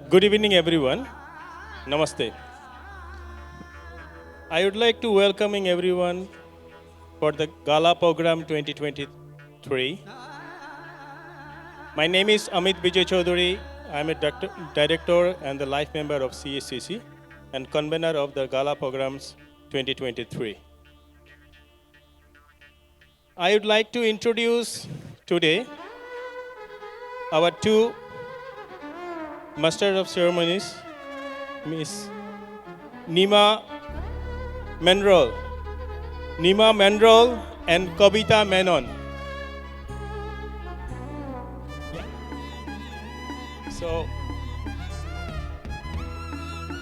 Good evening, everyone. Namaste. I would like to welcoming everyone for the Gala program 2023. My name is Amit Vijay Chaudhary. I'm a director and the life member of CSCC and convener of the Gala programs 2023. I would like to introduce today our two Masters of Ceremonies, Miss Nima Menrol and Kavita Menon. So,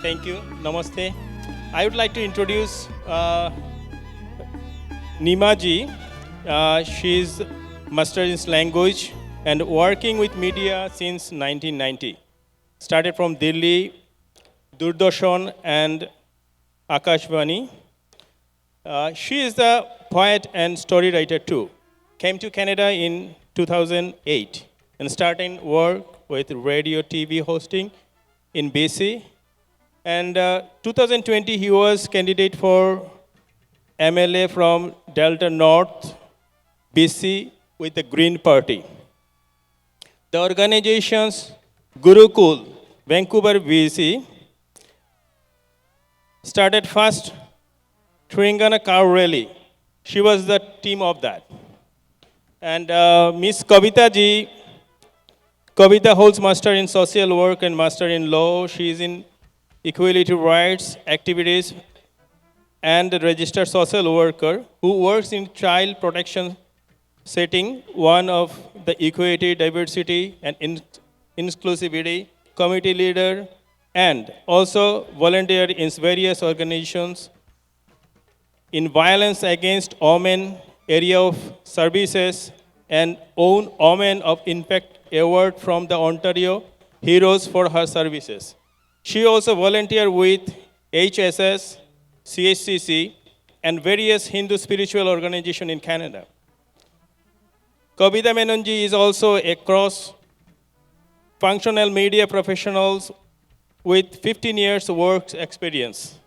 thank you. Namaste. I would like to introduce Nima ji. She's master in language and working with media since 1990. Started from Delhi, Doordarshan and Akashvani. She is the poet and story writer too. Came to Canada in 2008 and started work with radio TV hosting in BC. And 2020 he was candidate for MLA from Delta North, BC with the Green Party. The organizations Gurukul, Vancouver, BC started first Tringana car rally. She was the team of that. And Miss Kavita ji, Kavita holds master in social work and master in law. She is in equality rights activities and a registered social worker who works in child protection setting, one of the equity, diversity and inclusivity committee leader, and also volunteer in various organizations in violence against women, area of services, and own Women of Impact Award from the Ontario Heroes for her services. She also volunteered with HSS, CHCC, and various Hindu spiritual organizations in Canada. Kavita Menonji is also a cross-functional media professional with 15 years work experience.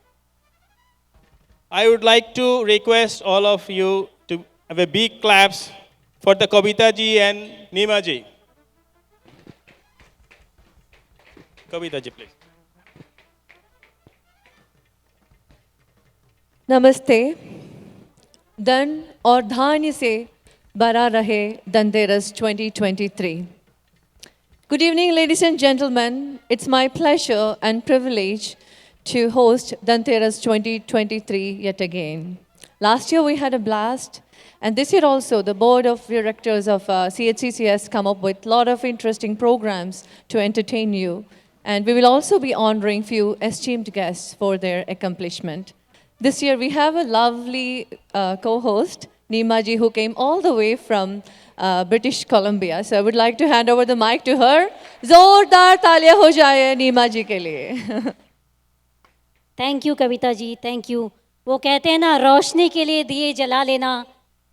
I would like to request all of you to have a big claps for the Kavita ji and Nima ji. Kavita ji, please. नमस्ते. धन और धान्य से भरा रहे Dhanteras 2023. Good evening, ladies and gentlemen. It's my pleasure and privilege to host Dhanteras 2023 yet again. Last year we had a blast, and this year also the board of directors of CHCC has come up with a lot of interesting programs to entertain you, and we will also be honoring few esteemed guests for their accomplishment. This year we have a lovely co-host, Nima ji, who came all the way from British Columbia. So I would like to hand over the mic to her. Zordar taaliyan ho jaye Nima ji ke liye. Thank you Kavita ji, thank you. वो कहते हैं ना, रोशनी के लिए दिए जला लेना,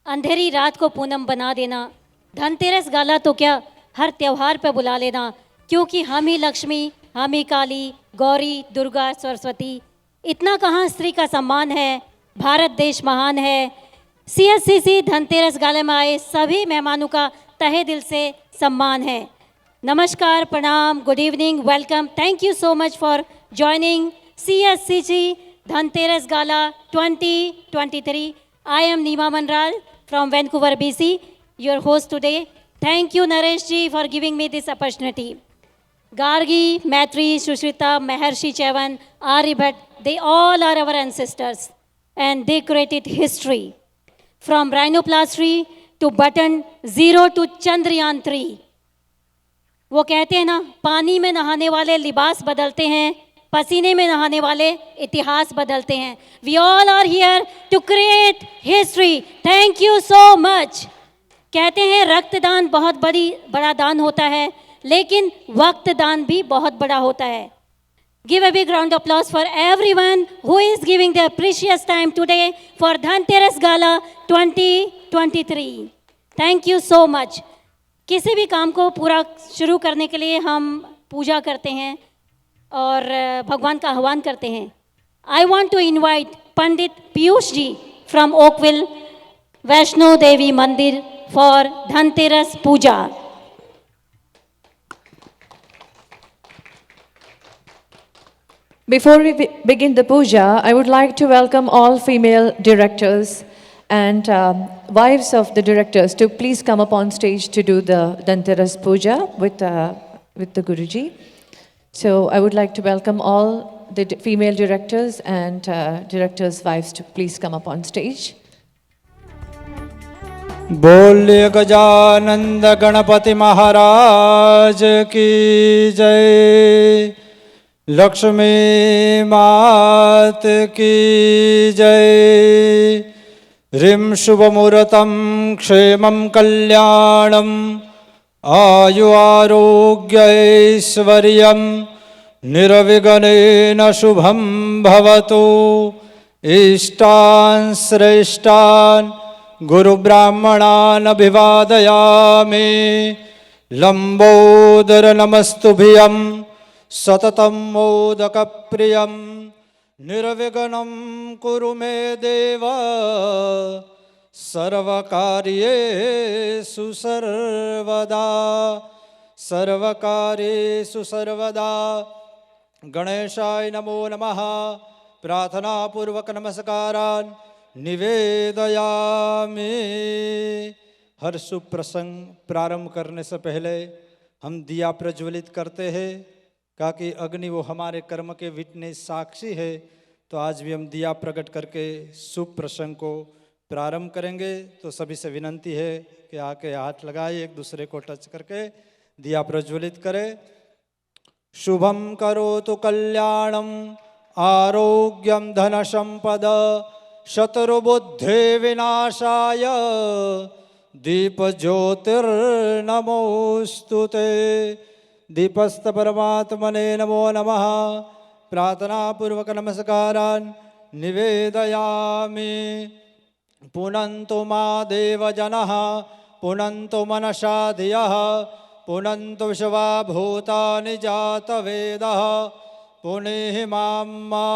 अंधेरी रात को पूनम बना देना. धनतेरस गाला तो क्या, हर त्यौहार पे बुला लेना, क्योंकि हम ही लक्ष्मी, हम ही काली, गौरी, दुर्गा, सरस्वती. इतना कहाँ स्त्री का सम्मान है. भारत देश महान है. CSCC धनतेरस गाले में आए सभी मेहमानों का तहे दिल से सम्मान है. नमस्कार, प्रणाम, good evening, welcome. Thank you so much for joining CSCC Dhanteras Gala 2023. I am Nima Manral from Vancouver, BC, your host today. Thank you, Naresh ji, for giving me this opportunity. Gargi, Maitri, Sushrita, Maharshi Chavan, Aryabhat, they all are our ancestors, and they created history. From rhinoplasty to button 0 to Chandrayaan 3. वो कहते हैं ना, पानी में नहाने वाले लिबास बदलते हैं, पसीने में नहाने वाले इतिहास बदलते हैं. We all are here to create history. Thank you so much. कहते हैं रक्तदान बहुत बड़ा दान होता है, लेकिन वक्त दान भी बहुत बड़ा होता है. Give a big round of applause for everyone who is giving their precious time today for Dhanteras Gala 2023. Thank you so much. किसी भी काम को पूरा शुरू करने के लिए हम पूजा करते हैं, और भगवान का आह्वान करते हैं। I want to invite Pandit Piyush ji from Oakville Vaishno Devi Mandir for Dhanteras puja. Before we begin the puja, I would like to welcome all female directors and wives of the directors to please come up on stage to do the Dhanteras puja with the Guruji. So I would like to welcome all the female directors and directors' wives to please come up on stage. बोल्य गजानंद गणपति महाराज की जय, लक्ष्मी मात की जय। ह्रीं शुभमुहूर्तं क्षेमं कल्याणं आयु आरोग्य ऐश्वर्यं निर्विघ्नेन शुभं भवतु। इष्टान् श्रेष्ठान् गुरुब्राह्मणान् अभिवादयामि। लंबोदर नमस्तुभ्यं सततं मोदकप्रियं निर्विघ्नं कुरु मे देव सर्वकार्येषु सर्वदा सर्वकार्येषु सर्वदा। गणेशाय नमो नमः। प्रार्थनापूर्वक नमस्कारान् निवेदयामि। हर शुभ प्रसंग प्रारंभ करने से पहले हम दिया प्रज्वलित करते हैं, ताकि अग्नि वो हमारे कर्म के विटनेस साक्षी है। तो आज भी हम दिया प्रकट करके शुभ प्रसंग को प्रारंभ करेंगे। तो सभी से विनंती है कि आके हाथ लगाए, एक दूसरे को टच करके दिया प्रज्वलित करें। शुभम करोतु कल्याणम आरोग्यम धन संपद शत्रुबुद्धि विनाशाय दीप ज्योतिर्नमोस्तुते। दीपस्थ परमात्मने नमो नमः। प्रार्थना पूर्वक नमस्कारान् निवेदयामि। पुनन्तु मा देवजनः पुनन्तु मनसा धियः पुनन्तु विश्वा भूतानि जातवेदः पुनेहि मां मा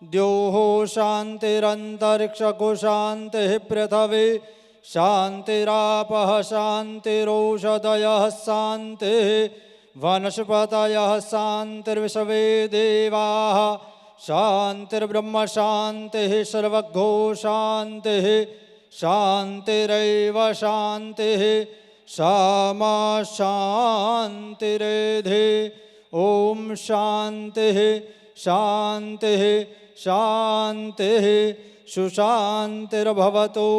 द्योः शान्तिरन्तरिक्षको शान्तिः पृथिवी शान्तिरापः शान्तिरोषधयः शान्तिः वनस्पतयः शान्तिर्विश्वे देवाः शान्तिर्ब्रह्म शान्तिः सर्वगो शान्तिः शान्तिरेव शान्तिः सामा शान्तिरेधि। ॐ शान्तिः शान्तिः शान्तिः सुशान्तिर्भवतु।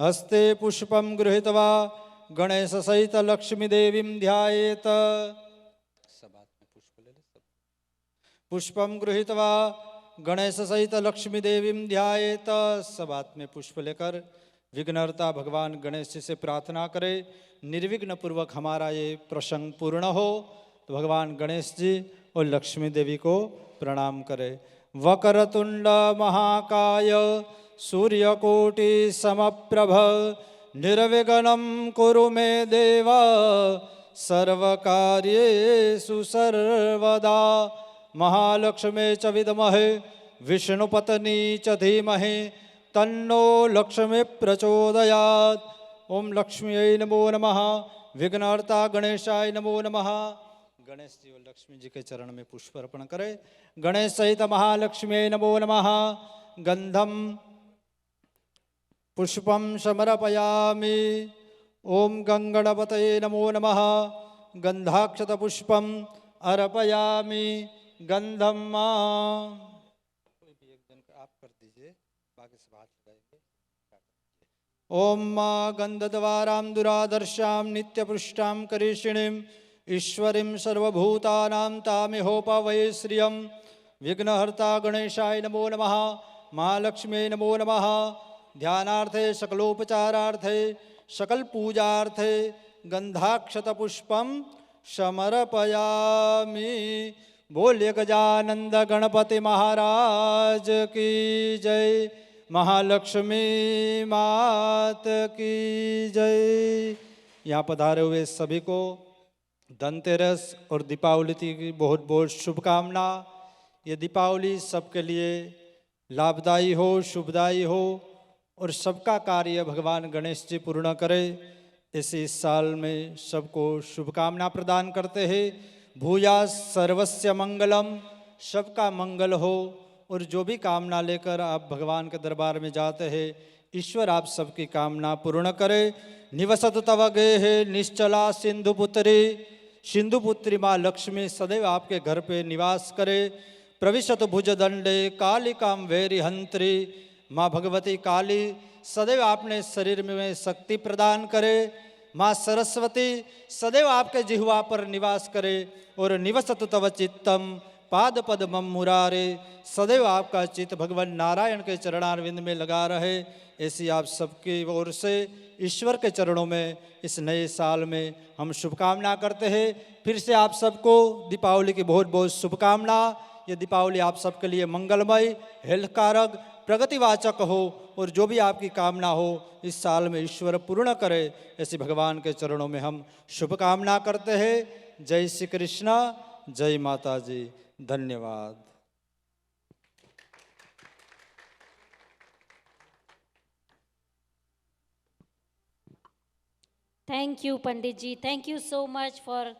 हस्ते पुष्पं गृहीत्वा गणेश सहित लक्ष्मी देवीं ध्यायेत। पुष्पं गृहीत्वा गणेश सहित लक्ष्मी देवीं ध्यायेत। सब हाथ में पुष्प लेकर विघ्नहर्ता भगवान गणेश जी से प्रार्थना करें, निर्विघ्न पूर्वक हमारा ये प्रसंग पूर्ण हो। तो भगवान गणेश जी और लक्ष्मी देवी को प्रणाम करें। वक्रतुंड महाकाय सूर्यकोटि समप्रभ निर्विघ्नं कुरु मे देव सर्वकार्येषु सर्वदा। महालक्ष्मी च विद्महे विष्णुपत्नी च धीमहि तन्नो लक्ष्मी प्रचोदयात्। ओम लक्ष्म्यै नमो नमः। विघ्नहर्ता गणेशाय नमो नमः। गणेश जी और लक्ष्मी जी के चरण में पुष्प अर्पण करें। गणेश सहित महालक्ष्मी नमो नमः। गंधम पुष्पम समर्पयामि। ओम गंगणपतये नमो नमः। गंधाक्षत पुष्पम अर्पयामि। गंधम कोई भी एक जन आप कर दीजिए, बाकी सब हाथ लगाएंगे। ओम गंधद्वारां दुरादर्शां नित्यपुष्टां करीषिणीं ईश्वरीं सर्वभूतानां तामिहोपवये श्रियं। विघ्नहर्ता गणेशाय नमो नमः। महालक्ष्मी नमो नमः। ध्यानार्थे सकलोपचारार्थे सकल पूजार्थे गंधाक्षत पुष्पम समर्पयामि। बोलिए गजानंद गणपति महाराज की जय। महालक्ष्मी मात की जय। यहाँ पधारे हुए सभी को धनतेरस और दीपावली की बहुत बहुत शुभकामना। ये दीपावली सबके लिए लाभदायी हो, शुभदायी हो और सबका कार्य भगवान गणेश जी पूर्ण करे। इसी साल में सबको शुभकामना प्रदान करते हैं। भूया सर्वस्य मंगलम, सबका मंगल हो। और जो भी कामना लेकर आप भगवान के दरबार में जाते हैं, ईश्वर आप सबकी कामना पूर्ण करे। निवसत तव गेहे निश्चला सिंधुपुत्री, सिंधुपुत्री माँ लक्ष्मी सदैव आपके घर पे निवास करे। प्रविशत भुजदंडे कालिकाम वैरिहंत्री, माँ भगवती काली सदैव आपने शरीर में शक्ति प्रदान करे। माँ सरस्वती सदैव आपके जिह्वा पर निवास करे। और निवसत तव चित्तम पाद पद मम मुरारे, सदैव आपका चित्त भगवान नारायण के चरणारविंद में लगा रहे। ऐसी आप सबकी ओर से ईश्वर के चरणों में इस नए साल में हम शुभकामना करते हैं। फिर से आप सबको दीपावली की बहुत बहुत शुभकामना। ये दीपावली आप सबके लिए मंगलमय, हेल्थकारक, प्रगतिवाचक हो और जो भी आपकी कामना हो इस साल में ईश्वर पूर्ण करे, ऐसी भगवान के चरणों में हम शुभकामना करते हैं। जय श्री कृष्ण, जय माता जी, धन्यवाद। Thank you Pandit ji, thank you so much for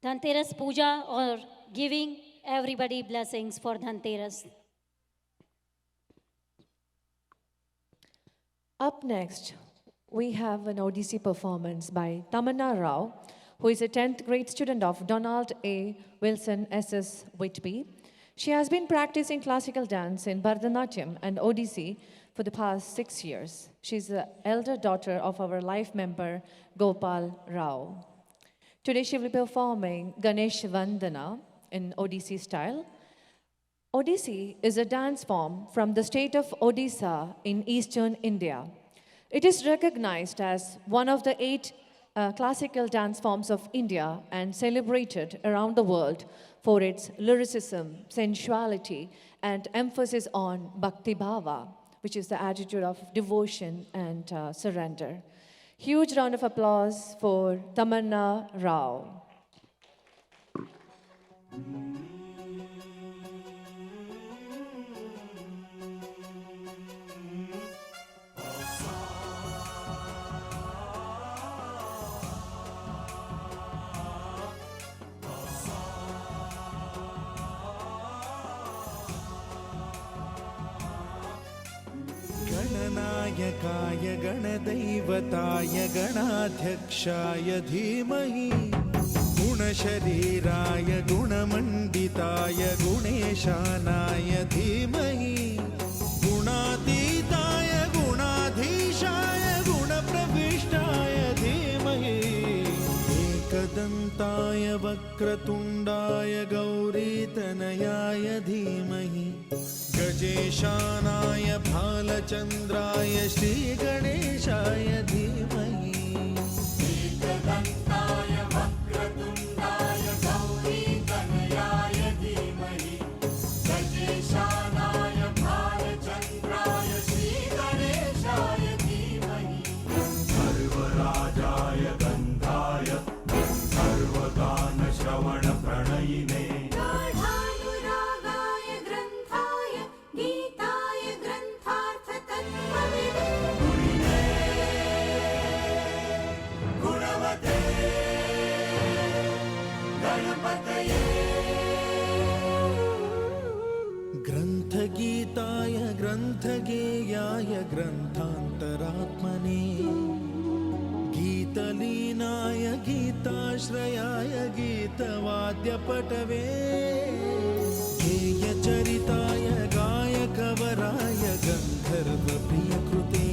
Dhanteras puja और giving everybody blessings for Dhanteras. Up next, we have an Odissi performance by Tamanna Rao, who is a 10th grade student of Donald A. Wilson SS Whitby. She has been practicing classical dance in Bharatanatyam and Odissi for the past 6 years. She is the elder daughter of our life member Gopal Rao. Today she will be performing Ganesh Vandana in Odissi style. Odissi is a dance form from the state of Odisha in eastern India. It is recognized as one of the 8 classical dance forms of India and celebrated around the world for its lyricism, sensuality, and emphasis on bhakti bhava, which is the attitude of devotion and surrender. Huge round of applause for Tamanna Rao. गणनायकाय गणदैवताय गणाध्यक्षाय धीमहि, गुणशरीराय गुणमण्डिताय गुणेशानाय धीमहि, गुणातीताय गुणाधीशाय गुणप्रविष्टाय धीमहि, एकदन्ताय वक्रतुण्डाय गौरीतनयाय धीमहि, गजेशानाय भालचन्द्राय श्रीगणेशाय धीमहि, एकदन्ताय वक्रतुण्डाय गौरीतनयाय धीमहि, गजेशानाय भालचन्द्राय श्रीगणेशाय धीमहि, सर्वराजाय गन्धाय सर्वगानश्रवणप्रणयिने, ग्रन्थगीताय ग्रन्थगेयाय ग्रन्थान्तरात्मने, गीतलीनाय गीताश्रयाय गीतवाद्यपटवे, गेयचरिताय गायकवराय गन्धर्वप्रियकृते,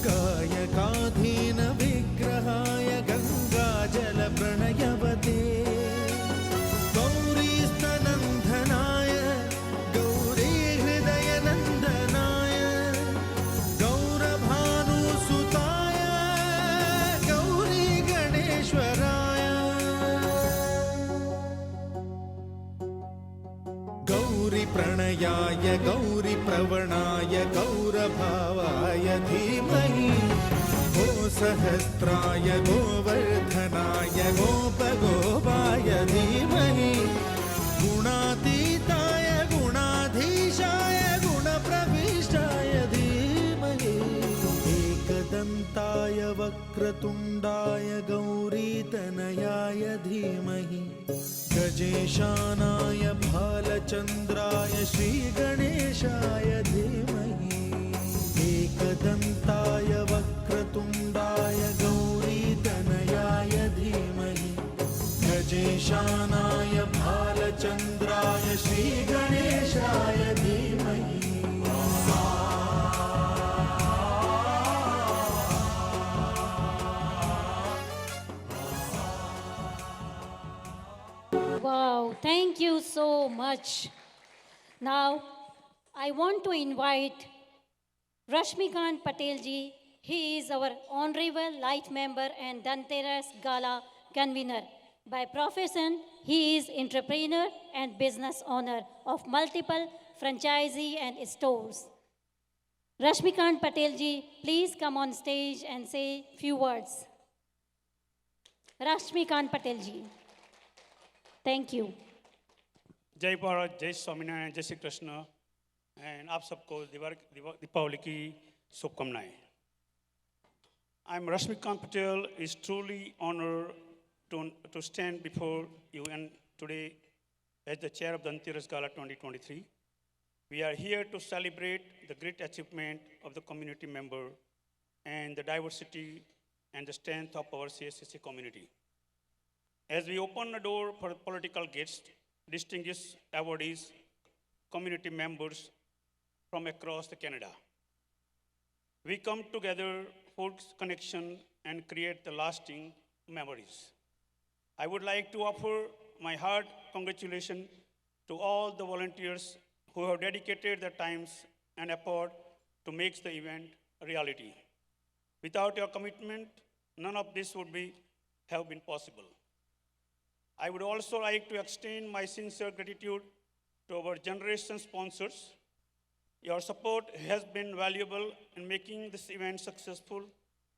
गायकाधीन विग्रहाय गङ्गाजलप्रणयवते, गौरीस्तनन्दनाय गौरीहृदयनन्दनाय, गौरभानुसुताय गौरीगणेश्वराय, गौरीप्रणयाय गौरीप्रवणाय गौरभावाय धीमहि, गोसहस्राय गोवर्धनाय गोपगोपाय धीमहि गुणातीताय गुणाधीशाय गुणप्रविष्टाय धीमहि एकदन्ताय वक्रतुण्डाय गौरीतनयाय धीमहि गजेशानाय भालचन्द्राय श्रीगणेशाय धीमहि एकदन्ताय वक्रतुण्डाय गौरीतनयाय धीमहि गजेशानाय भालचन्द्राय श्रीगणेशाय धीमहि Wow, thank you so much. Now, I want to invite Rashmikant Patel ji. He is our honorable light member and Dhanteras Gala convener. By profession, he is entrepreneur and business owner of multiple franchisee and stores. Rashmikant Patel ji, please come on stage and say few words. Rashmikant Patel ji. Thank you. जय भारत, जय स्वामीनारायण, जय Shri Krishna and आप सबको दीपावली की शुभकामनाएं. I'm Rashmikant Patel. It's truly honor to stand before you and today as the chair of Dhanteras Gala 2023. We are here to celebrate the great achievement of the community member and the diversity and the strength of our CSCC community. As we open the door for political guests, distinguished awardees, community members from across the Canada, we come together for connection and create the lasting memories. I would like to offer my heart congratulations to all the volunteers who have dedicated their times and effort to make the event a reality. Without your commitment, none of this would have been possible. I would also like to extend my sincere gratitude to our generation sponsors. Your support has been valuable in making this event successful,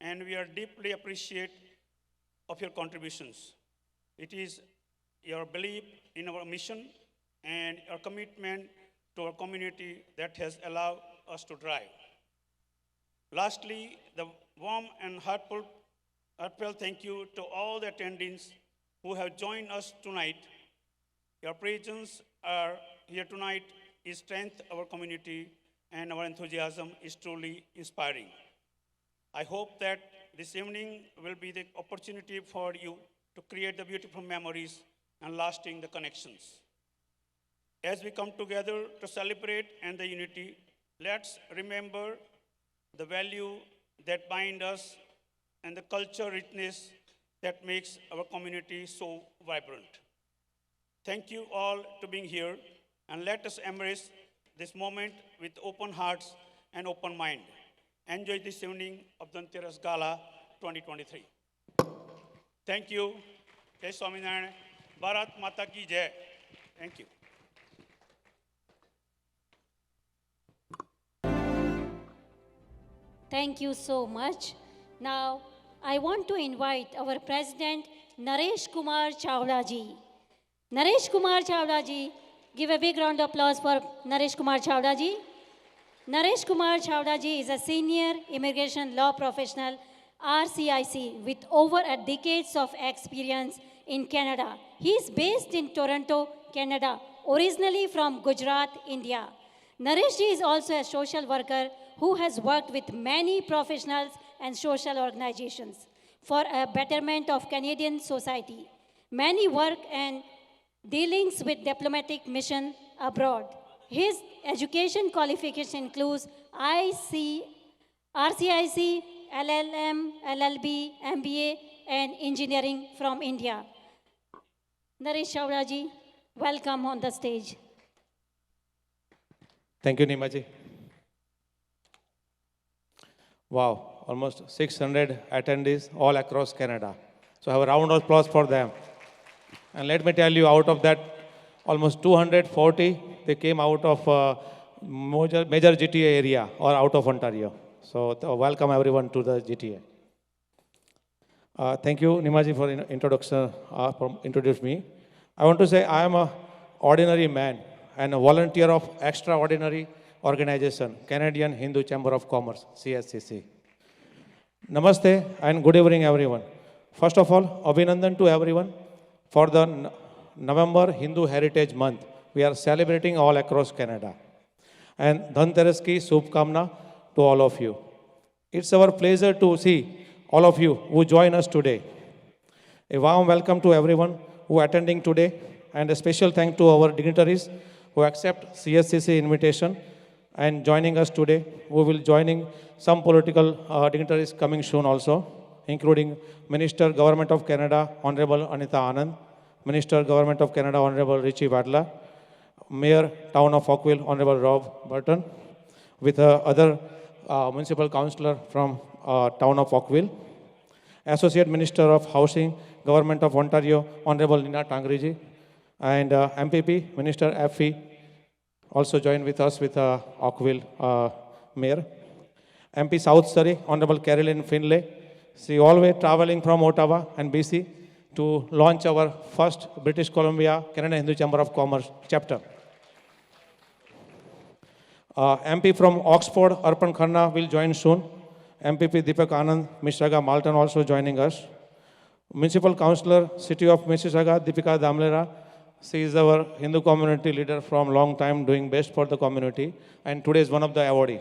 and we are deeply appreciative of your contributions. It is your belief in our mission and your commitment to our community that has allowed us to drive. Lastly, the warm and heartfelt thank you to all the attendees who have joined us tonight. Your presence here tonight is strength of our community, and our enthusiasm is truly inspiring. I hope that this evening will be the opportunity for you to create the beautiful memories and lasting the connections. As we come together to celebrate and the unity, let's remember the value that bind us and the culture richness that makes our community so vibrant. Thank you all to being here, and let us embrace this moment with open hearts and open mind. Enjoy this evening of Dhanteras Gala 2023. Thank you. Jai Swaminarayan. Bharat Mata Ki Jai. Thank you. Thank you so much. Now, I want to invite our President, Naresh Kumar Chawla ji. Naresh Kumar Chawla ji, give a big round of applause for Naresh Kumar Chawla ji. Naresh Kumar Chawla ji is a senior immigration law professional, RCIC, with over a decades of experience in Canada. He is based in Toronto, Canada, originally from Gujarat, India. Naresh ji is also a social worker who has worked with many professionals and social organizations for a betterment of Canadian society. Many work and dealings with diplomatic mission abroad. His education qualification includes RCIC, LLM, LLB, MBA, and engineering from India. Naresh Chawla ji, welcome on the stage. Thank you, Nimaji. Wow, almost 600 attendees all across Canada. So have a round of applause for them. And let me tell you, out of that, almost 240, they came out of major GTA area or out of Ontario. So welcome everyone to the GTA. Thank you, Nimaji, for introduction. For introduce me. I want to say I am a ordinary man and a volunteer of extraordinary organization, Canadian Hindu Chamber of Commerce, CSCC. Namaste and good evening, everyone. First of all, Abhinandan to everyone for the November Hindu Heritage Month. We are celebrating all across Canada. And Dhanteras ki Shubhkamna to all of you. It's our pleasure to see all of you who join us today. A warm welcome to everyone who are attending today, and a special thank to our dignitaries who accept CSCC invitation and joining us today. We will joining some political dignitaries coming soon also, including Minister Government of Canada, Honorable Anita Anand, Minister Government of Canada, Honorable Richie Wadla, Mayor Town of Oakville, Honorable Rob Burton, with other municipal councillor from Town of Oakville, Associate Minister of Housing, Government of Ontario, Honorable Nina Tangriji, and MPP, Minister Effie, also joined with us with Oakville Mayor. MP South Surrey, Honorable Carolyn Finlay, she always traveling from Ottawa and BC to launch our first British Columbia Canadian Hindu Chamber of Commerce chapter. MP from Oxford, Arpan Khanna will join soon. MPP Deepak Anand, Mississauga Malton also joining us. Municipal Councillor, City of Mississauga, Deepika Damlera. She is our Hindu community leader from long time doing best for the community, and today is one of the awardee.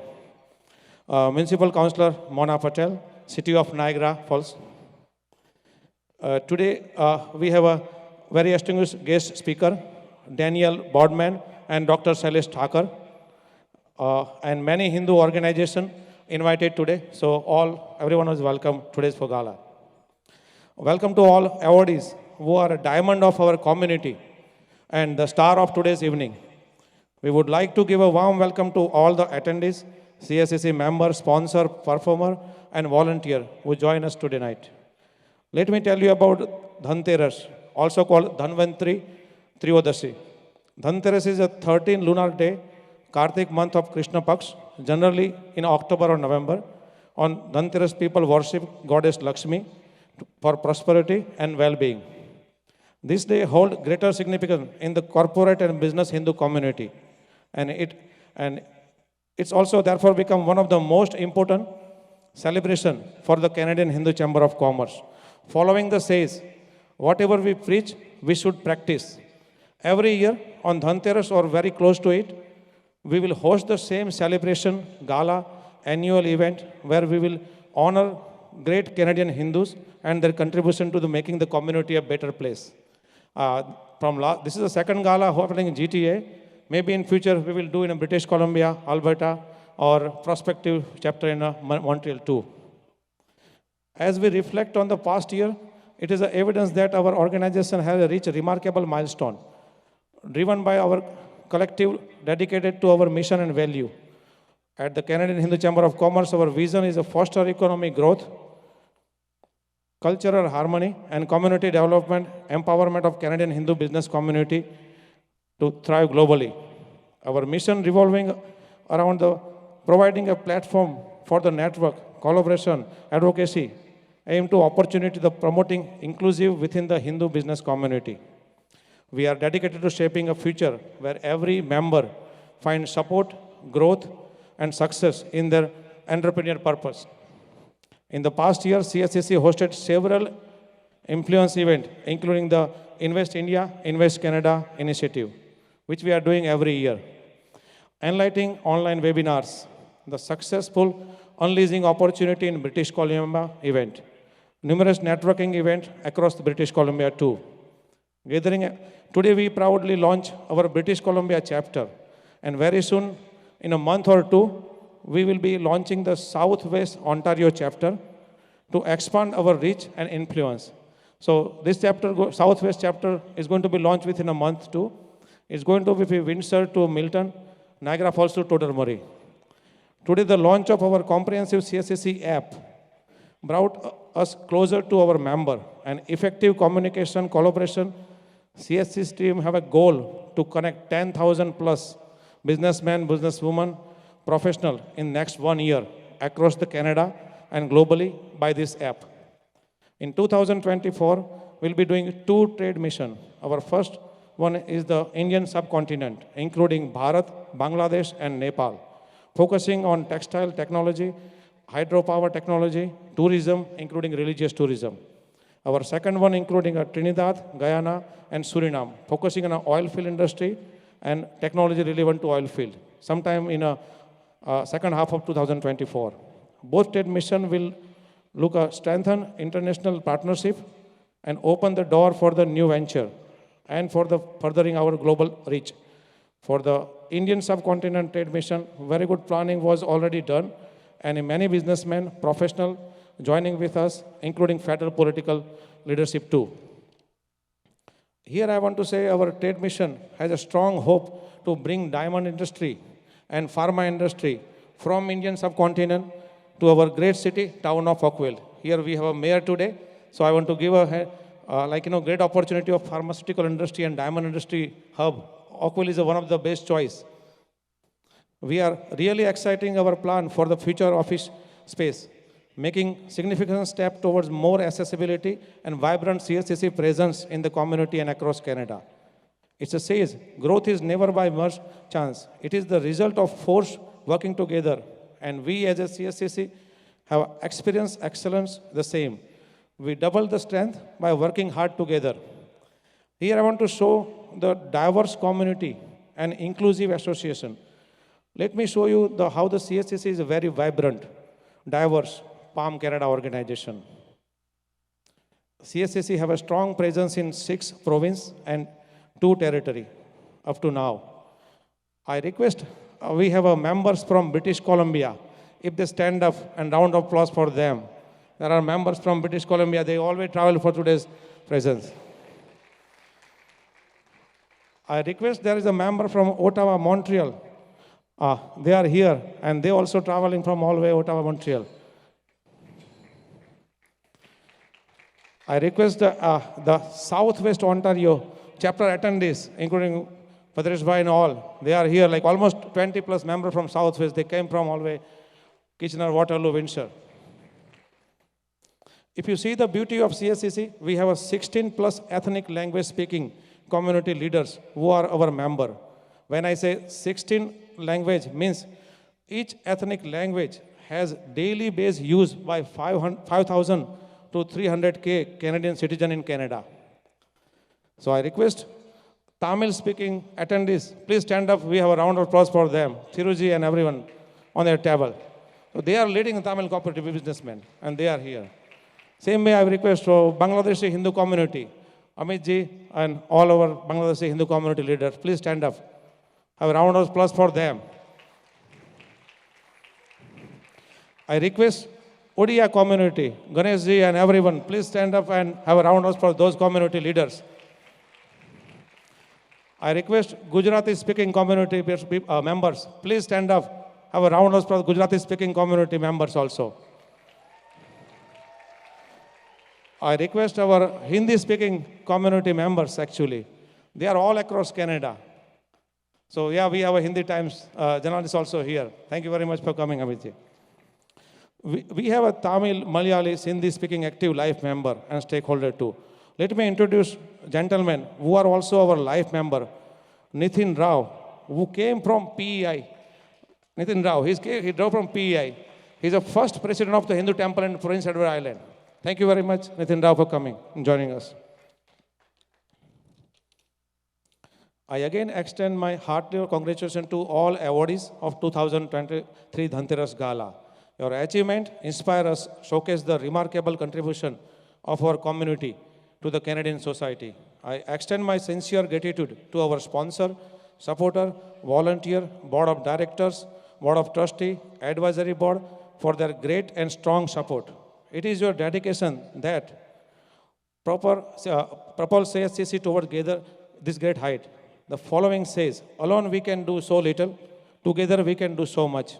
Municipal Councillor Mona Patel, City of Niagara Falls. Today we have a very distinguished guest speaker, Daniel Bodman and Dr. Shailesh Thakur, and many Hindu organizations invited today. So everyone is welcome today for Gala. Welcome to all awardees who are a diamond of our community and the star of today's evening. We would like to give a warm welcome to all the attendees, CSCC member, sponsor, performer, and volunteer who join us today night. Let me tell you about Dhanteras, also called Dhanvantri Triyodasi. Dhanteras is a 13th lunar day, Kartik month of Krishna Paksh, generally in October or November. On Dhanteras, people worship goddess Lakshmi for prosperity and well-being. This day holds greater significance in the corporate and business Hindu community, and it's also therefore become one of the most important celebration for the Canadian Hindu Chamber of Commerce. Following the says, whatever we preach, we should practice. Every year on Dhanteras or very close to it, we will host the same celebration, Gala, annual event, where we will honor great Canadian Hindus and their contribution to making the community a better place. This is the second Gala happening in GTA. Maybe in future we will do in British Columbia, Alberta, or prospective chapter in Montreal too. As we reflect on the past year, it is evidence that our organization has reached a remarkable milestone, driven by our collective dedicated to our mission and value. At the Canadian Hindu Chamber of Commerce, our vision is to foster economic growth, cultural harmony, and community development, empowerment of Canadian Hindu business community to thrive globally. Our mission revolving around providing a platform for the network, collaboration, advocacy, aim to opportunity the promoting inclusive within the Hindu business community. We are dedicated to shaping a future where every member finds support, growth, and success in their entrepreneurial purpose. In the past year, CSCC hosted several influence events, including the Invest India, Invest Canada initiative, which we are doing every year. Enlightening online webinars, the successful Unleashing Opportunity in British Columbia event, numerous networking events across the British Columbia too. Today we proudly launch our British Columbia chapter, and very soon, in a month or two, we will be launching the Southwest Ontario chapter to expand our reach and influence. So this chapter, Southwest chapter, is going to be launched within a month too. It's going to be from Windsor to Milton, Niagara Falls to Tobermory. Today, the launch of our comprehensive CSCC app brought us closer to our member, and effective communication, collaboration. CSC's team have a goal to connect 10,000 plus businessmen, businesswomen, professional in next 1 year across the Canada and globally by this app. In 2024, we'll be doing 2 trade missions. Our first one is the Indian subcontinent, including Bharat, Bangladesh, and Nepal, focusing on textile technology, hydropower technology, tourism, including religious tourism. Our second one, including Trinidad, Guyana, and Suriname, focusing on the oil field industry and technology relevant to oil field, sometime in a second half of 2024. Both trade missions will look at strengthen international partnership and open the door for the new venture and for the furthering our global reach. For the Indian subcontinent trade mission, very good planning was already done, and many businessmen, professionals joining with us, including federal political leadership too. Here I want to say our trade mission has a strong hope to bring diamond industry and pharma industry from Indian subcontinent to our great city, town of Oakville. Here we have a mayor today, so I want to give a great opportunity of pharmaceutical industry and diamond industry hub. Oakville is one of the best choice. We are really exciting our plan for the future office space, making significant step towards more accessibility and vibrant CSCC presence in the community and across Canada. It says growth is never by mere chance. It is the result of force working together, and we as a CSCC have experienced excellence the same. We double the strength by working hard together. Here I want to show the diverse community and inclusive association. Let me show you how the CSCC is a very vibrant, diverse Palm Canada organization. CSCC have a strong presence in 6 provinces and 2 territories up to now. I request we have members from British Columbia. If they stand up, and round of applause for them. There are members from British Columbia. They always travel for today's presence. I request there is a member from Ottawa, Montreal. They are here, and they also traveling from all the way Ottawa, Montreal. I request the Southwest Ontario chapter attendees, including Patrish Bhai and all, they are here, like almost 20 plus members from Southwest. They came from all the way Kitchener, Waterloo, Windsor. If you see the beauty of CSCC, we have a 16 plus ethnic language speaking community leaders who are our member. When I say 16 language, means each ethnic language has daily base use by 5,000 to 300K Canadian citizen in Canada. So I request Tamil speaking attendees, please stand up. We have a round of applause for them. Thiruji and everyone on their table. So they are leading the Tamil cooperative businessmen, and they are here. Same way I request for Bangladeshi Hindu community, Amit ji and all our Bangladeshi Hindu community leaders, please stand up. Have a round of applause for them. I request Odia community, Ganesh ji and everyone, please stand up and have a round of applause for those community leaders. I request Gujarati speaking community members, please stand up, have a round of applause for Gujarati speaking community members also. I request our Hindi speaking community members actually. They are all across Canada. So yeah, we have a Hindi Times journalist also here. Thank you very much for coming, Amit. We have a Tamil, Malayali, Hindi speaking active life member and stakeholder too. Let me introduce gentlemen who are also our life member. Nitin Rao, who came from PEI. Nitin Rao, he drove from PEI. He's the first president of the Hindu temple in Prince Edward Island. Thank you very much, Nitin Rao, for coming and joining us. I again extend my hearty congratulations to all awardees of 2023 Dhanteras Gala. Your achievement inspires us, showcase the remarkable contribution of our community to the Canadian society. I extend my sincere gratitude to our sponsor, supporter, volunteer, board of directors, board of trustee, advisory board for their great and strong support. It is your dedication that propels CSCC toward this great height. The following says, alone we can do so little, together we can do so much.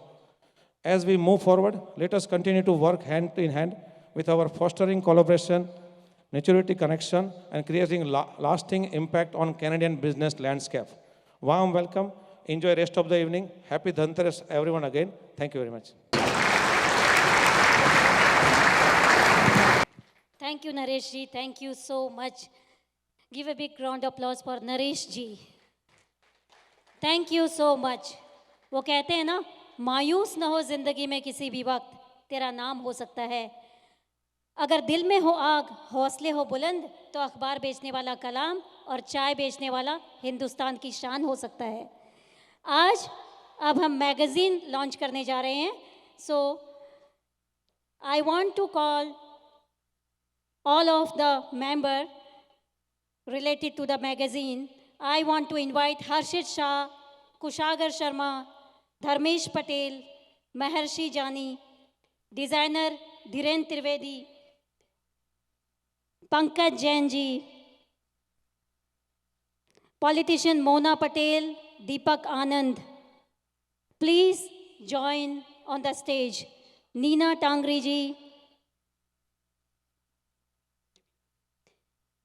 As we move forward, let us continue to work hand in hand with our fostering collaboration, maturity connection, and creating lasting impact on Canadian business landscape. Warm welcome. Enjoy rest of the evening. Happy Dhanteras, everyone again. Thank you very much. Thank you, Naresh ji. Thank you so much. Give a big round of applause for Naresh ji. Thank you so much. वो कहते हैं ना, मायूस ना हो जिंदगी में किसी भी वक्त, तेरा नाम हो सकता है. अगर दिल में हो आग, हौसले हो बुलंद, तो अखबार बेचने वाला कलाम और चाय बेचने वाला हिंदुस्तान की शान हो सकता है. आज अब हम मैगज़ीन लॉन्च करने जा रहे हैं. So I want to call all of the member related to the magazine. I want to invite Harshit Shah, Kushagar Sharma, Dharmesh Patel, Maharshi Jani, designer Dhiren Trivedi, Pankaj Jain ji, politician Mona Patel, Deepak Anand. Please join on the stage. Neena Tangri ji,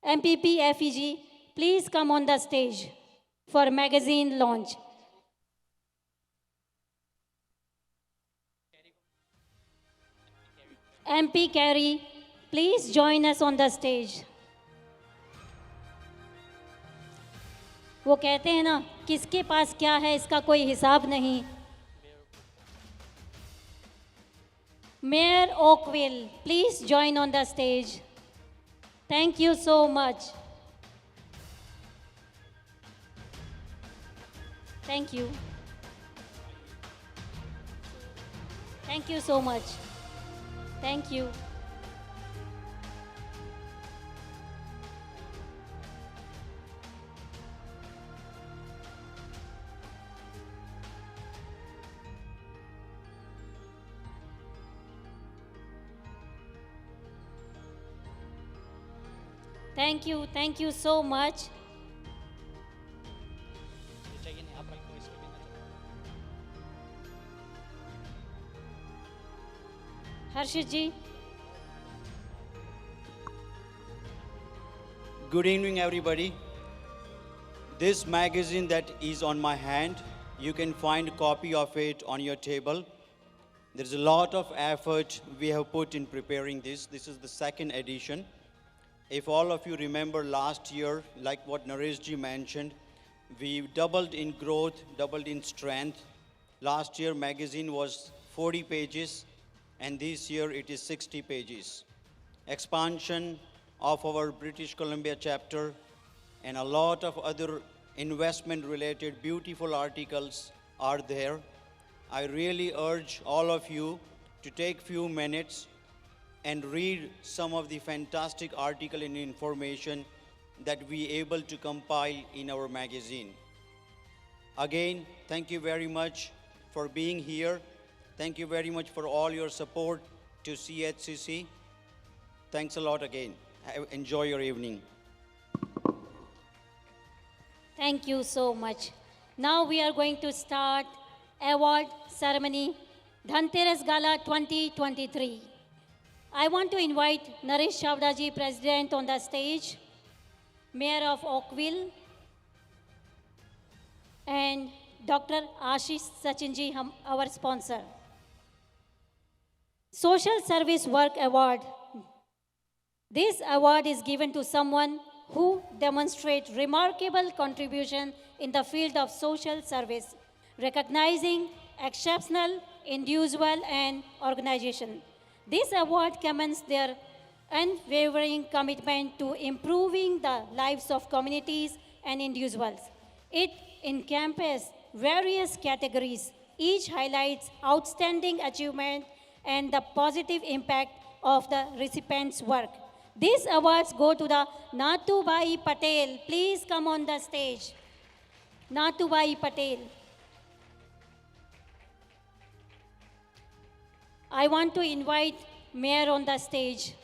MPP FEG, please come on the stage for magazine launch. MP Carey, please join us on the stage. वो कहते हैं ना, किसके पास क्या है इसका कोई हिसाब नहीं. Mayor Oakville, please join on the stage. Thank you so much. Thank you. Thank you so much. Thank you. Thank you so much. Harshit ji. Good evening, everybody. This magazine that is on my hand, you can find a copy of it on your table. There's a lot of effort we have put in preparing this. This is the second edition. If all of you remember last year, like what Naresh ji mentioned, we doubled in growth, doubled in strength. Last year, magazine was 40 pages, and this year it is 60 pages. Expansion of our British Columbia chapter and a lot of other investment-related beautiful articles are there. I really urge all of you to take few minutes and read some of the fantastic article and information that we able to compile in our magazine. Again, thank you very much for being here. Thank you very much for all your support to CHCC. Thanks a lot again. Enjoy your evening. Thank you so much. Now we are going to start award ceremony, Dhanteras Gala 2023. I want to invite Naresh Chavda ji, President, on the stage, Mayor of Oakville, and Dr. Ashish Sachin ji, our sponsor. Social Service Work Award. This award is given to someone who demonstrates remarkable contribution in the field of social service, recognizing exceptional individual and organization. This award commends their unwavering commitment to improving the lives of communities and individuals. It encompasses various categories. Each highlights outstanding achievement and the positive impact of the recipient's work. These awards go to the Nathubai Patel. Please come on the stage. Nathubai Patel. I want to invite Mayor on the stage.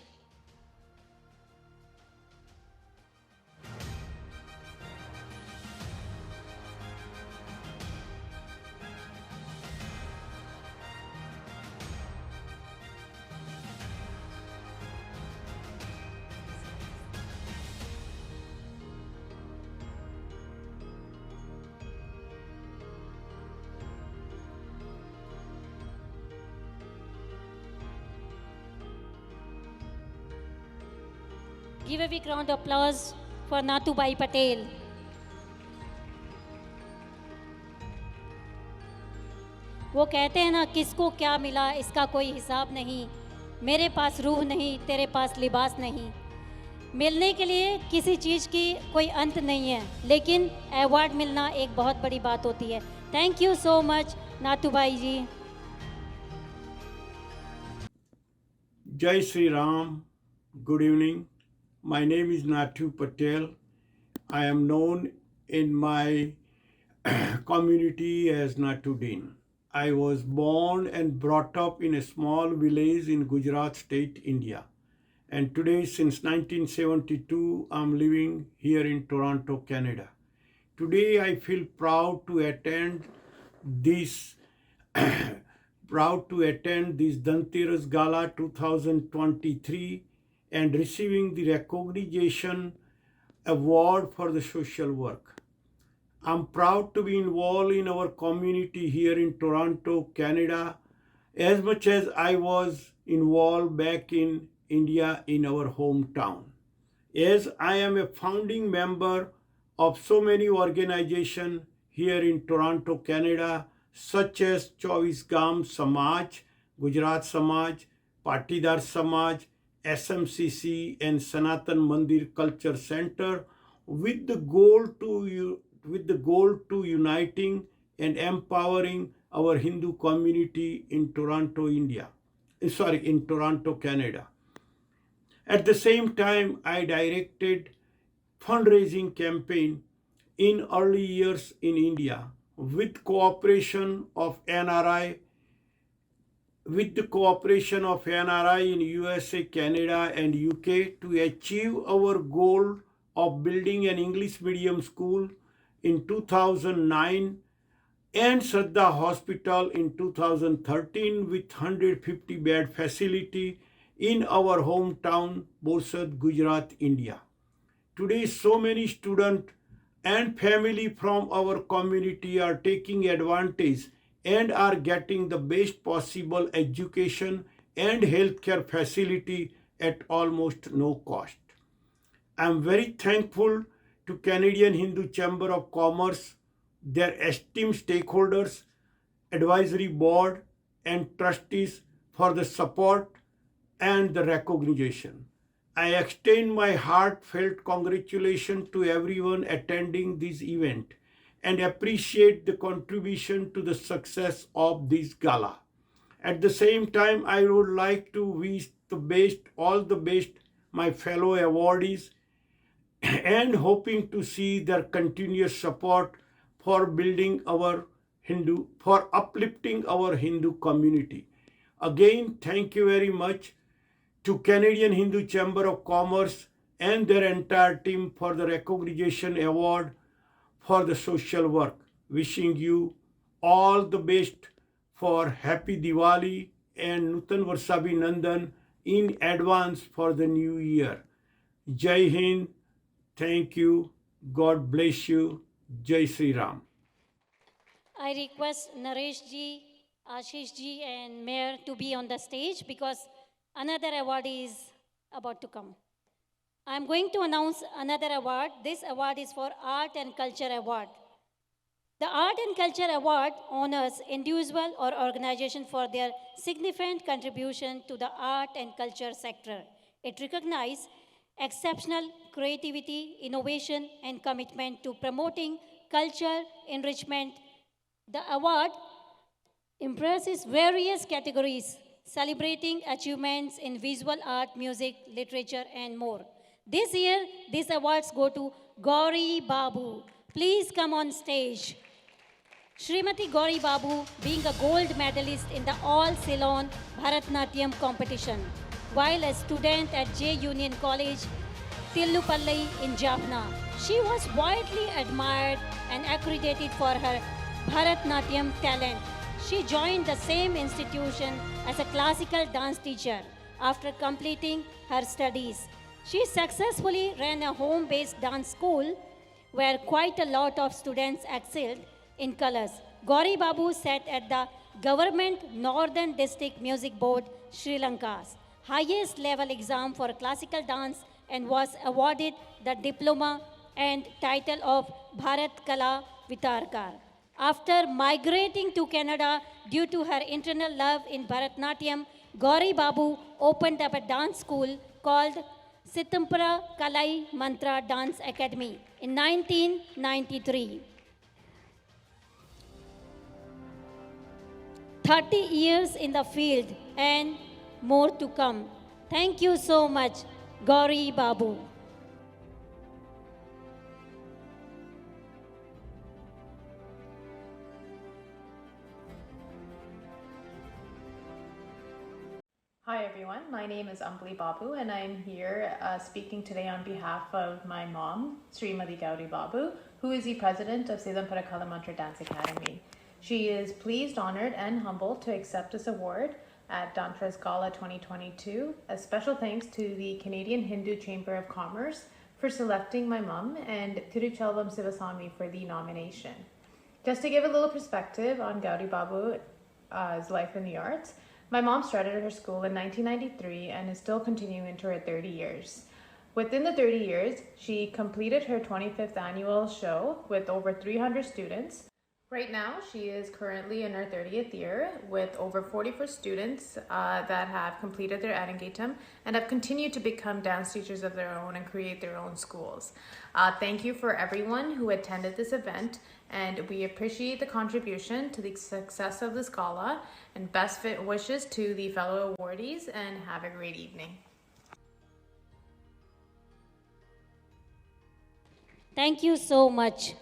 Give a big round of applause for Natubai Patel. वो कहते हैं ना, किसको क्या मिला इसका कोई हिसाब नहीं, मेरे पास रूह नहीं, तेरे पास लिबास नहीं। मिलने के लिए किसी चीज़ की कोई अंत नहीं है, लेकिन अवार्ड मिलना एक बहुत बड़ी बात होती है। थैंक यू सो मच नातू भाई जी। Jai Sri Ram. Good evening. My name is Nathu Patel. I am known in my community as Natuddin. I was born and brought up in a small village in Gujarat state, India. And today, since 1972, I'm living here in Toronto, Canada. Today, I feel proud to attend this Dhanteras Gala 2023 and receiving the recognition award for the social work. I'm proud to be involved in our community here in Toronto, Canada, as much as I was involved back in India in our hometown. As I am a founding member of so many organizations here in Toronto, Canada, such as Chovis Gam Samaj, Gujarat Samaj, Patidar Samaj, SMCC, and Sanatan Mandir Culture Center, with the goal to uniting and empowering our Hindu community in Toronto, in Toronto, Canada. At the same time, I directed fundraising campaign in early years in India with cooperation of NRI in USA, Canada, and UK to achieve our goal of building an English medium school in 2009 and Shraddha Hospital in 2013 with 150 bed facility in our hometown, Borsad, Gujarat, India. Today, so many students and family from our community are taking advantage and are getting the best possible education and healthcare facility at almost no cost. I am very thankful to Canadian Hindu Chamber of Commerce, their esteemed stakeholders, advisory board, and trustees for the support and the recognition. I extend my heartfelt congratulations to everyone attending this event and appreciate the contribution to the success of this gala. At the same time, I would like to wish all the best, my fellow awardees, and hoping to see their continuous support for uplifting our Hindu community. Again, thank you very much to Canadian Hindu Chamber of Commerce and their entire team for the recognition award for the social work. Wishing you all the best for Happy Diwali and Nutan Varsabhi Nandan in advance for the new year. Jai Hind. Thank you. God bless you. Jai Sri Ram. I request Naresh ji, Ashish ji, and Mayor to be on the stage because another award is about to come. I am going to announce another award. This award is for Art and Culture Award. The Art and Culture Award honors individual or organization for their significant contribution to the art and culture sector. It recognizes exceptional creativity, innovation, and commitment to promoting culture enrichment. The award embraces various categories, celebrating achievements in visual art, music, literature, and more. This year, these awards go to Gauri Babu. Please come on stage. Srimati Gauri Babu being a gold medalist in the all-Ceylon Bharatnatyam competition, while a student at J Union College, Tillupalli in Jaffna. She was widely admired and accredited for her Bharatnatyam talent. She joined the same institution as a classical dance teacher after completing her studies. She successfully ran a home-based dance school where quite a lot of students excelled in colors. Gauri Babu sat at the Government Northern District Music Board, Sri Lanka's highest level exam for classical dance and was awarded the diploma and title of Bharat Kala Vitarkar. After migrating to Canada due to her internal love in Bharatnatyam, Gauri Babu opened up a dance school called Sitampura Kalai Mantra Dance Academy in 1993. 30 years in the field and more to come. Thank you so much, Gauri Babu. Hi everyone, my name is Ambali Babu and I'm here speaking today on behalf of my mom, Srimati Gauri Babu, who is the president of Sidampara Kalamantra Dance Academy. She is pleased, honored and humbled to accept this award at Dhanteras Gala 2022. A special thanks to the Canadian Hindu Chamber of Commerce for selecting my mom and Tiruchelvam Sivasamy for the nomination. Just to give a little perspective on Gauri Babu's life in the arts, my mom started her school in 1993 and is still continuing into her 30 years. Within the 30 years, she completed her 25th annual show with over 300 students. Right now, she is currently in her 30th year with over 44 students that have completed their Arangetam and have continued to become dance teachers of their own and create their own schools. Thank you for everyone who attended this event, and we appreciate the contribution to the success of this gala, and best wishes to the fellow awardees, and have a great evening. Thank you so much.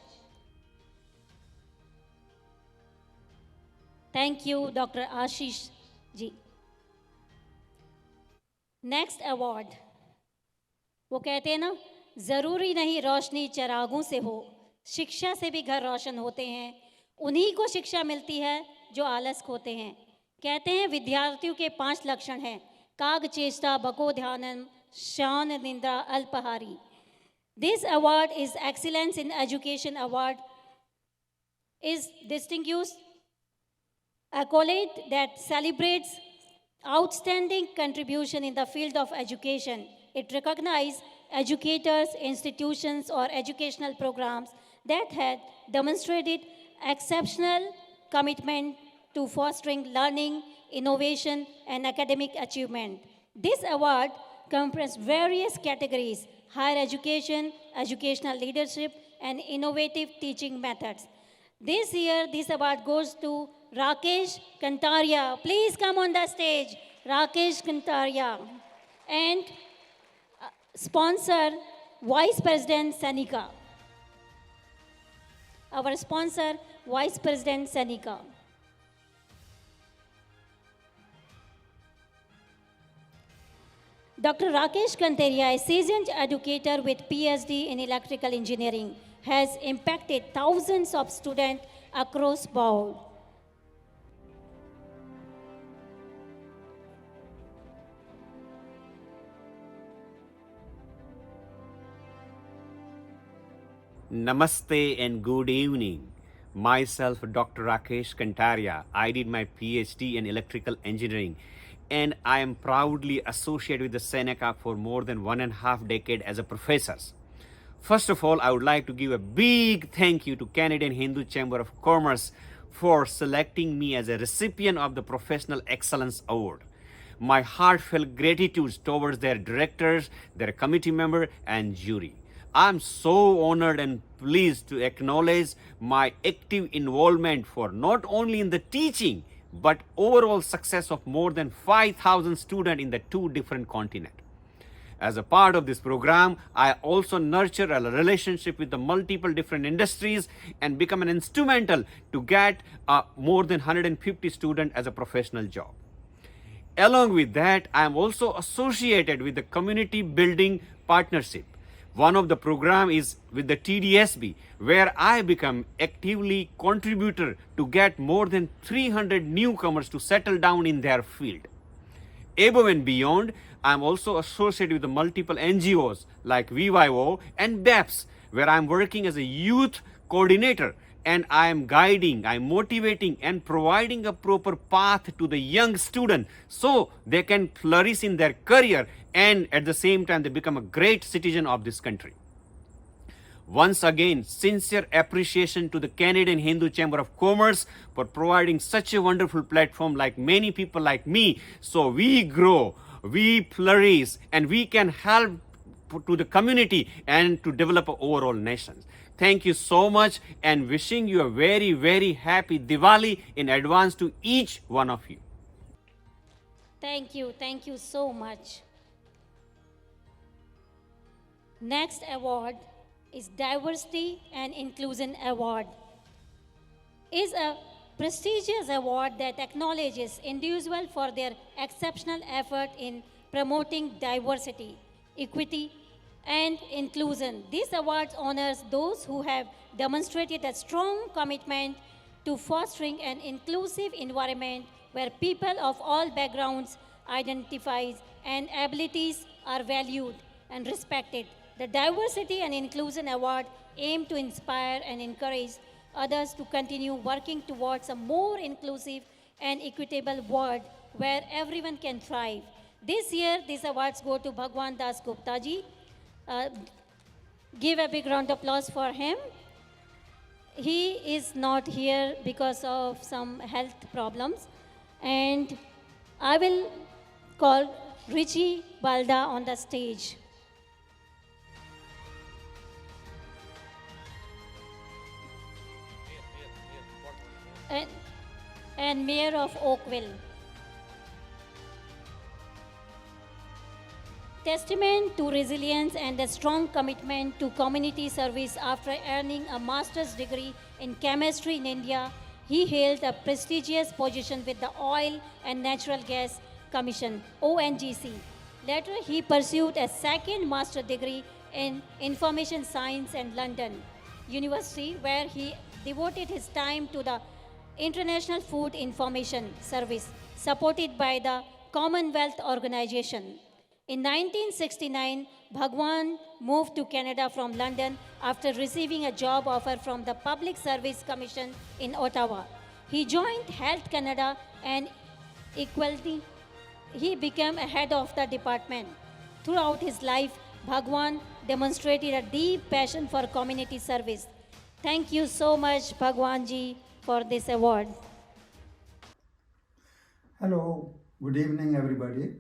Thank you, Dr. Ashish ji. Next award. वो कहते हैं ना, ज़रूरी नहीं रोशनी चिरागों से हो, शिक्षा से भी घर रोशन होते हैं, उन्हीं को शिक्षा मिलती है जो आलस खोते हैं. कहते हैं विद्यार्थियों के 5 लक्षण हैं: काग चेष्टा, बको ध्यानम, शान निंद्रा, अल्पहारी. This award is Excellence in Education Award, is distinguished accolade that celebrates outstanding contribution in the field of education. It recognizes educators, institutions, or educational programs that had demonstrated exceptional commitment to fostering learning, innovation, and academic achievement. This award comprises various categories: higher education, educational leadership, and innovative teaching methods. This year, this award goes to Rakesh Kantaria. Please come on the stage, Rakesh Kantaria. And sponsor, Vice President Sanika. Our sponsor, Vice President Sanika. Dr. Rakesh Kantaria, a seasoned educator with PhD in electrical engineering, has impacted thousands of students across board. Namaste and good evening. Myself, Dr. Rakesh Kantaria. I did my PhD in electrical engineering, and I am proudly associated with the Seneca for more than 1.5 decades as a professor. First of all, I would like to give a big thank you to Canadian Hindu Chamber of Commerce for selecting me as a recipient of the Professional Excellence Award. My heartfelt gratitude towards their directors, their committee member, and jury. I'm so honored and pleased to acknowledge my active involvement for not only in the teaching, but overall success of more than 5,000 students in the 2 different continents. As a part of this program, I also nurture a relationship with the multiple different industries and become an instrumental to get more than 150 students as a professional job. Along with that, I am also associated with the community building partnership. One of the program is with the TDSB, where I become actively contributor to get more than 300 newcomers to settle down in their field. Above and beyond, I am also associated with the multiple NGOs like VYO and BEPS, where I am working as a youth coordinator and I am guiding, I am motivating and providing a proper path to the young student so they can flourish in their career and at the same time they become a great citizen of this country. Once again, sincere appreciation to the Canadian Hindu Chamber of Commerce for providing such a wonderful platform like many people like me, so we grow, we flourish, and we can help to the community and to develop a overall nation. Thank you so much and wishing you a very, very happy Diwali in advance to each one of you. Thank you so much. Next award is Diversity and Inclusion Award. Is a prestigious award that acknowledges individuals for their exceptional effort in promoting diversity, equity, and inclusion. This award honors those who have demonstrated a strong commitment to fostering an inclusive environment where people of all backgrounds, identities, and abilities are valued and respected. The Diversity and Inclusion Award aims to inspire and encourage others to continue working towards a more inclusive and equitable world where everyone can thrive. This year, these awards go to Bhagwan Das Gupta ji. Give a big round of applause for him. He is not here because of some health problems. And I will call Richie Balda on the stage. And Mayor of Oakville. Testament to resilience and a strong commitment to community service after earning a master's degree in chemistry in India, he held a prestigious position with the Oil and Natural Gas Commission, ONGC. Later, he pursued a second master's degree in Information Science in London University, where he devoted his time to the International Food Information Service, supported by the Commonwealth Organization. In 1969, Bhagwan moved to Canada from London after receiving a job offer from the Public Service Commission in Ottawa. He joined Health Canada and Equality. He became a head of the department. Throughout his life, Bhagwan demonstrated a deep passion for community service. Thank you so much, Bhagwan ji, for this award. Hello, good evening everybody.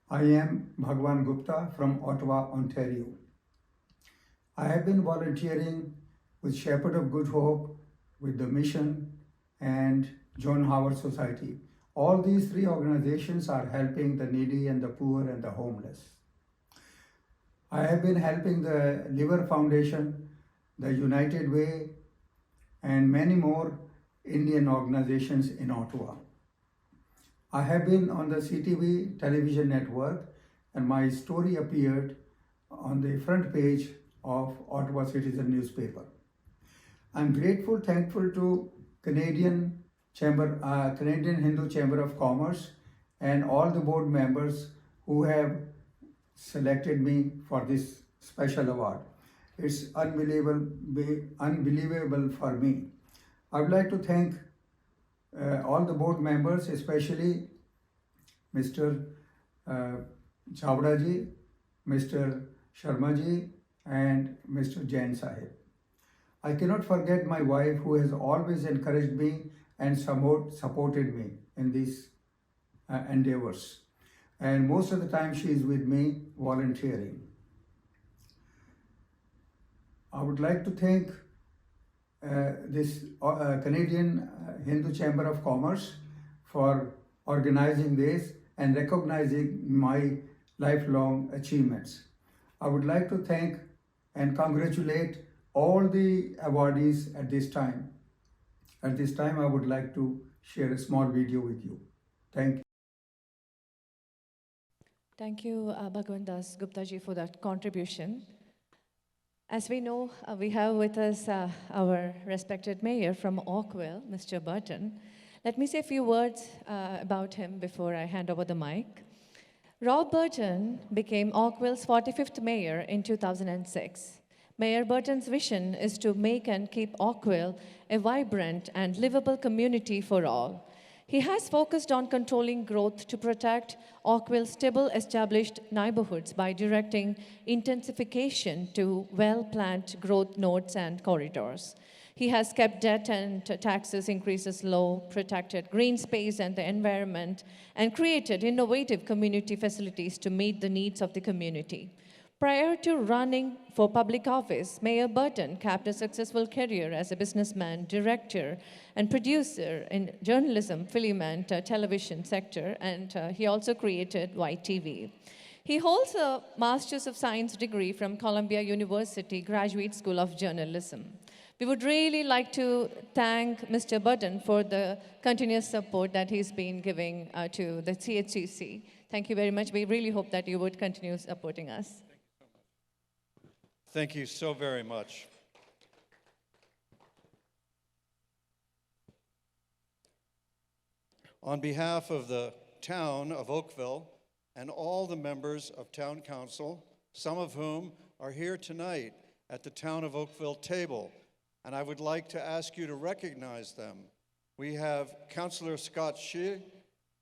I am Bhagwan Gupta from Ottawa, Ontario. I have been volunteering with Shepherd of Good Hope, with the Mission and John Howard Society. All these three organizations are helping the needy and the poor and the homeless. I have been helping the Liver Foundation, the United Way, and many more Indian organizations in Ottawa. I have been on the CTV television network and my story appeared on the front page of Ottawa Citizen newspaper. I'm grateful, thankful to Canadian Hindu Chamber of Commerce and all the board members who have selected me for this special award. It's unbelievable for me. I would like to thank all the board members, especially Mr. Chavda ji, Mr. Sharma ji, and Mr. Jain Sahib. I cannot forget my wife who has always encouraged me and supported me in these endeavors. And most of the time she is with me volunteering. I would like to thank this Canadian Hindu Chamber of Commerce for organizing this and recognizing my lifelong achievements. I would like to thank and congratulate all the awardees at this time. At this time, I would like to share a small video with you. Thank you. Thank you, Bhagwan Das Gupta ji, for that contribution. As we know, we have with us our respected mayor from Oakville, Mr. Burton. Let me say a few words about him before I hand over the mic. Rob Burton became Oakville's 45th mayor in 2006. Mayor Burton's vision is to make and keep Oakville a vibrant and livable community for all. He has focused on controlling growth to protect Oakville's stable established neighborhoods by directing intensification to well-planned growth nodes and corridors. He has kept debt and taxes increases low, protected green space and the environment, and created innovative community facilities to meet the needs of the community. Prior to running for public office, Mayor Burton capped a successful career as a businessman, director, and producer in journalism, film, and television sector, and he also created YTV. He holds a Master's of Science degree from Columbia University Graduate School of Journalism. We would really like to thank Mr. Burton for the continuous support that he's been giving to the CHCC. Thank you very much. We really hope that you would continue supporting us. Thank you so very much. On behalf of the town of Oakville and all the members of Town Council, some of whom are here tonight at the Town of Oakville table, and I would like to ask you to recognize them. We have Councillor Scott Shee,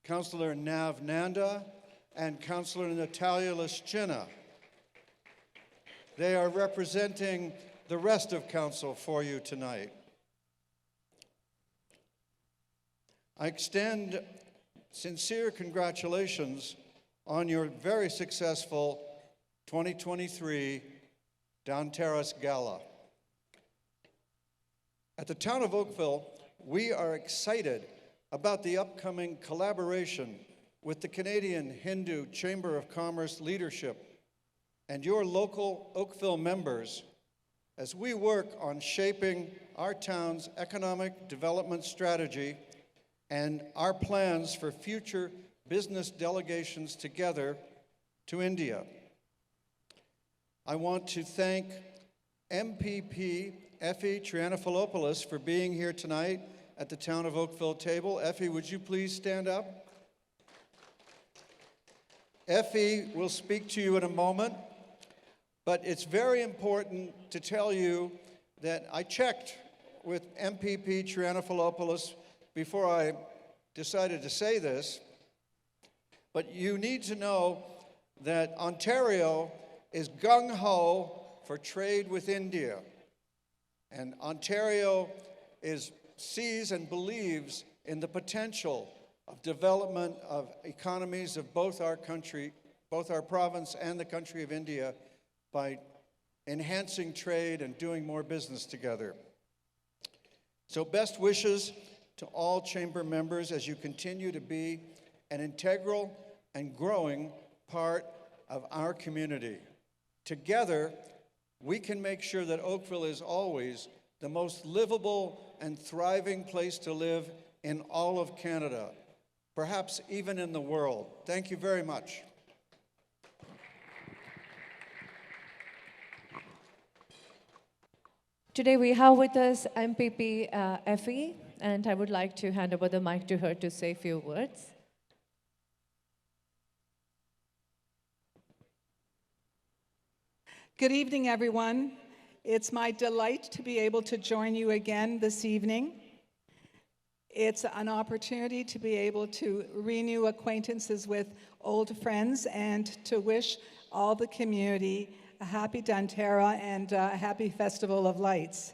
Councillor Nav Nanda, and Councillor Natalia Lischina. They are representing the rest of council for you tonight. I extend sincere congratulations on your very successful 2023 Dhanteras Gala. At the Town of Oakville, we are excited about the upcoming collaboration with the Canadian Hindu Chamber of Commerce leadership and your local Oakville members as we work on shaping our town's economic development strategy and our plans for future business delegations together to India. I want to thank MPP Effie Trianopoulos for being here tonight at the Town of Oakville table. Effie, would you please stand up? Effie will speak to you in a moment. But it's very important to tell you that I checked with MPP Trianopoulos before I decided to say this, but you need to know that Ontario is gung-ho for trade with India. And Ontario sees and believes in the potential of development of economies of both our country, both our province and the country of India, by enhancing trade and doing more business together. So best wishes to all chamber members as you continue to be an integral and growing part of our community. Together, we can make sure that Oakville is always the most livable and thriving place to live in all of Canada, perhaps even in the world. Thank you very much. Today we have with us MPP Effie, and I would like to hand over the mic to her to say a few words. Good evening, everyone. It's my delight to be able to join you again this evening. It's an opportunity to be able to renew acquaintances with old friends and to wish all the community a happy Dhantera and a happy Festival of Lights.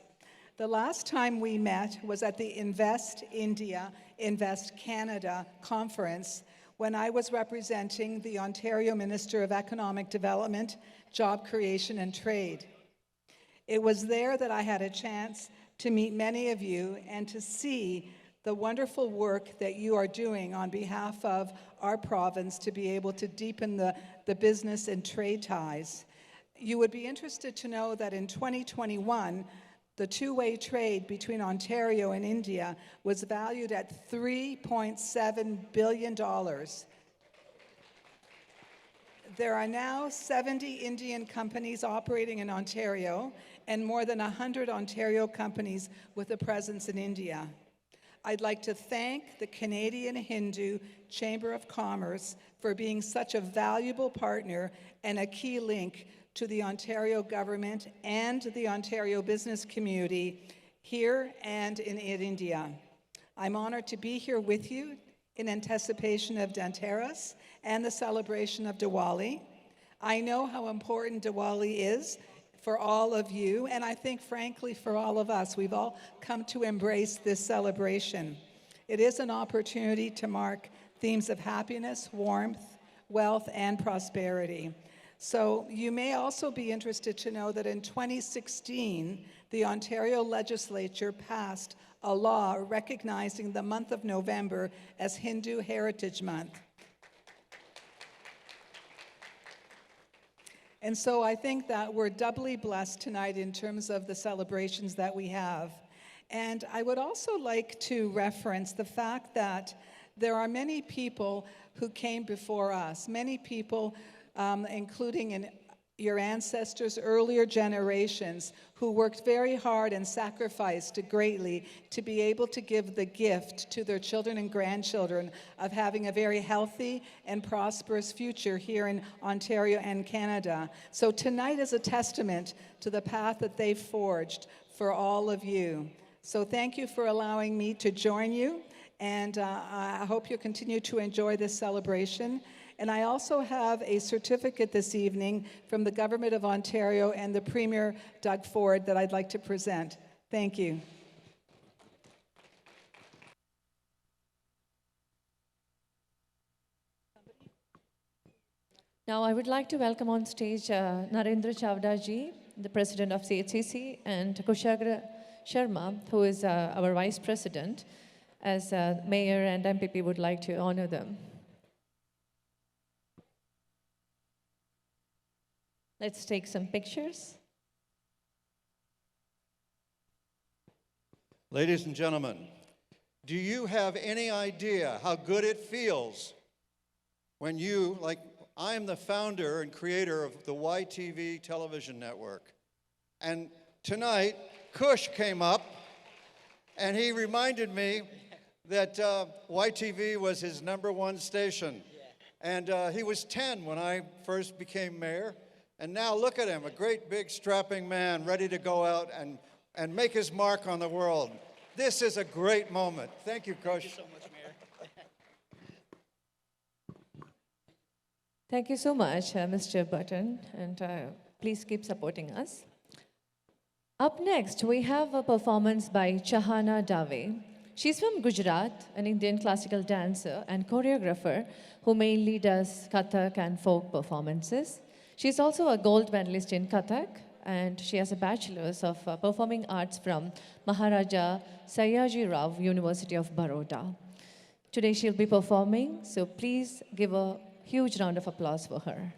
The last time we met was at the Invest India, Invest Canada conference when I was representing the Ontario Minister of Economic Development, Job Creation and Trade. It was there that I had a chance to meet many of you and to see the wonderful work that you are doing on behalf of our province to be able to deepen the business and trade ties. You would be interested to know that in 2021, the two-way trade between Ontario and India was valued at $3.7 billion. There are now 70 Indian companies operating in Ontario and more than 100 Ontario companies with a presence in India. I'd like to thank the Canadian Hindu Chamber of Commerce for being such a valuable partner and a key link to the Ontario government and the Ontario business community here and in India. I'm honored to be here with you in anticipation of Dhanteras and the celebration of Diwali. I know how important Diwali is for all of you, and I think, frankly, for all of us. We've all come to embrace this celebration. It is an opportunity to mark themes of happiness, warmth, wealth, and prosperity. So you may also be interested to know that in 2016, the Ontario legislature passed a law recognizing the month of November as Hindu Heritage Month. And so I think that we're doubly blessed tonight in terms of the celebrations that we have. And I would also like to reference the fact that there are many people who came before us, many people, including in your ancestors' earlier generations, who worked very hard and sacrificed greatly to be able to give the gift to their children and grandchildren of having a very healthy and prosperous future here in Ontario and Canada. So tonight is a testament to the path that they forged for all of you. So thank you for allowing me to join you, and I hope you continue to enjoy this celebration. And I also have a certificate this evening from the Government of Ontario and the Premier Doug Ford that I'd like to present. Thank you. Now I would like to welcome on stage Narendra Chavda ji, the President of CHCC, and Kushagra Sharma, who is our Vice President, as Mayor and MPP would like to honor them. Let's take some pictures. Ladies and gentlemen, do you have any idea how good it feels when you, like I am the founder and creator of the YTV television network, and tonight Kush came up and he reminded me that YTV was his #1 station. And he was 10 when I first became mayor. And now look at him, a great big strapping man ready to go out and make his mark on the world. This is a great moment. Thank you, Kush. Thank you so much, Mayor. Thank you so much, Mr. Button, and please keep supporting us. Up next, we have a performance by Chahana Dave. She's from Gujarat, an Indian classical dancer and choreographer who mainly does Kathak and folk performances. She's also a gold medalist in Kathak, and she has a bachelor's of performing arts from Maharaja Sayaji Rao University of Baroda. Today she'll be performing, so please give a huge round of applause for her.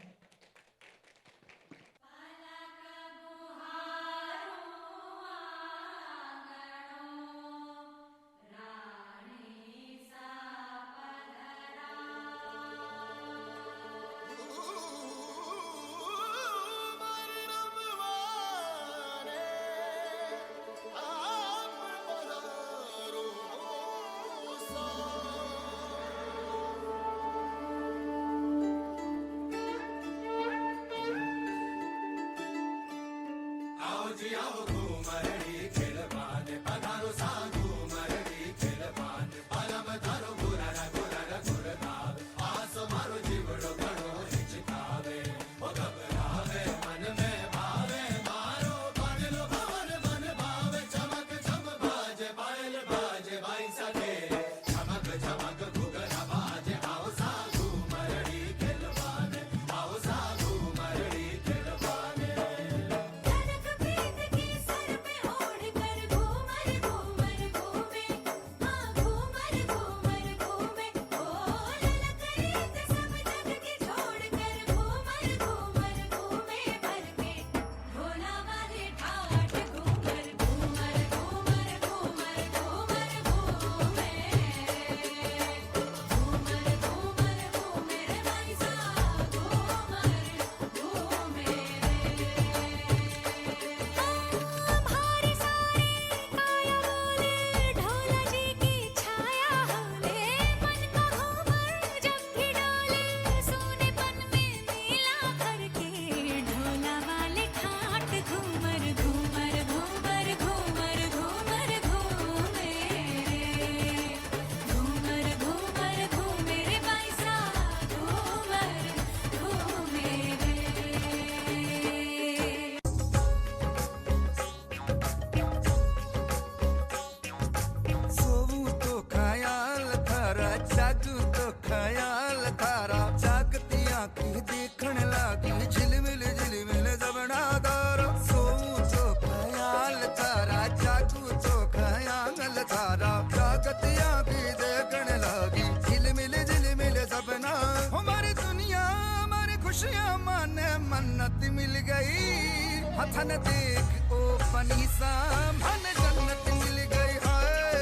थन देख ओ बनी सामन जन्नत मिल गई हाय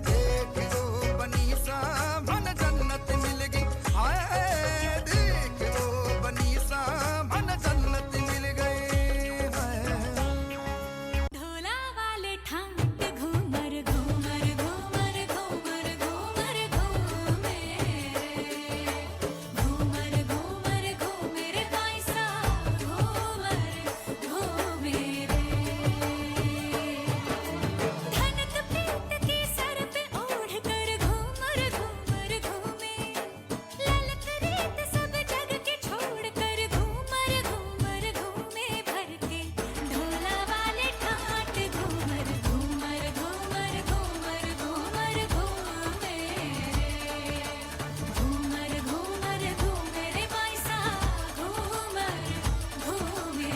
देख ओ बनी सामन जन्नत मिल गई हाय देख ओ बनी सामन जन्नत मिल गई हाय ढोला वाले ठाट घूमर घूमर घूमर घूमर घूमर घूमे घूमर घूमर घूमर पैसा घूमर घूमे धनक पीत के सर पे ओढ़ कर घूमर घूमर घूमे ललक रीत सब जग के छोड़ कर घूमर घूमर घूमे भर के ढोला वाले ठाट घूमर घूमर घूमर घूमर घूमर घूमे घूमर घूमर घूमर पैसा घूमर घूमे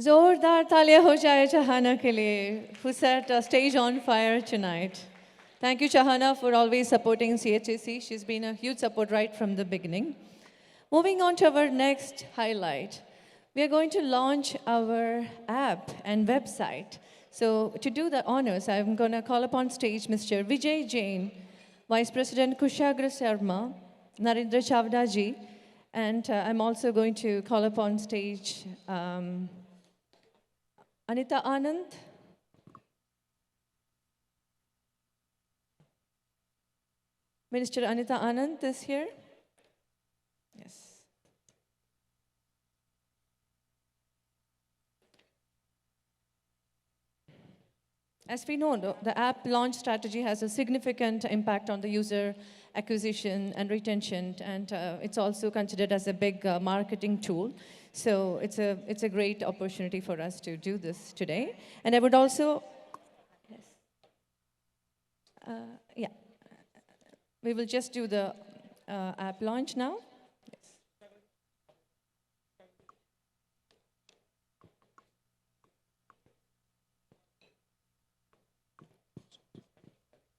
जोरदार तालियां हो जाए Chahana के लिए, who set a stage on fire tonight. Thank you, Chahana, for always supporting CHAC. She's been a huge support right from the beginning. Moving on to our next highlight, we are going to launch our app and website. So to do the honors, I'm going to call upon stage Mr. Vijay Jain, Vice President Kushagra Sharma, Narendra Chavda ji, and I'm also going to call upon stage Anita Anand. Minister Anita Anand is here. Yes. As we know, the app launch strategy has a significant impact on the user acquisition and retention, and it's also considered as a big marketing tool. So it's a great opportunity for us to do this today. And I would also, yes, yeah, we will just do the app launch now. Yes.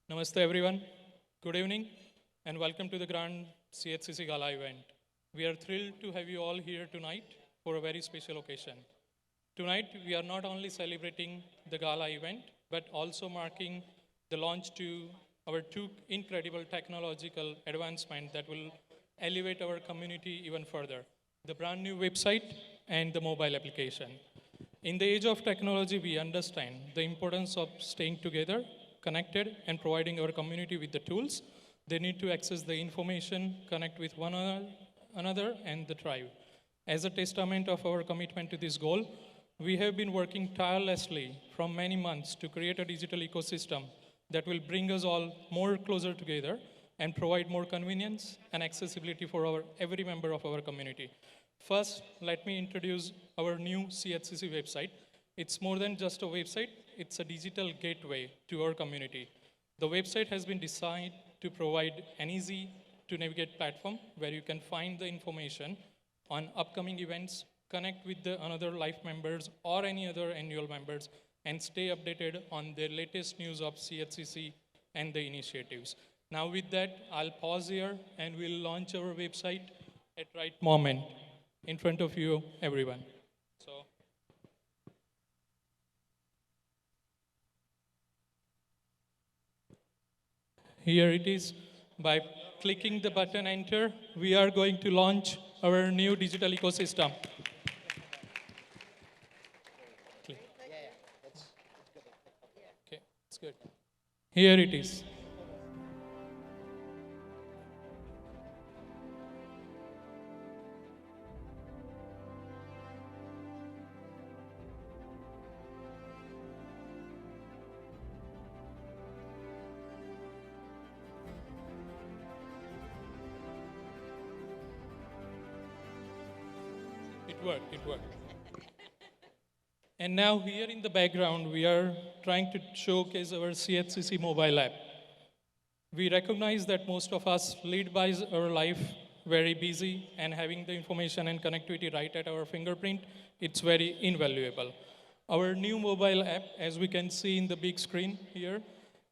Namaste everyone. Good evening and welcome to the Grand CHCC Gala event. We are thrilled to have you all here tonight for a very special occasion. Tonight we are not only celebrating the Gala event but also marking the launch to our two incredible technological advancements that will elevate our community even further: the brand new website and the mobile application. In the age of technology, we understand the importance of staying together, connected, and providing our community with the tools they need to access the information, connect with one another, and the thrive. As a testament of our commitment to this goal, we have been working tirelessly from many months to create a digital ecosystem that will bring us all more closer together and provide more convenience and accessibility for every member of our community. First, let me introduce our new CHCC website. It's more than just a website, it's a digital gateway to our community. The website has been designed to provide an easy to navigate platform where you can find the information on upcoming events, connect with the another life members or any other annual members, and stay updated on the latest news of CHCC and the initiatives. Now with that, I'll pause here and we'll launch our website at right moment in front of you, everyone. So, here it is. By clicking the button enter, we are going to launch our new digital ecosystem. Okay, it's good. Here it is. It worked, it worked. And now here in the background, we are trying to showcase our CHCC mobile app. We recognize that most of us lead by our life very busy, and having the information and connectivity right at our fingerprint, it's very invaluable. Our new mobile app, as we can see in the big screen here,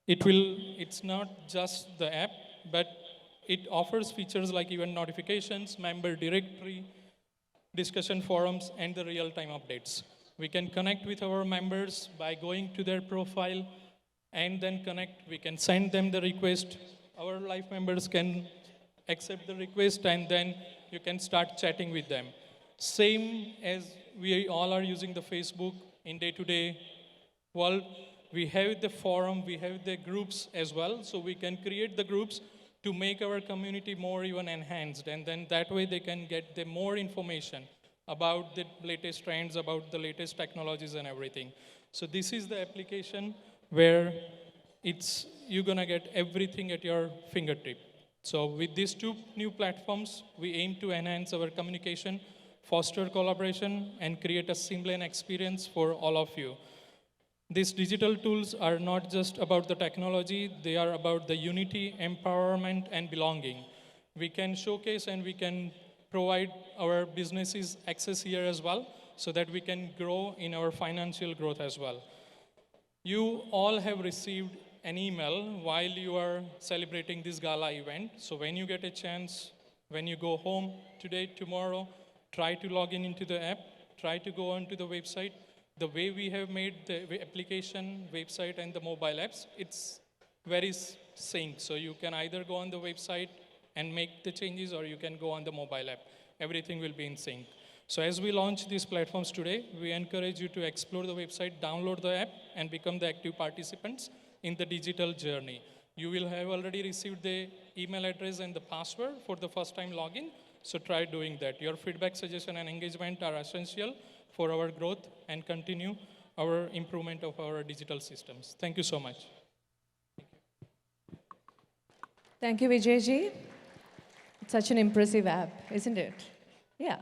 it's not just the app, but it offers features like event notifications, member directory, discussion forums, and the real-time updates. We can connect with our members by going to their profile and then connect. We can send them the request. Our life members can accept the request, and then you can start chatting with them. Same as we all are using the Facebook in day-to-day world, we have the forum, we have the groups as well, so we can create the groups to make our community more even enhanced, and then that way they can get the more information about the latest trends, about the latest technologies and everything. So this is the application where you're gonna get everything at your fingertip. So with these two new platforms, we aim to enhance our communication, foster collaboration, and create a seamless experience for all of you. These digital tools are not just about the technology, they are about the unity, empowerment, and belonging. We can showcase and we can provide our businesses access here as well, so that we can grow in our financial growth as well. You all have received an email while you are celebrating this gala event. So when you get a chance, when you go home today, tomorrow, try to log in into the app, try to go onto the website. The way we have made the application, website, and the mobile apps, it's very synced. So you can either go on the website and make the changes, or you can go on the mobile app. Everything will be in sync. So as we launch these platforms today, we encourage you to explore the website, download the app, and become the active participants in the digital journey. You will have already received the email address and the password for the first time login, so try doing that. Your feedback, suggestion, and engagement are essential for our growth and continue our improvement of our digital systems. Thank you so much. Thank you, Vijayji. It's such an impressive app, isn't it? Yeah.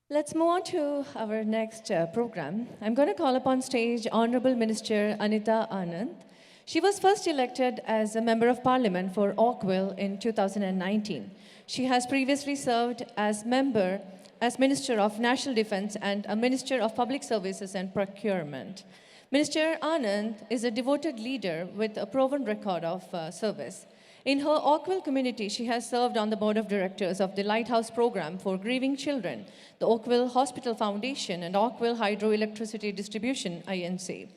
Let's move on to our next program. I'm going to call upon stage Honorable Minister Anita Anand. She was first elected as a Member of Parliament for Oakville in 2019. She has previously served as Minister of National Defense and a Minister of Public Services and Procurement. Minister Anand is a devoted leader with a proven record of service. In her Oakville community, she has served on the board of directors of the Lighthouse Program for Grieving Children, the Oakville Hospital Foundation, and Oakville Hydroelectricity Distribution, INC.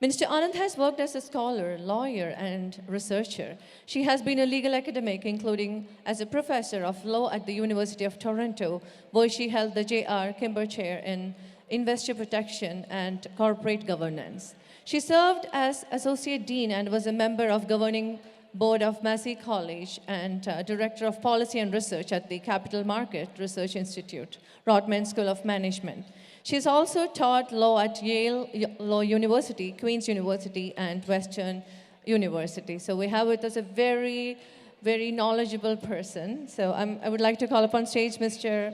Minister Anand has worked as a scholar, lawyer, and researcher. She has been a legal academic, including as a professor of law at the University of Toronto, where she held the J.R. Kimber Chair in Investor Protection and Corporate Governance. She served as Associate Dean and was a member of Governing Board of Massey College and Director of Policy and Research at the Capital Market Research Institute, Rotman School of Management. She's also taught law at Yale Law University, Queen's University, and Western University. So we have with us a very, very knowledgeable person. So I would like to call upon stage Mr.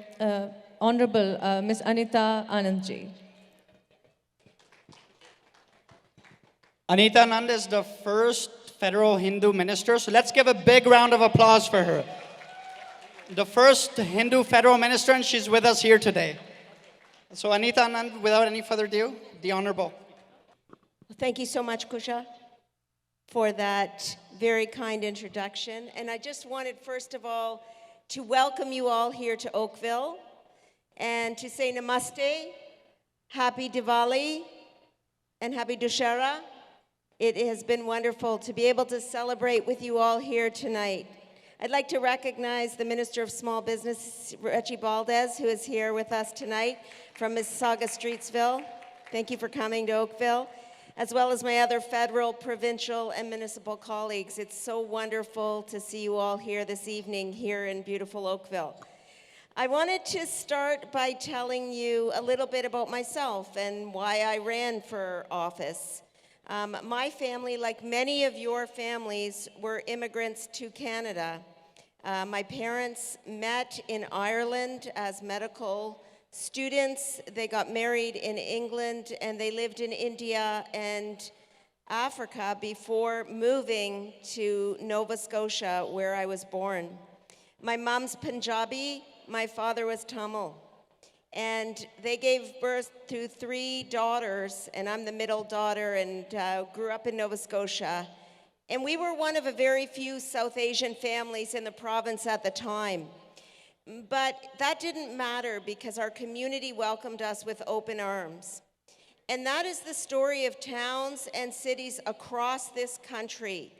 Honorable Ms. Anita Anandji. Anita Anand is the first federal Hindu minister, so let's give a big round of applause for her. The first Hindu federal minister, and she's with us here today. So Anita Anand, without any further ado, the Honorable. Thank you so much, Kusha, for that very kind introduction. And I just wanted, first of all, to welcome you all here to Oakville and to say namaste, happy Diwali, and happy Dussehra. It has been wonderful to be able to celebrate with you all here tonight. I'd like to recognize the Minister of Small Business, Reggie Valdez, who is here with us tonight from Mississauga, Streetsville. Thank you for coming to Oakville. as well as my other federal, provincial, and municipal colleagues. It's so wonderful to see you all here this evening here in beautiful Oakville. I wanted to start by telling you a little bit about myself and why I ran for office. My family, like many of your families, were immigrants to Canada. My parents met in Ireland as medical students. They got married in England, and they lived in India and Africa before moving to Nova Scotia, where I was born. My mom's Punjabi, my father was Tamil. And they gave birth to 3 daughters, and I'm the middle daughter, and grew up in Nova Scotia. And we were one of a very few South Asian families in the province at the time. But that didn't matter because our community welcomed us with open arms. And that is the story of towns and cities across this country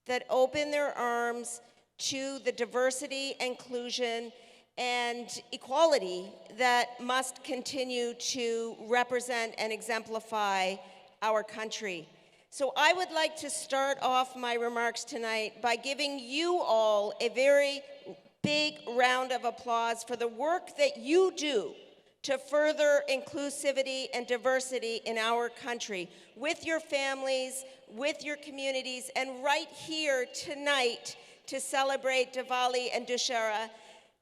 that open their arms to the diversity, inclusion, and equality that must continue to represent and exemplify our country. So I would like to start off my remarks tonight by giving you all a very big round of applause for the work that you do to further inclusivity and diversity in our country, with your families, with your communities, and right here tonight to celebrate Diwali and Dussehra.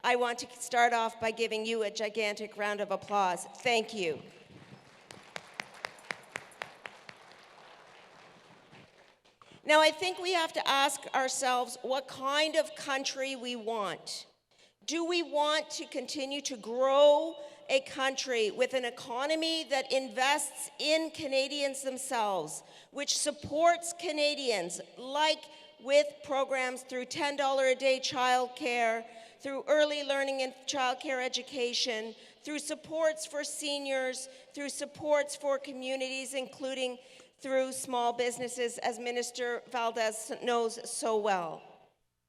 I want to start off by giving you a gigantic round of applause. Thank you. Now, I think we have to ask ourselves what kind of country we want. Do we want to continue to grow a country with an economy that invests in Canadians themselves, which supports Canadians, like with programs through $10 a day childcare, through early learning and childcare education, through supports for seniors, through supports for communities, including through small businesses, as Minister Valdez knows so well.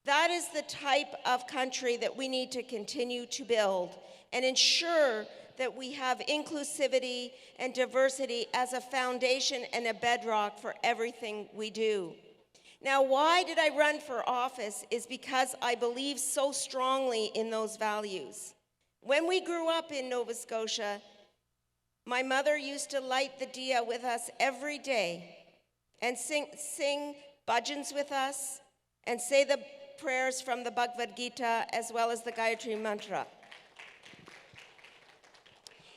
That is the type of country that we need to continue to build and ensure that we have inclusivity and diversity as a foundation and a bedrock for everything we do. Now, why did I run for office is because I believe so strongly in those values. When we grew up in Nova Scotia, my mother used to light the diya with us every day and sing bhajans with us and say the prayers from the Bhagavad Gita as well as the Gayatri Mantra.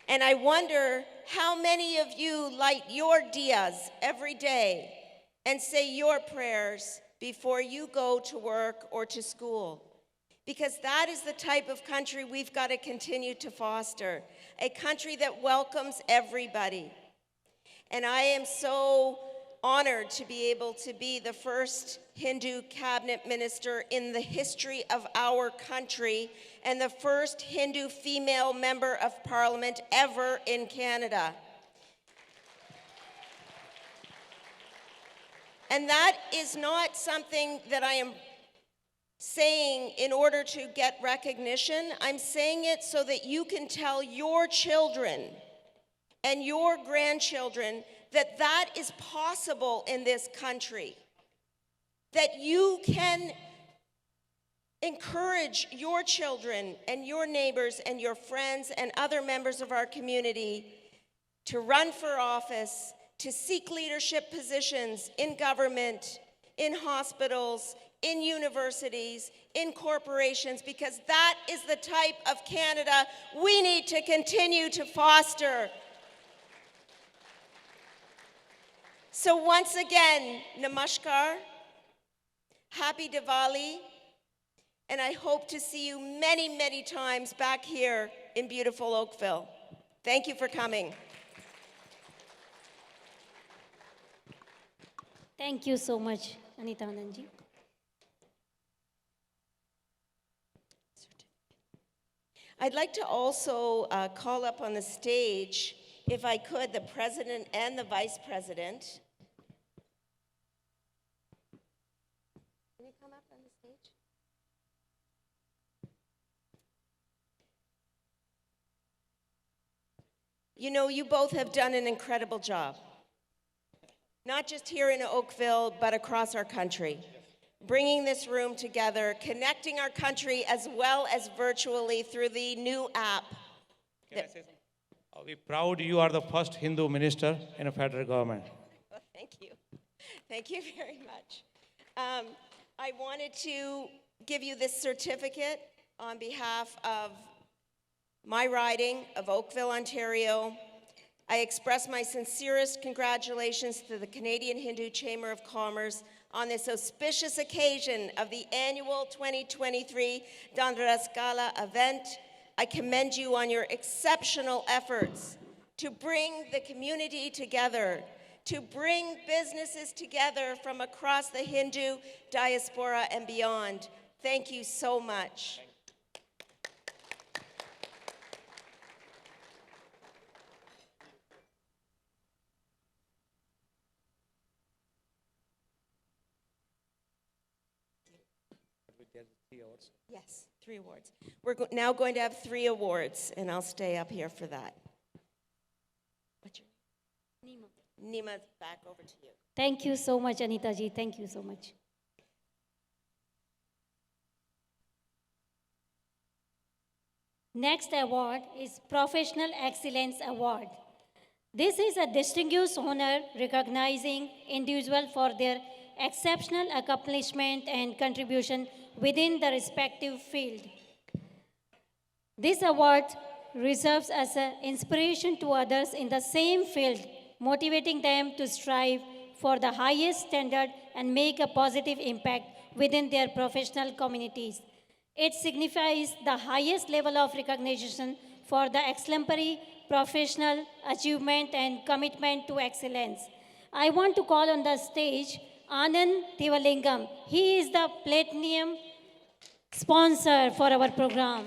And I wonder how many of you light your diyas every day and say your prayers before you go to work or to school. Because that is the type of country we've got to continue to foster, a country that welcomes everybody. And I am so honored to be able to be the first Hindu cabinet minister in the history of our country and the first Hindu female member of parliament ever in Canada. And that is not something that I am saying in order to get recognition. I'm saying it so that you can tell your children and your grandchildren that that is possible in this country. That you can encourage your children and your neighbors and your friends and other members of our community to run for office, to seek leadership positions in government, in hospitals, in universities, in corporations, because that is the type of Canada we need to continue to foster. So once again, namaskar, happy Diwali, and I hope to see you many, many times back here in beautiful Oakville. Thank you for coming. Thank you so much, Anita Anandji. I'd like to also call up on the stage, if I could, the president and the vice president. Can you come up on the stage? You know, you both have done an incredible job. not just here in Oakville, but across our country. Bringing this room together, connecting our country as well as virtually through the new app. Can I say something? We're proud you are the first Hindu minister in a federal government. Well, thank you. Thank you very much. I wanted to give you this certificate on behalf of my riding of Oakville, Ontario. I express my sincerest congratulations to the Canadian Hindu Chamber of Commerce on this auspicious occasion of the annual 2023 Dhanteras Gala event. I commend you on your exceptional efforts to bring the community together, to bring businesses together from across the Hindu diaspora and beyond. Thank you so much. Yes, 3 awards. We're now going to have 3 awards, and I'll stay up here for that. What's your name? Nima. Nima's back over to you. Thank you so much, Anita ji. Thank you so much. Next award is Professional Excellence Award. This is a distinguished honor recognizing individuals for their exceptional accomplishment and contribution within the respective field. This award serves as an inspiration to others in the same field, motivating them to strive for the highest standard and make a positive impact within their professional communities. It signifies the highest level of recognition for the exemplary professional achievement and commitment to excellence. I want to call on the stage Anand Thivalingam. He is the platinum sponsor for our program.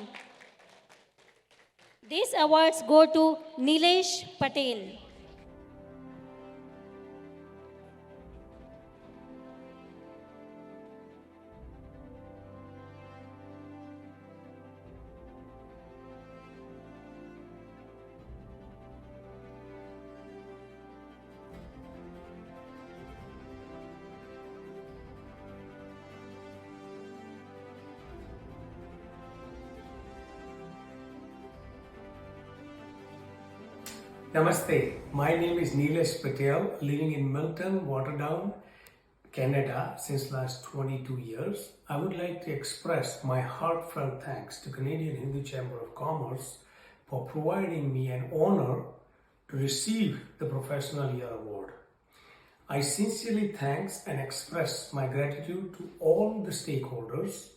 These awards go to Nilesh Patel. Namaste, my name is Nilesh Patel, living in Milton, Waterdown, Canada since last 22 years. I would like to express my heartfelt thanks to Canadian Hindu Chamber of Commerce for providing me an honor to receive the Professional Year Award. I sincerely thanks and express my gratitude to all the stakeholders,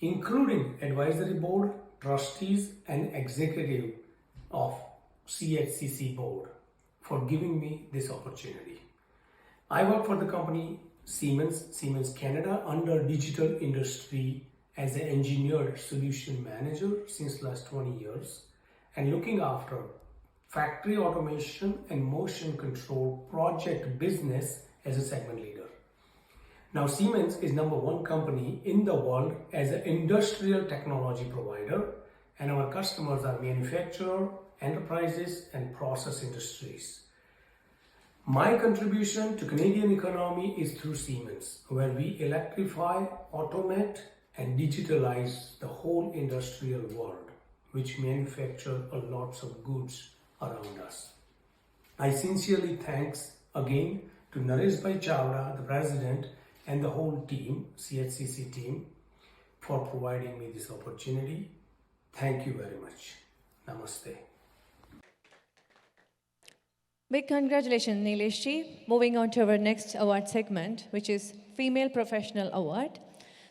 including Advisory Board, Trustees and Executive of CHCC Board for giving me this opportunity. I work for the company Siemens Canada under digital industry as an engineered solution manager since last 20 years and looking after factory automation and motion control project business as a segment leader. Now Siemens is #1 company in the world as an industrial technology provider, and our customers are manufacturer, enterprises and process industries. My contribution to Canadian economy is through Siemens, where we electrify, automate and digitalize the whole industrial world, which manufacture a lots of goods around us. I sincerely thanks again to Naresh Bhai Chawda, the president, and the whole team, CHCC team, for providing me this opportunity. Thank you very much. Namaste. Big congratulations, Nilesh ji. Moving on to our next award segment, which is Female Professional Award.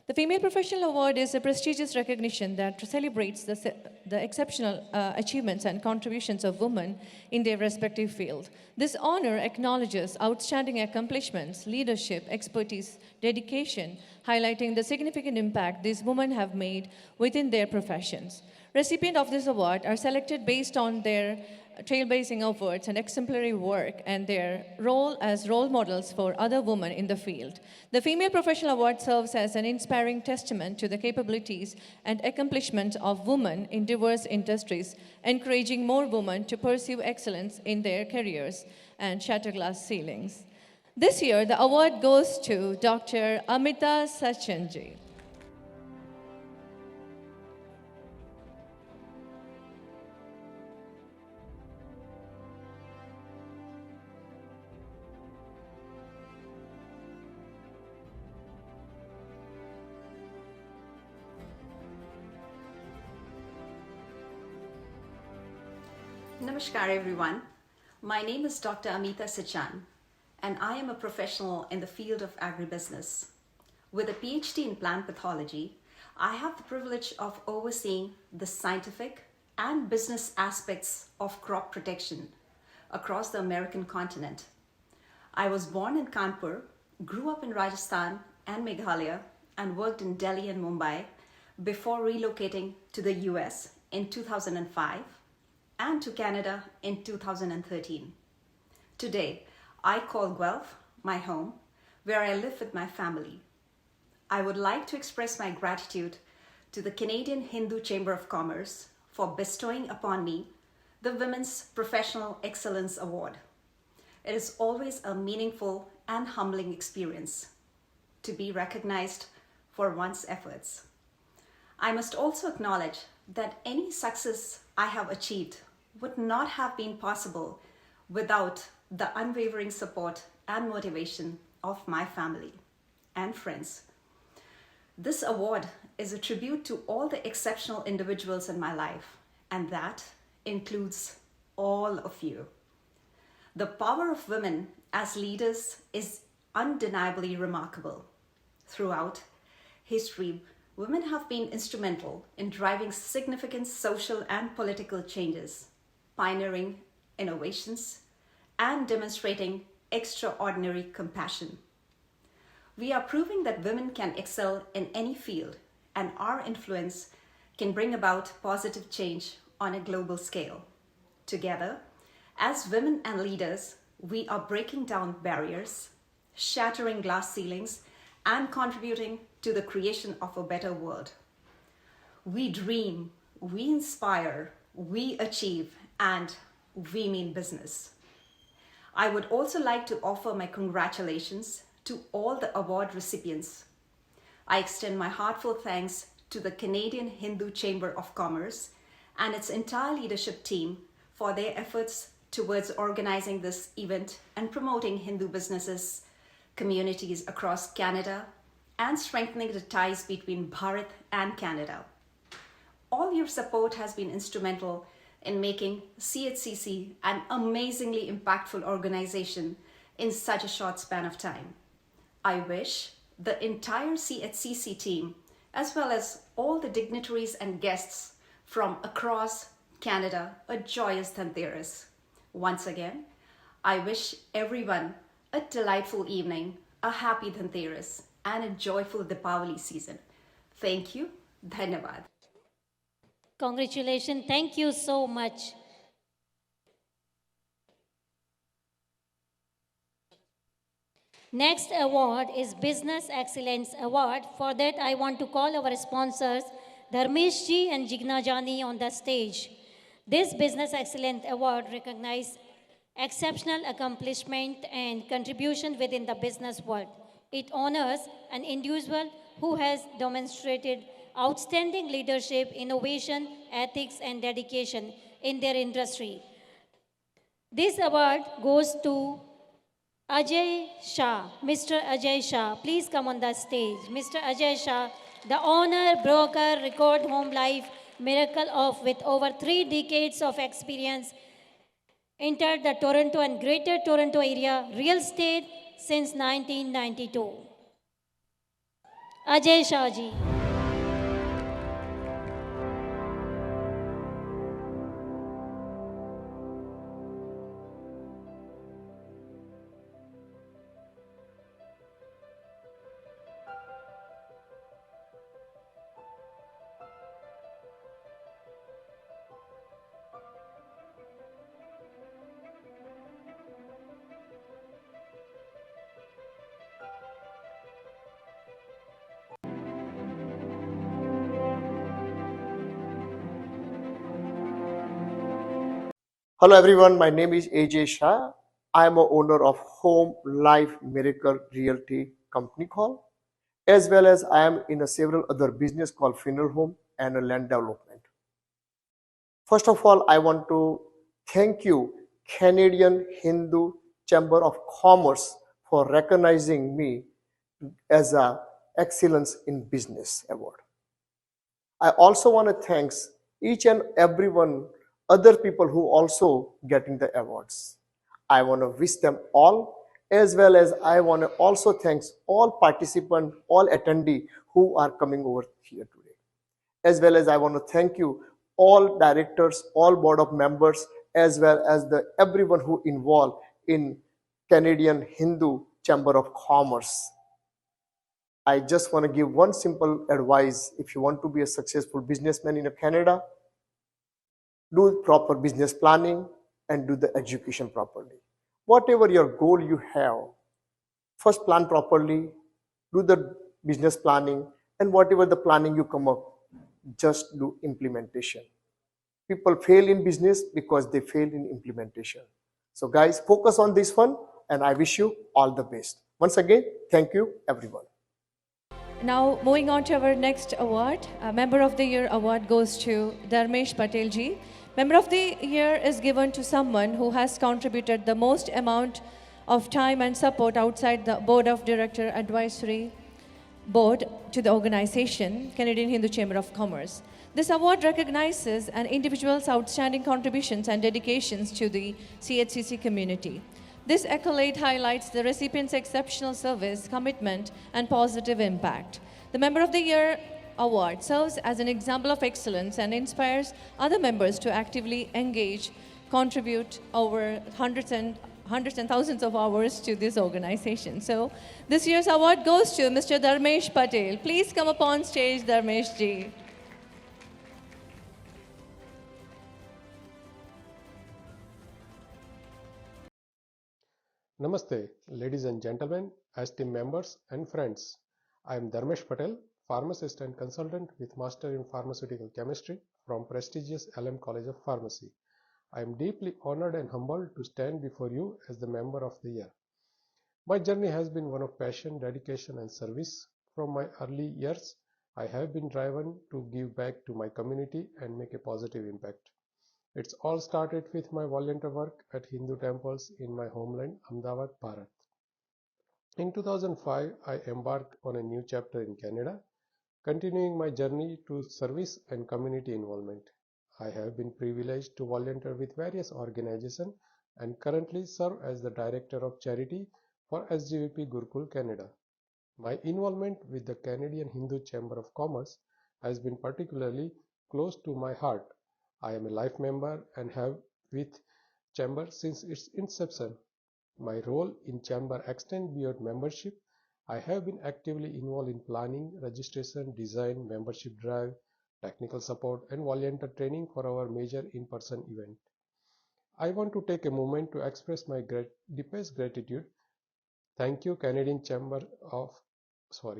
The Female Professional Award is a prestigious recognition that celebrates the exceptional achievements and contributions of women in their respective field. This honor acknowledges outstanding accomplishments, leadership, expertise, dedication, highlighting the significant impact these women have made within their professions. Recipients of this award are selected based on their trailblazing efforts and exemplary work and their role as role models for other women in the field. The Female Professional Award serves as an inspiring testament to the capabilities and accomplishments of women in diverse industries, encouraging more women to pursue excellence in their careers and shatter glass ceilings. This year, the award goes to Dr. Amita Sachanji. Namaskar everyone. My name is Dr. Amita Sachan and I am a professional in the field of agribusiness. With a PhD in plant pathology, I have the privilege of overseeing the scientific and business aspects of crop protection across the American continent. I was born in Kanpur, grew up in Rajasthan and Meghalaya, and worked in Delhi and Mumbai before relocating to the US in 2005 and to Canada in 2013. Today, I call Guelph my home, where I live with my family. I would like to express my gratitude to the Canadian Hindu Chamber of Commerce for bestowing upon me the Women's Professional Excellence Award. It is always a meaningful and humbling experience to be recognized for one's efforts. I must also acknowledge that any success I have achieved would not have been possible without the unwavering support and motivation of my family and friends. This award is a tribute to all the exceptional individuals in my life, and that includes all of you. The power of women as leaders is undeniably remarkable. Throughout history, women have been instrumental in driving significant social and political changes, pioneering innovations, and demonstrating extraordinary compassion. We are proving that women can excel in any field, and our influence can bring about positive change on a global scale. Together, as women and leaders, we are breaking down barriers, shattering glass ceilings, and contributing to the creation of a better world. We dream, we inspire, we achieve, and we mean business. I would also like to offer my congratulations to all the award recipients. I extend my heartfelt thanks to the Canadian Hindu Chamber of Commerce and its entire leadership team for their efforts towards organizing this event and promoting Hindu businesses, communities across Canada, and strengthening the ties between Bharat and Canada. All your support has been instrumental in making CHCC an amazingly impactful organization in such a short span of time. I wish the entire CHCC team, as well as all the dignitaries and guests from across Canada, a joyous Dhanteras. Once again, I wish everyone a delightful evening, a happy Dhanteras, and a joyful Deepavali season. Thank you. Dhanyavad. Congratulations. Thank you so much. Next award is Business Excellence Award. For that, I want to call our sponsors, Dharmesh ji and Jigna Jani, on the stage. This Business Excellence Award recognizes exceptional accomplishment and contribution within the business world. It honors an individual who has demonstrated outstanding leadership, innovation, ethics, and dedication in their industry. This award goes to Ajay Shah. Mr. Ajay Shah, please come on the stage. Mr. Ajay Shah, the owner, broker, record home life miracle of with over 3 decades of experience, entered the Toronto and Greater Toronto area real estate since 1992. Ajay Shah ji. Hello everyone, my name is AJ Shah. I am a owner of Home Life Miracle Realty company called, as well as I am in a several other business called Funeral Home and a land development. First of all, I want to thank you, Canadian Hindu Chamber of Commerce, for recognizing me as a Excellence in Business Award. I also want to thank each and everyone, other people who also getting the awards. I want to wish them all, as well as I want to also thank all participants, all attendees who are coming over here today. As well as I want to thank you, all directors, all board of members, as well as the everyone who involved in Canadian Hindu Chamber of Commerce. I just want to give one simple advice. If you want to be a successful businessman in Canada, do proper business planning and do the education properly. Whatever your goal you have, first plan properly, do the business planning, and whatever the planning you come up, just do implementation. People fail in business because they fail in implementation. So guys, focus on this one, and I wish you all the best. Once again, thank you everyone. Now, moving on to our next award, Member of the Year award goes to Dharmesh Patel ji. Member of the Year is given to someone who has contributed the most amount of time and support outside the Board of Director Advisory Board to the organization, Canadian Hindu Chamber of Commerce. This award recognizes an individual's outstanding contributions and dedications to the CHCC community. This accolade highlights the recipient's exceptional service, commitment, and positive impact. The Member of the Year award serves as an example of excellence and inspires other members to actively engage, contribute over hundreds and thousands of hours to this organization. So this year's award goes to Mr. Dharmesh Patel. Please come up on stage, Dharmesh ji. Namaste, ladies and gentlemen, esteemed members and friends. I am Dharmesh Patel, pharmacist and consultant with Master in Pharmaceutical Chemistry from prestigious LM College of Pharmacy. I am deeply honored and humbled to stand before you as the Member of the Year. My journey has been one of passion, dedication, and service. From my early years, I have been driven to give back to my community and make a positive impact. It's all started with my volunteer work at Hindu temples in my homeland, Ahmedabad, Bharat. In 2005, I embarked on a new chapter in Canada, continuing my journey to service and community involvement. I have been privileged to volunteer with various organizations and currently serve as the Director of Charity for SGVP Gurukul, Canada. My involvement with the Canadian Hindu Chamber of Commerce has been particularly close to my heart. I am a life member and have with Chamber since its inception. My role in Chamber extends beyond membership. I have been actively involved in planning, registration, design, membership drive, technical support, and volunteer training for our major in-person event. I want to take a moment to express my deepest gratitude. Thank you, Canadian Chamber of... Stop.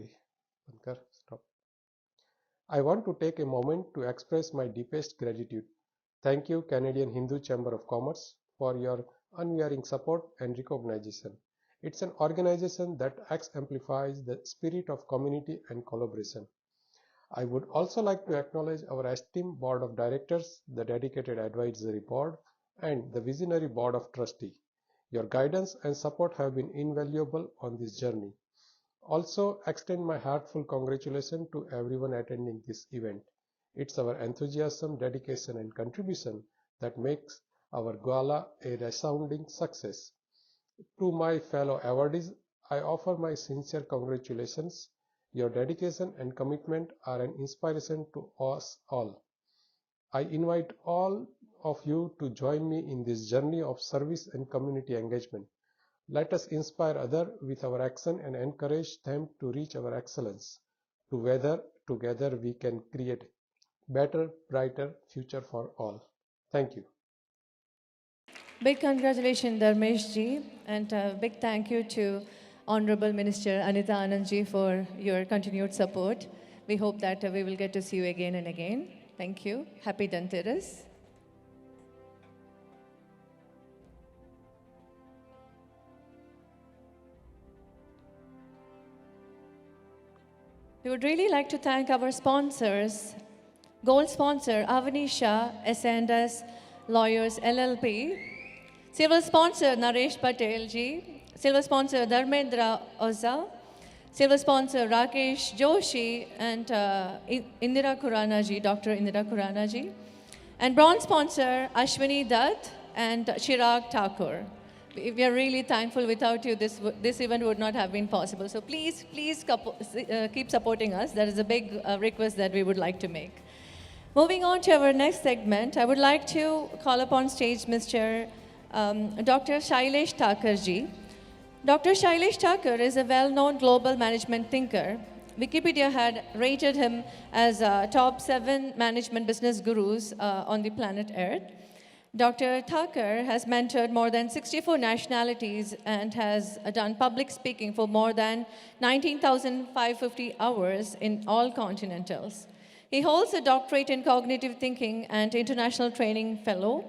I want to take a moment to express my deepest gratitude. Thank you, Canadian Hindu Chamber of Commerce, for your unwearying support and recognition. It's an organization that exemplifies the spirit of community and collaboration. I would also like to acknowledge our esteemed Board of Directors, the dedicated Advisory Board, and the visionary Board of Trustees. Your guidance and support have been invaluable on this journey. Also, extend my heartfelt congratulations to everyone attending this event. It's our enthusiasm, dedication, and contribution that makes our Gala a resounding success. To my fellow awardees, I offer my sincere congratulations. Your dedication and commitment are an inspiration to us all. I invite all of you to join me in this journey of service and community engagement. Let us inspire others with our action and encourage them to reach our excellence. Together we can create better, brighter future for all. Thank you. Big congratulations, Dharmesh ji, and a big thank you to Honorable Minister Anita Anand ji for your continued support. We hope that we will get to see you again and again. Thank you. Happy Dhanteras. We would really like to thank our sponsors. Gold sponsor Avanisha S&S Lawyers LLP. Silver sponsor Naresh Patel ji. Silver sponsor Dharmendra Oza. Silver sponsor Rakesh Joshi and Indira Khurana ji, Dr. Indira Khurana ji. And bronze sponsor Ashwini Dutt and Chirag Thakur. We are really thankful. Without you, this event would not have been possible. So please keep supporting us. That is a big request that we would like to make. Moving on to our next segment, I would like to call upon stage Mr. Dr. Shailesh Thakur ji. Dr. Shailesh Thakur is a well-known global management thinker. Wikipedia had rated him as top 7 management business gurus on the planet Earth. Dr. Thakur has mentored more than 64 nationalities and has done public speaking for more than 19,550 hours in all continentals. He holds a doctorate in cognitive thinking and international training fellow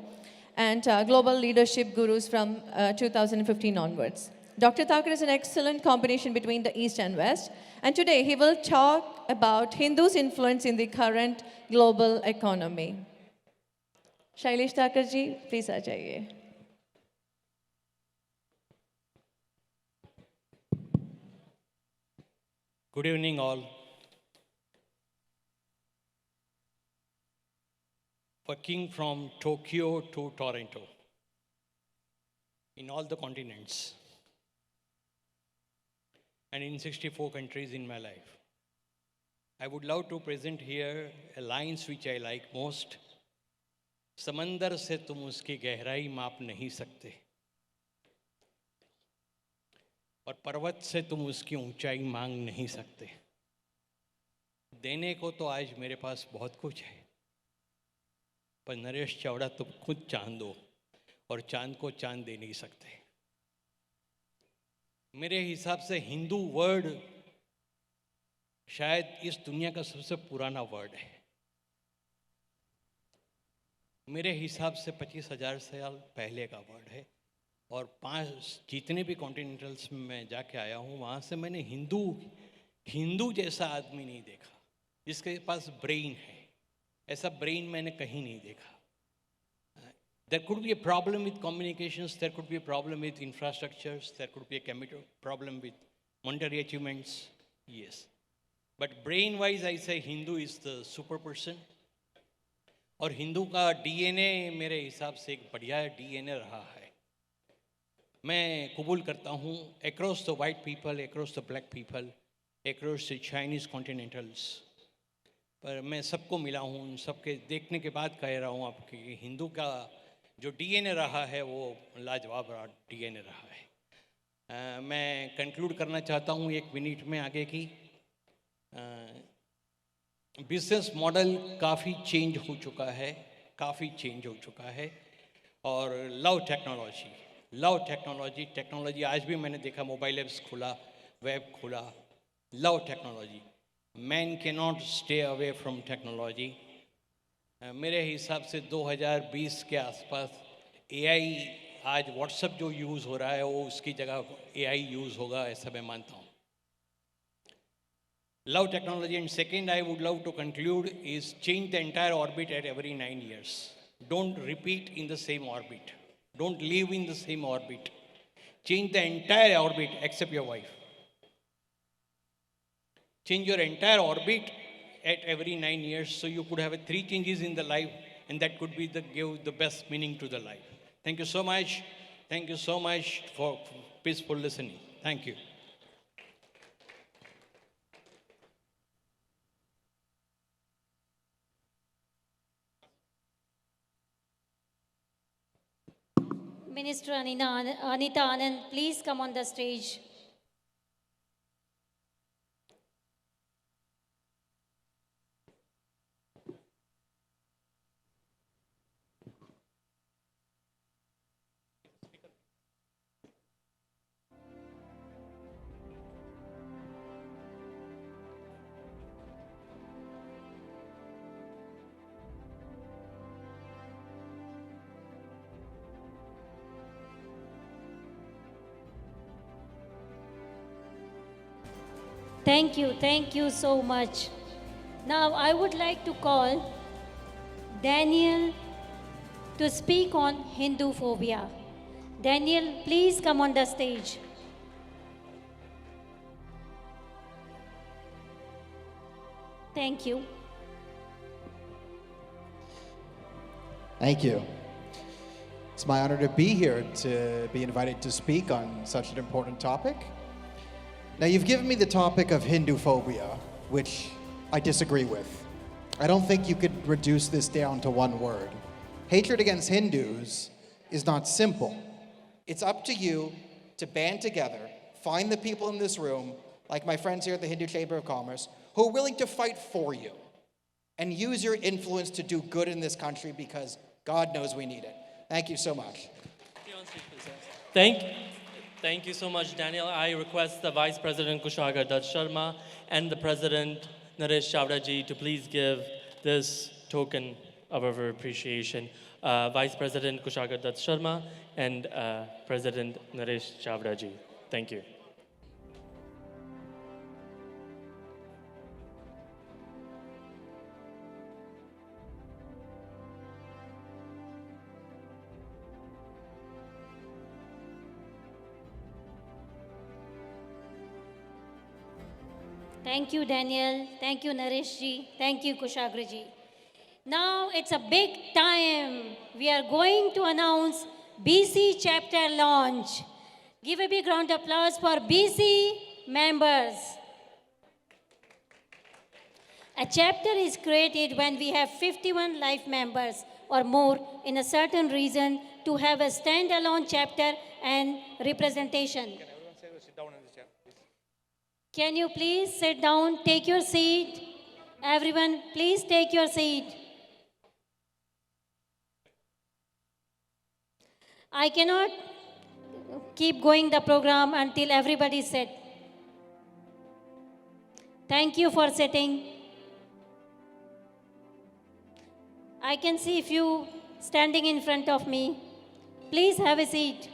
and global leadership gurus from 2015 onwards. Dr. Thakur is an excellent combination between the East and West, and today he will talk about Hindus' influence in the current global economy. Shailesh Thakur ji, please aa jaiye. Good evening, all. Working from Tokyo to Toronto, in all the continents, and in 64 countries in my life. I would love to present here a lines which I like most. समंदर से तुम उसकी गहराई माप नहीं सकते और पर्वत से तुम उसकी ऊंचाई मांग नहीं सकते. देने को तो आज मेरे पास बहुत कुछ है, पर नरेश चावड़ा तुम खुद चांद दो और चांद को चांद दे नहीं सकते. मेरे हिसाब से हिंदू वर्ड शायद इस दुनिया का सबसे पुराना वर्ड है. मेरे हिसाब से 25,000 साल पहले का वर्ड है और 5 जितने भी कॉन्टिनेंटल्स में मैं जाके आया हूँ वहाँ से मैंने हिंदू जैसा आदमी नहीं देखा जिसके पास ब्रेन है. ऐसा ब्रेन मैंने कहीं नहीं देखा. There could be a problem with communications, there could be a problem with infrastructures, there could be a problem with monetary achievements, yes. But brain-wise, I say Hindu is the super person. और हिंदू का DNA मेरे हिसाब से एक बढ़िया DNA रहा है. मैं कबूल करता हूँ across the white people, across the black people, across the Chinese continentals. पर मैं सबको मिला हूँ, उन सबके देखने के बाद कह रहा हूँ आपके हिंदू का जो डीएनए रहा है वो लाजवाब डीएनए रहा है. मैं कंक्लूड करना चाहता हूँ 1 मिनट में आगे की. बिजनेस मॉडल काफ़ी चेंज हो चुका है, और लव टेक्नोलॉजी आज भी मैंने देखा मोबाइल ऐप्स खुला, वेब खुला, love technology. Man can not stay away from technology. मेरे हिसाब से 2020 के आसपास एआई, आज व्हाट्सएप जो यूज़ हो रहा है वो उसकी जगह एआई यूज़ होगा, ऐसा मैं मानता हूँ. Love technology. And second, I would love to conclude is change the entire orbit at every 9 years. Don't repeat in the same orbit. Don't live in the same orbit. Change the entire orbit except your wife. Change your entire orbit at every 9 years so you could have 3 changes in the life, and that could be give the best meaning to the life. Thank you so much. Thank you so much for peaceful listening. Thank you. Minister Anita Anand, please come on the stage. Thank you so much. Now I would like to call Daniel to speak on Hindu phobia. Daniel, please come on the stage. Thank you. Thank you. It's my honor to be here, to be invited to speak on such an important topic. Now, you've given me the topic of Hindu phobia, which I disagree with. I don't think you could reduce this down to one word. Hatred against Hindus is not simple. It's up to you to band together, find the people in this room, like my friends here at the Hindu Chamber of Commerce, who are willing to fight for you and use your influence to do good in this country, because God knows we need it. Thank you so much. Thank you so much, Daniel. I request the Vice President Kushagar Dutt Sharma and the President Naresh Chavda ji to please give this token of our appreciation. Vice President Kushagar Dutt Sharma and President Naresh Chavda ji. Thank you. Thank you, Daniel. Thank you, Naresh ji. Thank you, Kushagra ji. Now it's a big time. We are going to announce BC chapter launch. Give a big round of applause for BC members. A chapter is created when we have 51 life members or more in a certain region to have a standalone chapter and representation. Can you please sit down, take your seat? Everyone, please take your seat. I cannot keep going the program until everybody sits. Thank you for sitting. I can see few standing in front of me. Please have a seat.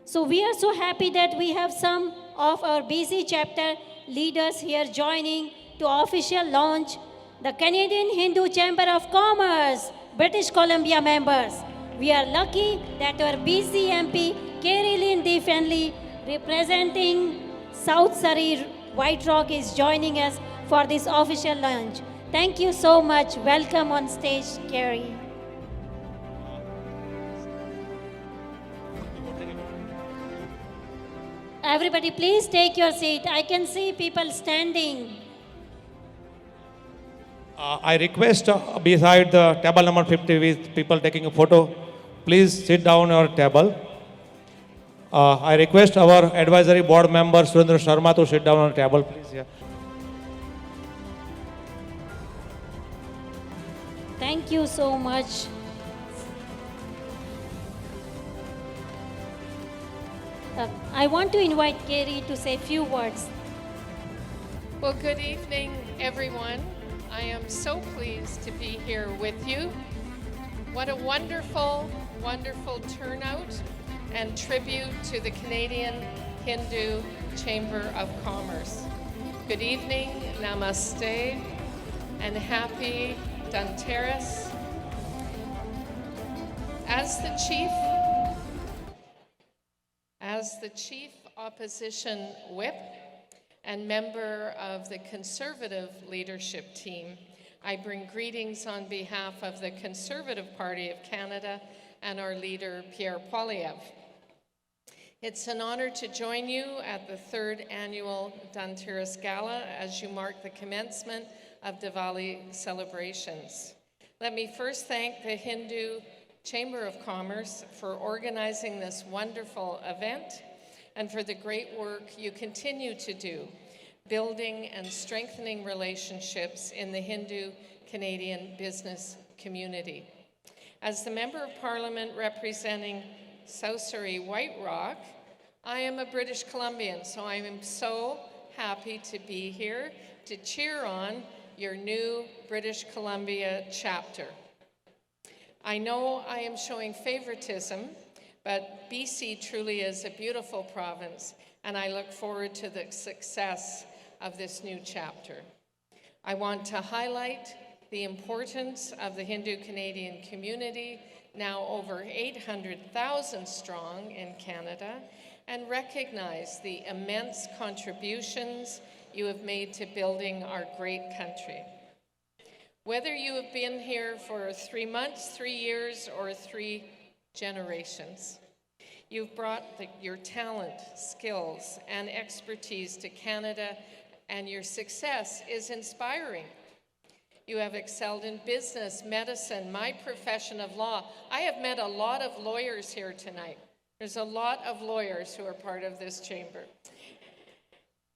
So we are so happy that we have some of our BC chapter leaders here joining to official launch the Canadian Hindu Chamber of Commerce, British Columbia members. We are lucky that our BC MP, Kerry Lynn Defenley, representing South Surrey, White Rock, is joining us for this official launch. Thank you so much. Welcome on stage, Kerry. Everybody, please take your seat. I can see people standing. I request beside the table number 50 with people taking a photo, please sit down on your table. I request our advisory board member Surendra Sharma to sit down on the table, please. Yeah. Thank you so much. I want to invite Kerry to say a few words. Well, good evening, everyone. I am so pleased to be here with you. What a wonderful, wonderful turnout and tribute to the Canadian Hindu Chamber of Commerce. Good evening, namaste, and happy Dhanteras. As the Chief Opposition Whip and member of the Conservative leadership team, I bring greetings on behalf of the Conservative Party of Canada and our leader, Pierre Poilievre. It's an honor to join you at the 3rd annual Dhanteras Gala as you mark the commencement of Diwali celebrations. Let me first thank the Hindu Chamber of Commerce for organizing this wonderful event and for the great work you continue to do, building and strengthening relationships in the Hindu-Canadian business community. As the Member of Parliament representing South Surrey White Rock, I am a British Columbian, so I am so happy to be here to cheer on your new British Columbia chapter. I know I am showing favoritism, but BC truly is a beautiful province, and I look forward to the success of this new chapter. I want to highlight the importance of the Hindu Canadian community, now over 800,000 strong in Canada, and recognize the immense contributions you have made to building our great country. Whether you have been here for 3 months, 3 years, or 3 generations, you've brought your talent, skills, and expertise to Canada, and your success is inspiring. You have excelled in business, medicine, my profession of law. I have met a lot of lawyers here tonight. There's a lot of lawyers who are part of this chamber.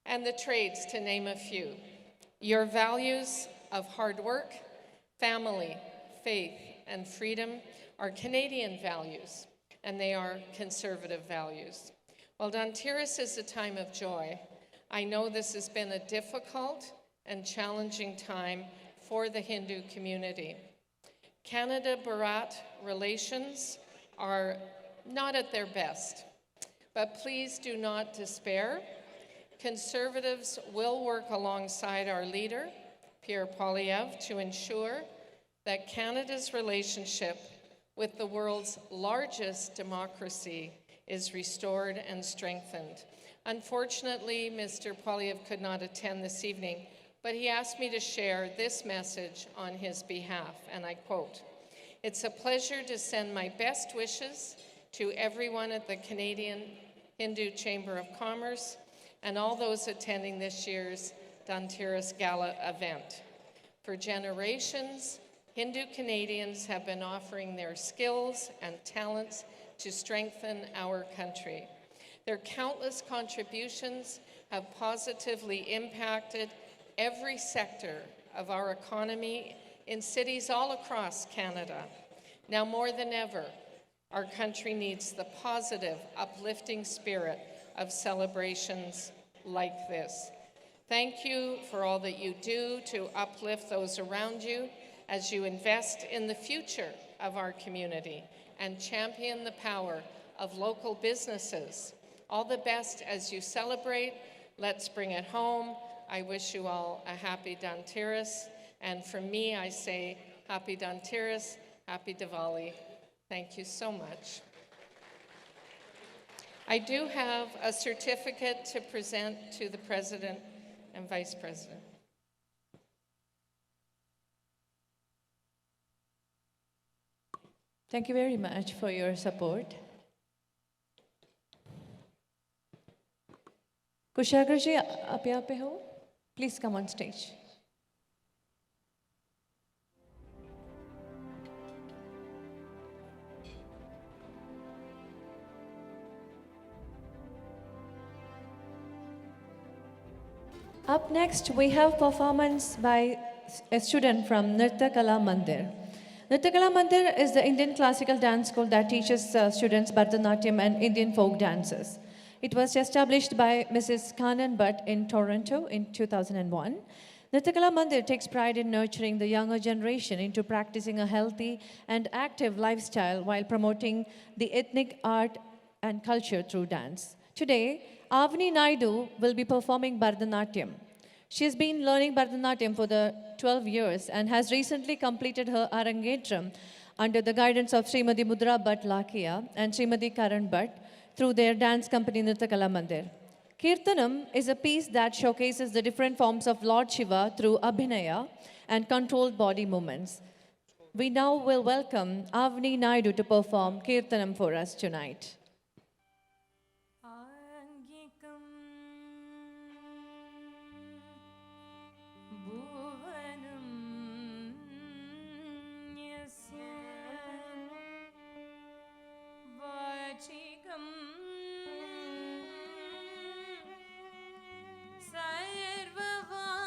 And the trades, to name a few. Your values of hard work, family, faith, and freedom are Canadian values, and they are conservative values. While Dhanteras is a time of joy, I know this has been a difficult and challenging time for the Hindu community. Canada-Bharat relations are not at their best, but please do not despair. Conservatives will work alongside our leader, Pierre Poilievre, to ensure that Canada's relationship with the world's largest democracy is restored and strengthened. Unfortunately, Mr. Poilievre could not attend this evening, but he asked me to share this message on his behalf, and I quote, "It's a pleasure to send my best wishes to everyone at the Canadian Hindu Chamber of Commerce and all those attending this year's Dhanteras Gala event. For generations, Hindu Canadians have been offering their skills and talents to strengthen our country. Their countless contributions have positively impacted every sector of our economy in cities all across Canada. Now more than ever, our country needs the positive, uplifting spirit of celebrations like this. Thank you for all that you do to uplift those around you as you invest in the future of our community and champion the power of local businesses. All the best as you celebrate. Let's bring it home. I wish you all a happy Dhanteras. And from me, I say happy Dhanteras, happy Diwali. Thank you so much. I do have a certificate to present to the President and Vice President. Thank you very much for your support. Kushagar ji, आप यहाँ पे हो? Please come on stage. Up next, we have performance by a student from Nritya Kala Mandir. Nritya Kala Mandir is the Indian classical dance school that teaches students Bharatanatyam and Indian folk dances. It was established by Mrs. Kanan Bhatt in Toronto in 2001. Nritya Kala Mandir takes pride in nurturing the younger generation into practicing a healthy and active lifestyle while promoting the ethnic art and culture through dance. Today, Avni Naidu will be performing Bharatanatyam. She has been learning Bharatanatyam for the 12 years and has recently completed her Arangetram under the guidance of Srimati Mudra Bhatt Lakia and Srimati Karan Bhatt through their dance company Nritya Kala Mandir. Kirtanam is a piece that showcases the different forms of Lord Shiva through abhinaya and controlled body movements. We now will welcome Avni Naidu to perform Kirtanam for us tonight. Sarvavaङ्मयम्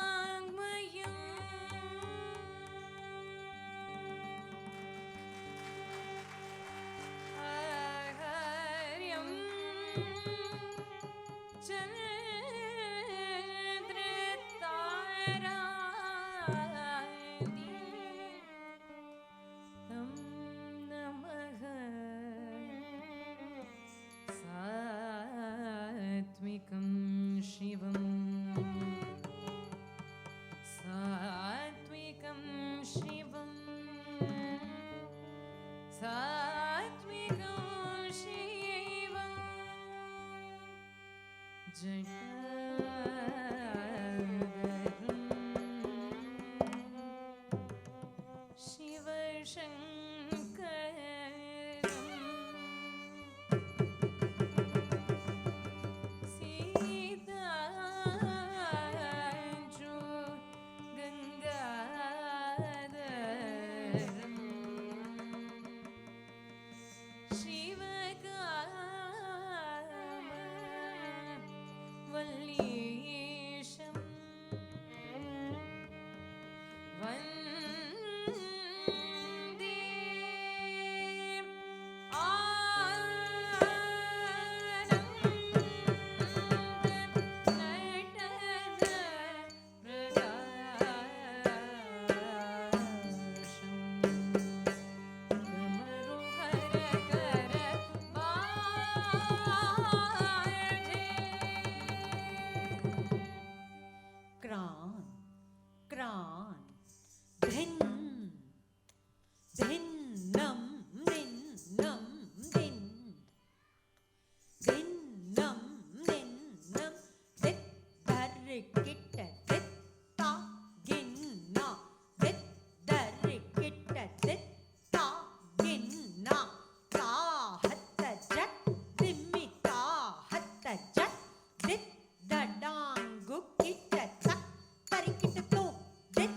Kran, Kran, Dhin, Dhin, Nam, Din, Nam, Din, Din, Nam, Din, Nam, Dit, Darikita, Dit, Ta, Gin, Na, Dit, Darikita, Dit, Ta, Gin, Na, Ta, Hatta, Jat, Dimmi, Ta, Hatta, Jat, Dit, Dadangu, Kita, Tak, Tarikita, To, Dit,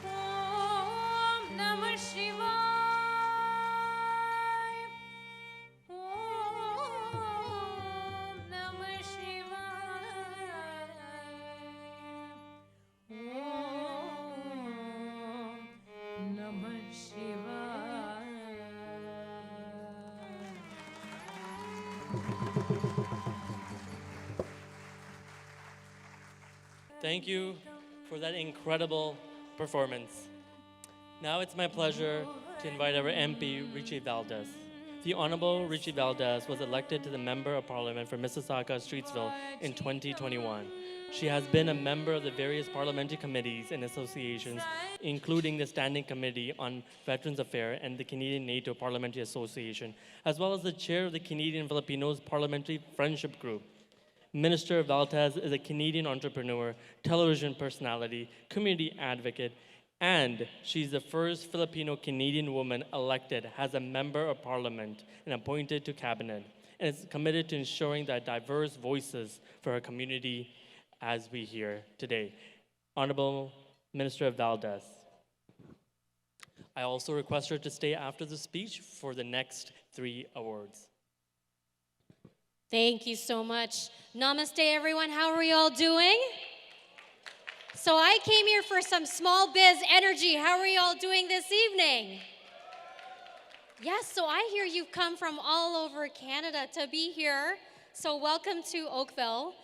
Om Namah Shivaya. Om Namah Shivaya. Om Namah Thank you for that incredible performance. Now it's my pleasure to invite our MP, Richie Valdez. The Honorable Richie Valdez was elected to the Member of Parliament for Mississauga-Streetsville in 2021. She has been a member of the various parliamentary committees and associations, including the Standing Committee on Veterans Affairs and the Canadian NATO Parliamentary Association, as well as the chair of the Canadian Filipinos Parliamentary Friendship Group. Minister Valdez is a Canadian entrepreneur, television personality, community advocate, and she's the first Filipino-Canadian woman elected as a member of parliament and appointed to cabinet, and is committed to ensuring that diverse voices for her community as we hear today. Honorable Minister Valdez. I also request her to stay after the speech for the next 3 awards. Thank you so much. Namaste, everyone. How are we all doing? So I came here for some small biz energy. How are you all doing this evening? Yes, so I hear you've come from all over Canada to be here. So welcome to Oakville.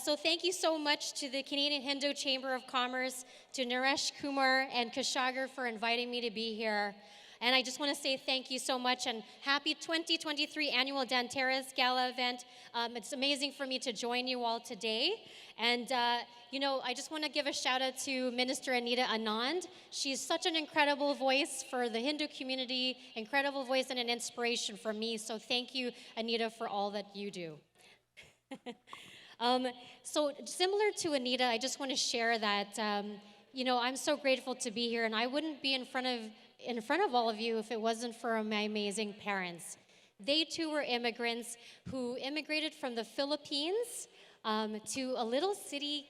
So thank you so much to the Canadian Hindu Chamber of Commerce, to Naresh Kumar and Kushagar for inviting me to be here. And I just want to say thank you so much and happy 2023 annual Dhanteras Gala event. It's amazing for me to join you all today. And, you know, I just want to give a shout out to Minister Anita Anand. She's such an incredible voice for the Hindu community, incredible voice and an inspiration for me. So thank you, Anita, for all that you do. So similar to Anita, I just want to share that, you know, I'm so grateful to be here, and I wouldn't be in front of all of you if it wasn't for my amazing parents. They too were immigrants who immigrated from the Philippines to a little city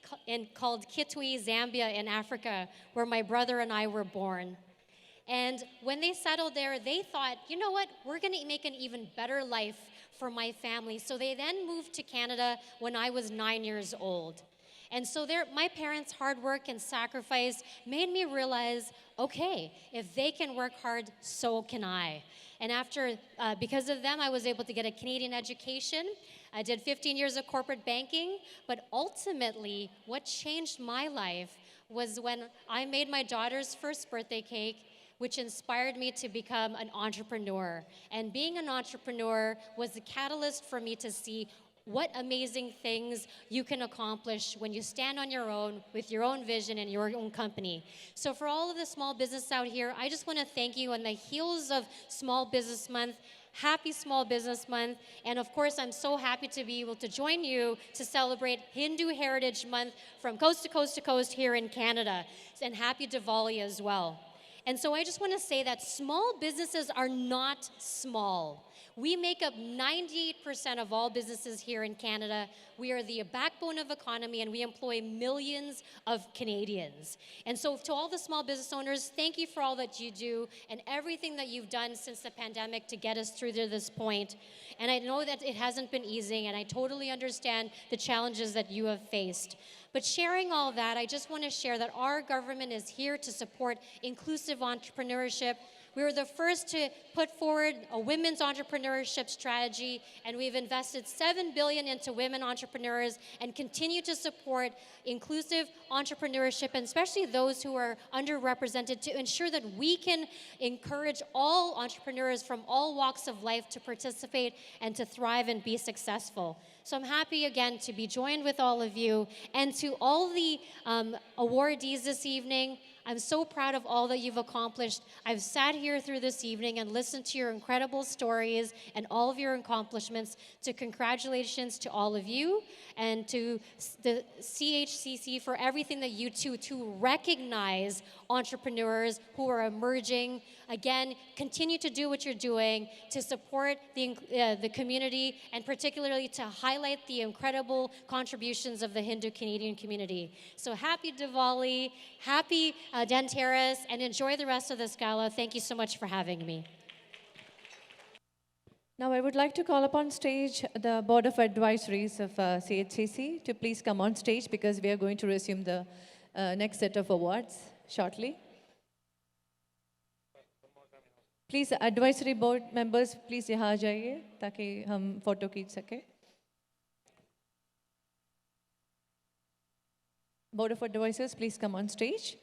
called Kitwe, Zambia in Africa, where my brother and I were born. And when they settled there, they thought, you know what, we're going to make an even better life for my family. So they then moved to Canada when I was 9 years old. And so my parents' hard work and sacrifice made me realize, okay, if they can work hard, so can I. And because of them, I was able to get a Canadian education. I did 15 years of corporate banking, but ultimately, what changed my life was when I made my daughter's first birthday cake, which inspired me to become an entrepreneur. And being an entrepreneur was the catalyst for me to see what amazing things you can accomplish when you stand on your own with your own vision and your own company. So for all of the small business out here, I just want to thank you on the heels of Small Business Month. Happy Small Business Month. And of course, I'm so happy to be able to join you to celebrate Hindu Heritage Month from coast to coast to coast here in Canada. And happy Diwali as well. And so I just want to say that small businesses are not small. We make up 98% of all businesses here in Canada. We are the backbone of economy, and we employ millions of Canadians. And so to all the small business owners, thank you for all that you do and everything that you've done since the pandemic to get us through to this point. And I know that it hasn't been easy, and I totally understand the challenges that you have faced. But sharing all that, I just want to share that our government is here to support inclusive entrepreneurship. We were the first to put forward a women's entrepreneurship strategy, and we've invested $7 billion into women entrepreneurs and continue to support inclusive entrepreneurship, and especially those who are underrepresented, to ensure that we can encourage all entrepreneurs from all walks of life to participate and to thrive and be successful. So I'm happy again to be joined with all of you, and to all the awardees this evening. I'm so proud of all that you've accomplished. I've sat here through this evening and listened to your incredible stories and all of your accomplishments. So congratulations to all of you and to the CHCC for everything that you do to recognize entrepreneurs who are emerging. Again, continue to do what you're doing to support the community and particularly to highlight the incredible contributions of the Hindu Canadian community. So happy Diwali, happy Dhanteras, and enjoy the rest of this gala. Thank you so much for having me. Now I would like to call upon stage the Board of Advisories of CHCC to please come on stage because we are going to resume the next set of awards shortly. Please, advisory board members, please यहाँ आ जाइए ताकि हम photo खींच सकें. Board of Advisors, please come on stage.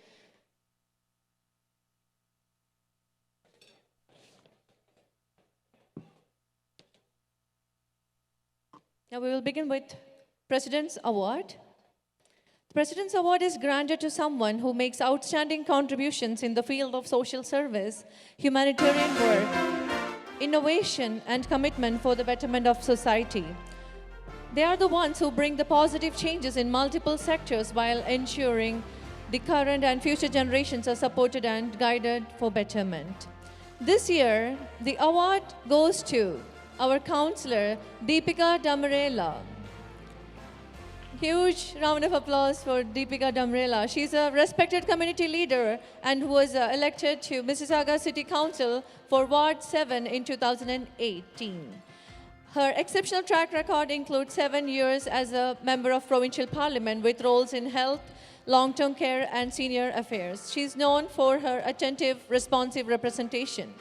Now we will begin with President's Award. The President's Award is granted to someone who makes outstanding contributions in the field of social service, humanitarian work, innovation, and commitment for the betterment of society. They are the ones who bring the positive changes in multiple sectors while ensuring the current and future generations are supported and guided for betterment. This year, the award goes to our counselor, Deepika Damrela. Huge round of applause for Deepika Damrela. She's a respected community leader and who was elected to Mississauga City Council for Ward 7 in 2018. Her exceptional track record includes 7 years as a member of provincial parliament with roles in health, long-term care, and senior affairs. She's known for her attentive, responsive representation.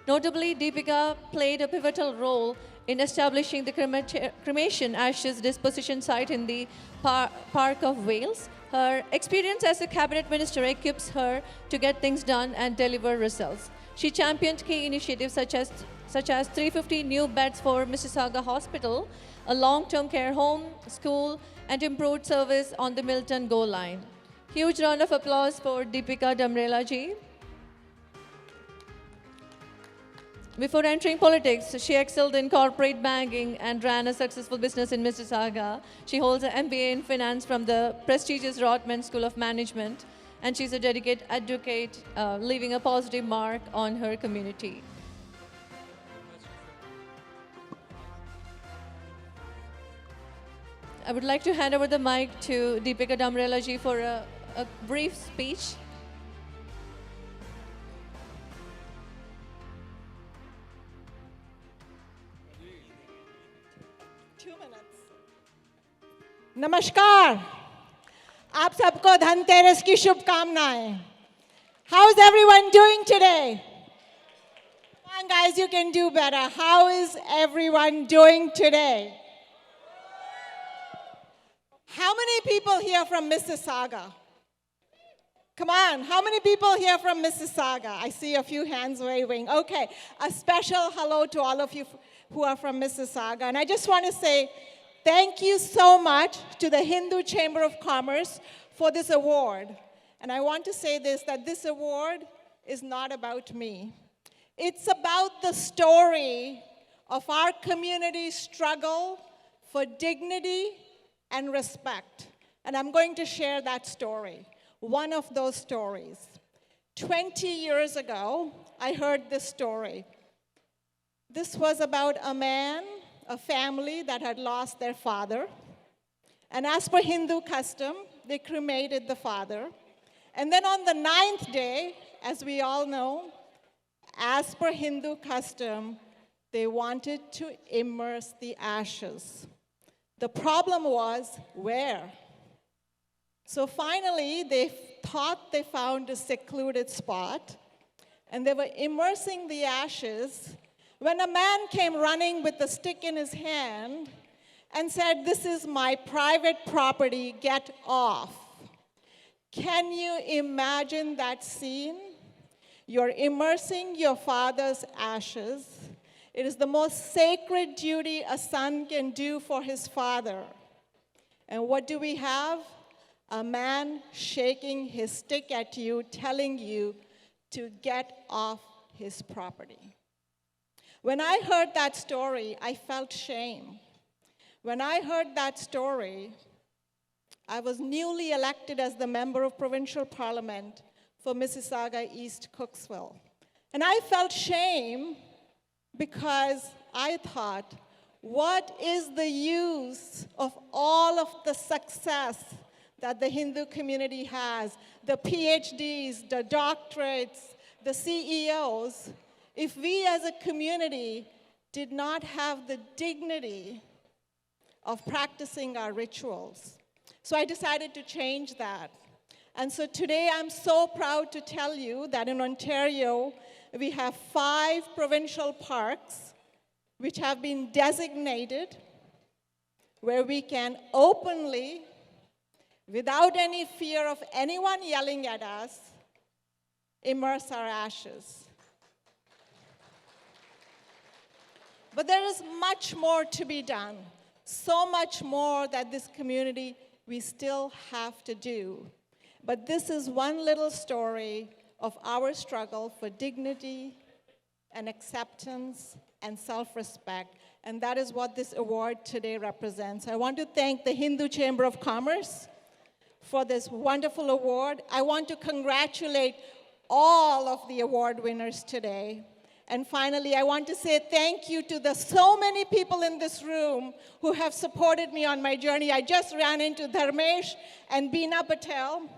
Notably, Deepika played a pivotal role in establishing the cremation ashes disposition site in the Park of Wales. Her experience as a cabinet minister equips her to get things done and deliver results. She championed key initiatives such as 350 new beds for Mississauga Hospital, a long-term care home, school, and improved service on the Milton GO line. Huge round of applause for Deepika Damrela ji. Before entering politics, she excelled in corporate banking and ran a successful business in Mississauga. She holds an MBA in finance from the prestigious Rotman School of Management, and she's a dedicated advocate, leaving a positive mark on her community. I would like to hand over the mic to Deepika Damrela ji for a brief speech. नमस्कार, आप सबको धनतेरस की शुभकामनाएं. How is everyone doing today? Come on guys, you can do better. How is everyone doing today? How many people here from Mississauga? Come on, how many people here from Mississauga? I see a few hands waving. Okay, a special hello to all of you who are from Mississauga. And I just want to say thank you so much to the Hindu Chamber of Commerce for this award. And I want to say this, that this award is not about me. It's about the story of our community's struggle for dignity and respect. And I'm going to share that story, one of those stories. 20 years ago, I heard this story. This was about a man, a family that had lost their father. And as per Hindu custom, they cremated the father. And then on the 9th day, as we all know, as per Hindu custom, they wanted to immerse the ashes. The problem was where? So finally, they thought they found a secluded spot, and they were immersing the ashes when a man came running with a stick in his hand and said, "This is my private property, get off." Can you imagine that scene? You're immersing your father's ashes. It is the most sacred duty a son can do for his father. And what do we have? a man shaking his stick at you, telling you to get off his property. When I heard that story, I felt shame. When I heard that story, I was newly elected as the member of provincial parliament for Mississauga East Cooksville. And I felt shame because I thought, what is the use of all of the success that the Hindu community has, the PhDs, the doctorates, the CEOs, if we as a community did not have the dignity of practicing our rituals? So I decided to change that. And so today I'm so proud to tell you that in Ontario, we have 5 provincial parks which have been designated where we can openly, without any fear of anyone yelling at us, immerse our ashes. But there is much more to be done, so much more that this community, we still have to do. But this is one little story of our struggle for dignity and acceptance and self-respect, and that is what this award today represents. I want to thank the Hindu Chamber of Commerce for this wonderful award. I want to congratulate all of the award winners today. And finally, I want to say thank you to the so many people in this room who have supported me on my journey. I just ran into Dharmesh and Beena Patel.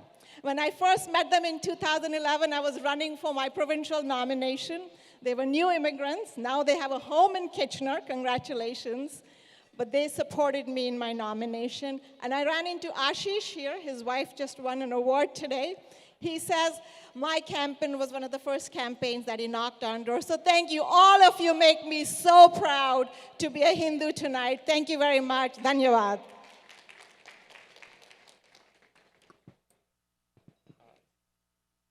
When I first met them in 2011, I was running for my provincial nomination. They were new immigrants. Now they have a home in Kitchener. Congratulations. But they supported me in my nomination. And I ran into Ashish here. His wife just won an award today. He says, my campaign was one of the first campaigns that he knocked on doors. So thank you. All of you make me so proud to be a Hindu tonight. Thank you very much. Dhanyavad.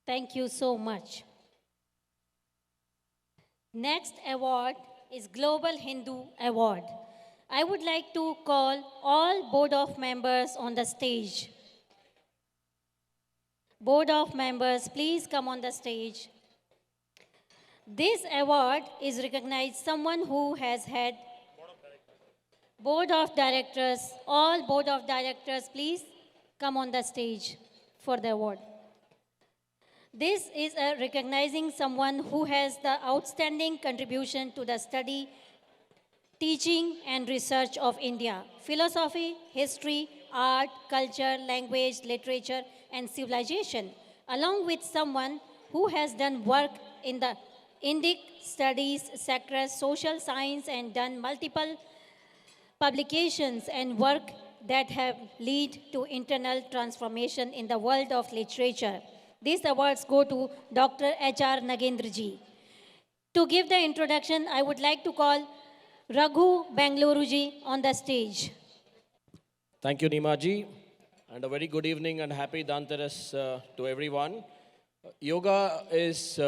Thank you so much. Next award is Global Hindu Award. I would like to call all Board of Members on the stage. Board of Members, please come on the stage. This award is recognized someone who has had Board of Directors. All Board of Directors, please come on the stage for the award. This is a recognizing someone who has the outstanding contribution to the study, teaching and research of India, philosophy, history, art, culture, language, literature, and civilization, along with someone who has done work in the Indic studies sector, social science, and done multiple publications and work that have led to internal transformation in the world of literature. These awards go to Dr. H.R. Nagendraji. To give the introduction, I would like to call Raghu Bengaluruji on the stage. Thank you, Nimaji, and a very good evening and happy Dhanteras to everyone. Yoga is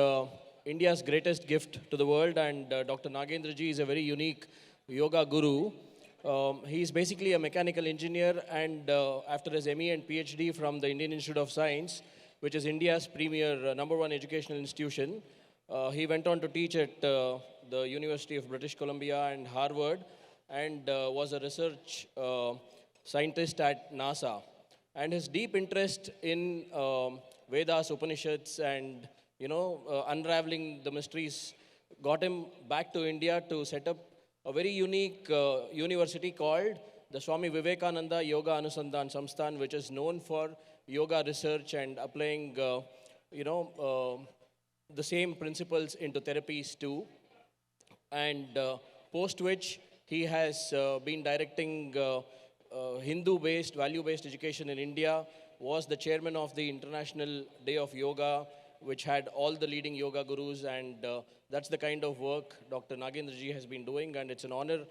India's greatest gift to the world, and Dr. Nagendraji is a very unique yoga guru. He's basically a mechanical engineer, and after his ME and PhD from the Indian Institute of Science, which is India's premier #1 educational institution, he went on to teach at the University of British Columbia and Harvard, and was a research scientist at NASA. And his deep interest in Vedas, Upanishads, and unraveling the mysteries got him back to India to set up a very unique university called the Swami Vivekananda Yoga Anusandhan Samsthan, which is known for yoga research and applying, the same principles into therapies too. And post which he has been directing Hindu-based, value-based education in India, was the chairman of the International Day of Yoga, which had all the leading yoga gurus, and that's the kind of work Dr. Nagendraji has been doing, and it's an honor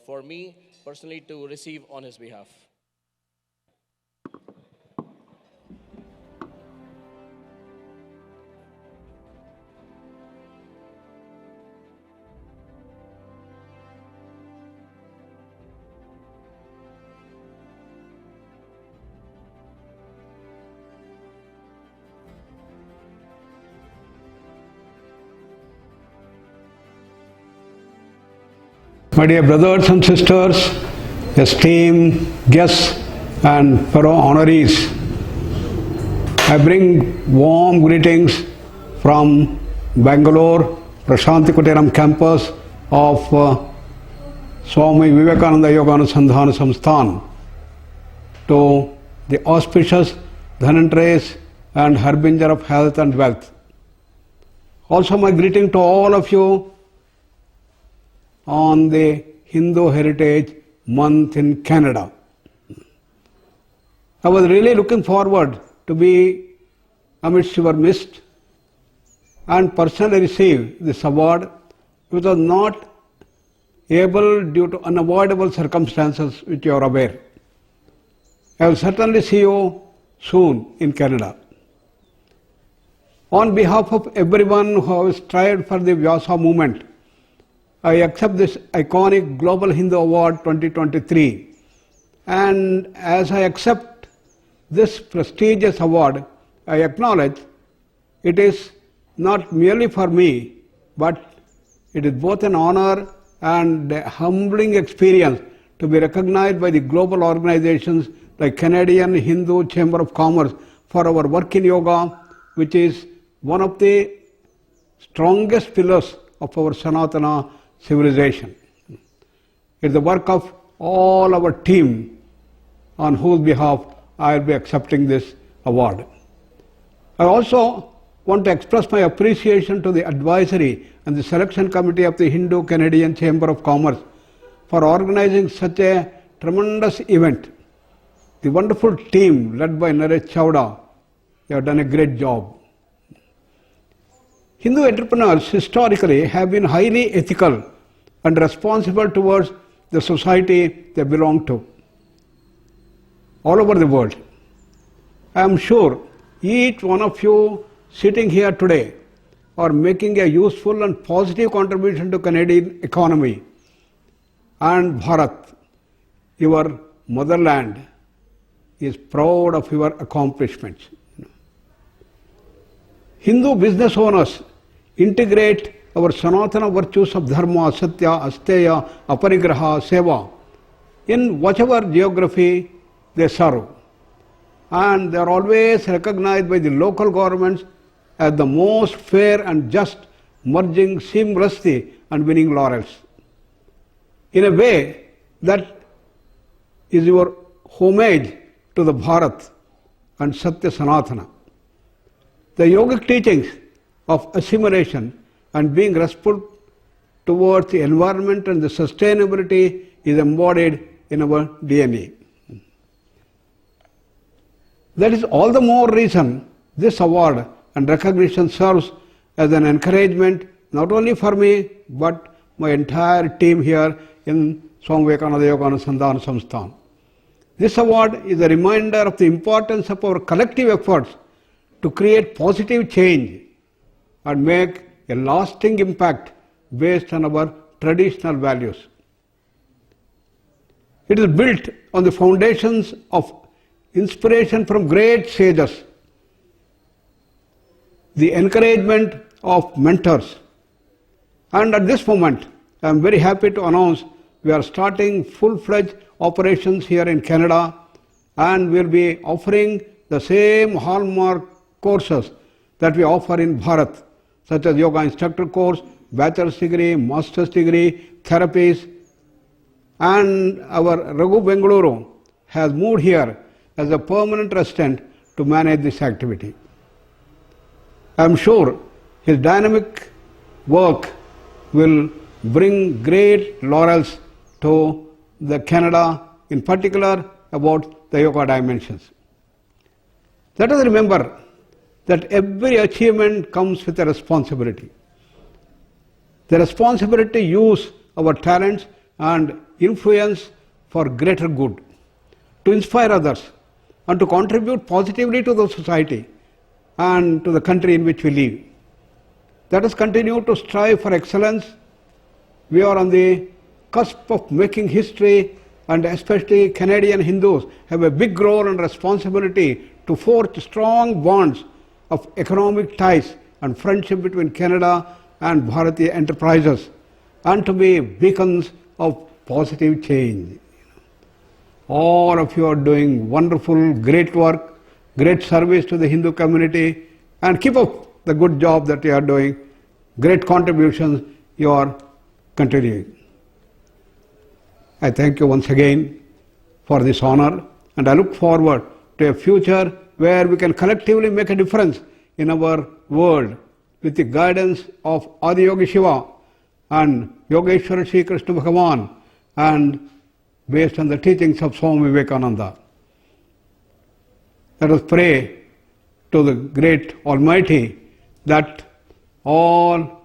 for me personally to receive on his behalf. My dear brothers and sisters, esteemed guests and fellow honorees, I bring warm greetings from Bangalore, Prashantikuteram campus of Swami Vivekananda Yoganusandhana Samsthan to the auspicious Dhanteras and harbinger of health and wealth. Also my greeting to all of you on the Hindu Heritage Month in Canada. I was really looking forward to be amidst your midst and personally receive this award, which was not able due to unavoidable circumstances which you are aware. I will certainly see you soon in Canada. On behalf of everyone who has strived for the Vyasa movement, I accept this iconic Global Hindu Award 2023. And as I accept this prestigious award, I acknowledge it is not merely for me, but it is both an honor and a humbling experience to be recognized by the global organizations like Canadian Hindu Chamber of Commerce for our work in yoga, which is one of the strongest pillars of our Sanatana civilization. It is the work of all our team on whose behalf I will be accepting this award. I also want to express my appreciation to the advisory and the selection committee of the Hindu Canadian Chamber of Commerce for organizing such a tremendous event. The wonderful team led by Naresh Chawda, they have done a great job. Hindu entrepreneurs historically have been highly ethical and responsible towards the society they belong to all over the world. I am sure each one of you sitting here today are making a useful and positive contribution to Canadian economy and Bharat, your motherland, is proud of your accomplishments. Hindu business owners integrate our Sanatana virtues of Dharma, Satya, Asteya, Aparigraha, Seva in whatever geography they serve. And they are always recognized by the local governments as the most fair and just, merging seamlessly and winning laurels. In a way that is your homage to the Bharat and Satya Sanatana. The yogic teachings of assimilation and being respectful towards the environment and the sustainability is embodied in our DNA. That is all the more reason this award and recognition serves as an encouragement not only for me but my entire team here in Swami Vivekananda Yoganusandhana Samsthan. This award is a reminder of the importance of our collective efforts to create positive change and make a lasting impact based on our traditional values. It is built on the foundations of inspiration from great sages, the encouragement of mentors. And at this moment, I am very happy to announce we are starting full-fledged operations here in Canada, and we will be offering the same hallmark courses that we offer in Bharat, such as yoga instructor course, bachelor's degree, master's degree, therapies. And our Raghu Bengaluru has moved here as a permanent resident to manage this activity. I am sure his dynamic work will bring great laurels to the Canada, in particular about the yoga dimensions. Let us remember that every achievement comes with a responsibility. The responsibility to use our talents and influence for greater good, to inspire others, and to contribute positively to the society and to the country in which we live. Let us continue to strive for excellence. We are on the cusp of making history, and especially Canadian Hindus have a big role and responsibility to forge strong bonds of economic ties and friendship between Canada and Bharatiya enterprises, and to be beacons of positive change. All of you are doing wonderful, great work, great service to the Hindu community, and keep up the good job that you are doing. Great contributions you are continuing. I thank you once again for this honor, and I look forward to a future where we can collectively make a difference in our world with the guidance of Adi Yogi Shiva and Yogeshwara Sri Krishna Bhagavan, and based on the teachings of Swami Vivekananda. Let us pray to the great Almighty that all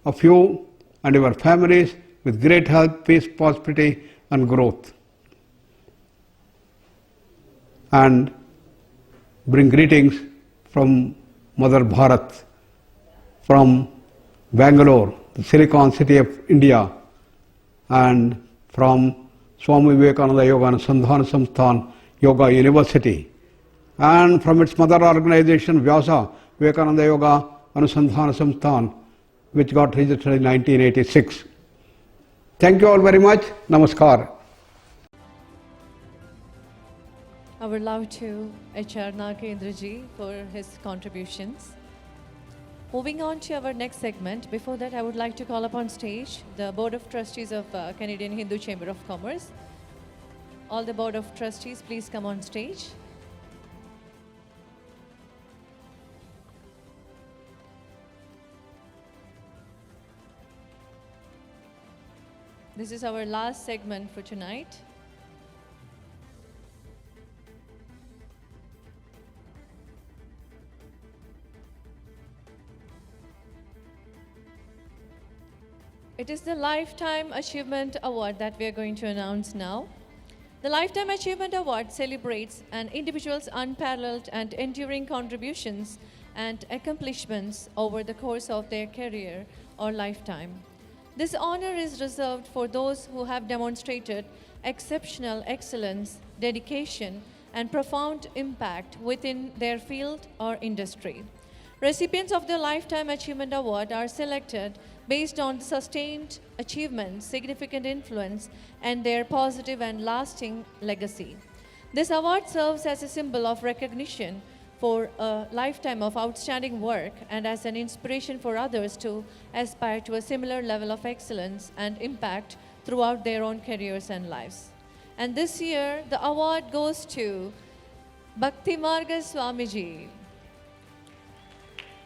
of you and your families with great health, peace, prosperity and growth. And bring greetings from Mother Bharat, from Bangalore, the Silicon City of India, and from Swami Vivekananda Yoga Anusandhana Samsthan Yoga University, and from its mother organization Vyasa Vivekananda Yoga Anusandhana Samsthan, which got registered in 1986. Thank you all very much. Namaskar. I would love to HR Nagendraji for his contributions. Moving on to our next segment, before that I would like to call upon stage the Board of Trustees of Canadian Hindu Chamber of Commerce. All the Board of Trustees, please come on stage. This is our last segment for tonight. It is the Lifetime Achievement Award that we are going to announce now. The Lifetime Achievement Award celebrates an individual's unparalleled and enduring contributions and accomplishments over the course of their career or lifetime. This honor is reserved for those who have demonstrated exceptional excellence, dedication, and profound impact within their field or industry. Recipients of the Lifetime Achievement Award are selected based on the sustained achievements, significant influence, and their positive and lasting legacy. This award serves as a symbol of recognition for a lifetime of outstanding work and as an inspiration for others to aspire to a similar level of excellence and impact throughout their own careers and lives. And this year, the award goes to Bhakti Marga Swamiji.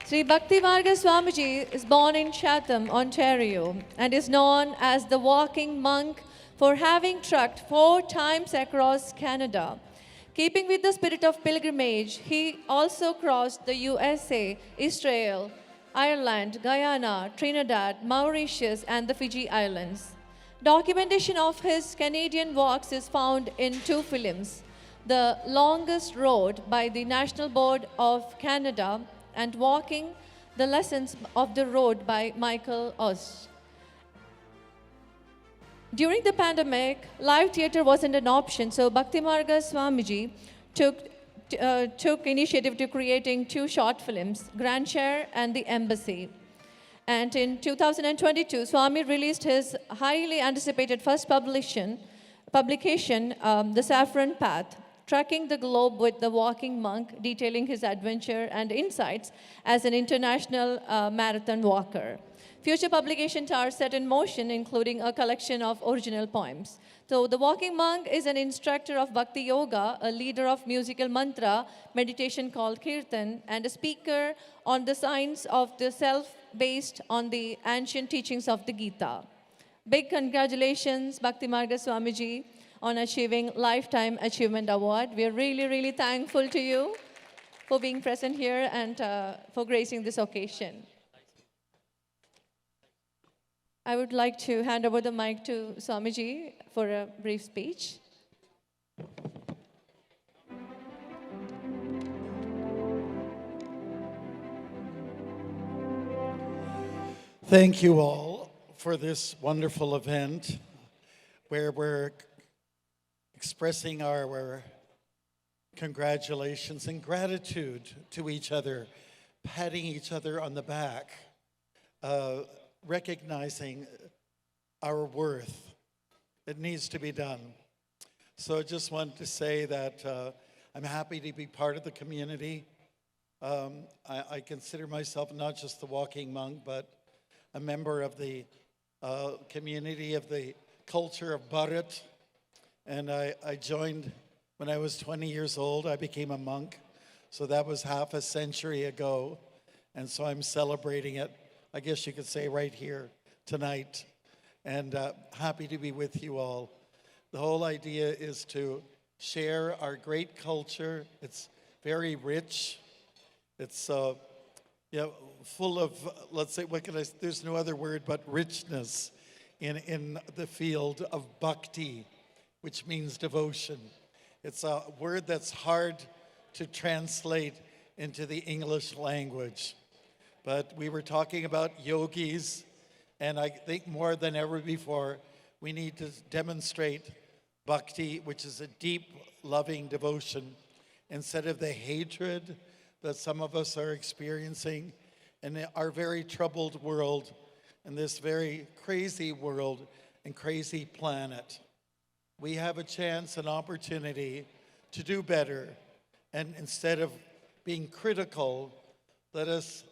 Sri Bhakti Marga Swamiji is born in Chatham, Ontario, and is known as the walking monk for having trekked 4 times across Canada. Keeping with the spirit of pilgrimage, he also crossed the USA, Israel, Ireland, Guyana, Trinidad, Mauritius, and the Fiji Islands. Documentation of his Canadian walks is found in 2 films, The Longest Road by the National Board of Canada and Walking the Lessons of the Road by Michael Oss. During the pandemic, live theater wasn't an option, so Bhakti Marga Swamiji took initiative to creating 2 short films, Grandshare and The Embassy. And in 2022, Swami released his highly anticipated first publication, The Saffron Path, trekking the globe with the walking monk, detailing his adventure and insights as an international marathon walker. Future publications are set in motion, including a collection of original poems. So the walking monk is an instructor of Bhakti Yoga, a leader of musical mantra meditation called Kirtan, and a speaker on the science of the self based on the ancient teachings of the Gita. Big congratulations, Bhakti Marga Swamiji, on achieving Lifetime Achievement Award. We are really, really thankful to you for being present here and for gracing this occasion. I would like to hand over the mic to Swamiji for a brief speech. Thank you all for this wonderful event where we're expressing our congratulations and gratitude to each other, patting each other on the back, recognizing our worth. It needs to be done. So I just wanted to say that I'm happy to be part of the community. I consider myself not just the walking monk, but a member of the community of the culture of Bharat. And I joined when I was 20 years old. I became a monk. So that was half a century ago. And so I'm celebrating it, I guess you could say, right here tonight. And happy to be with you all. The whole idea is to share our great culture. It's very rich. It's full of, let's say, there's no other word but richness in the field of bhakti, which means devotion. It's a word that's hard to translate into the English language. But we were talking about yogis, and I think more than ever before, we need to demonstrate bhakti, which is a deep, loving devotion, instead of the hatred that some of us are experiencing in our very troubled world, in this very crazy world and crazy planet. We have a chance, an opportunity to do better. And instead of being critical, let us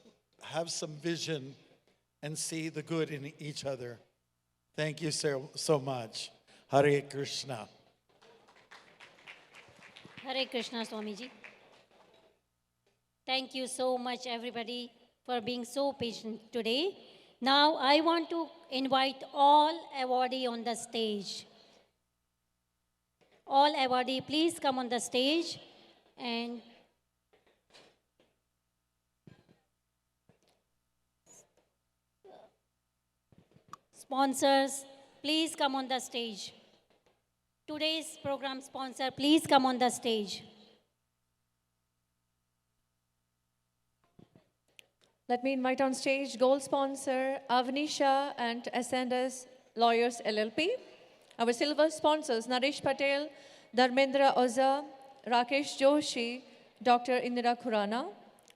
have some vision and see the good in each other. Thank you so much. Hare Krishna. Hare Krishna, Swamiji. Thank you so much, everybody, for being so patient today. Now, I want to invite all awardees on the stage. All awardees, please come on the stage. And sponsors, please come on the stage. Today's program sponsor, please come on the stage. Let me invite on stage gold sponsor Avnisha and Ascendus Lawyers LLP. Our silver sponsors Naresh Patel, Dharmendra Oza, Rakesh Joshi, Dr. Indira Khurana.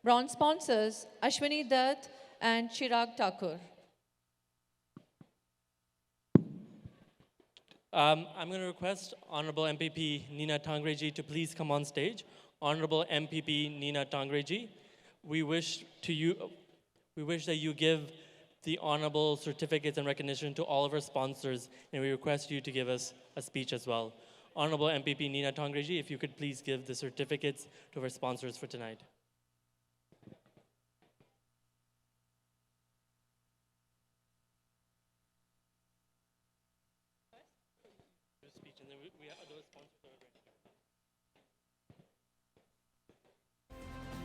Bronze sponsors Ashwini Dutt and Chirag Thakur. I'm going to request Honorable MPP Nina Tangreji to please come on stage. Honorable MPP Nina Tangreji, we wish that you give the honorable certificates and recognition to all of our sponsors, and we request you to give us a speech as well. Honorable MPP Nina Tangreji, if you could please give the certificates to our sponsors for tonight.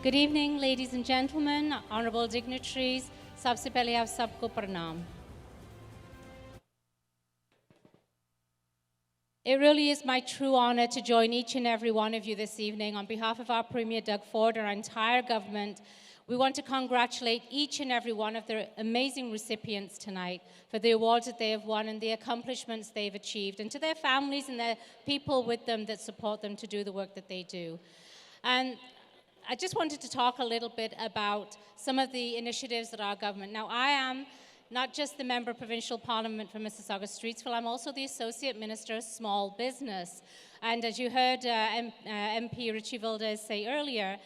Good evening, ladies and gentlemen, honorable dignitaries. सबसे पहले आप सबको प्रणाम. It really is my true honor to join each and every one of you this evening. On behalf of our Premier Doug Ford and our entire government, we want to congratulate each and every one of the amazing recipients tonight for the awards that they have won and the accomplishments they've achieved, and to their families and the people with them that support them to do the work that they do. And I just wanted to talk a little bit about some of the initiatives that our government. Now, I am not just the Member of Provincial Parliament for Mississauga Streetsville, I'm also the Associate Minister of Small Business. And as you heard MP Richie Valdez say earlier,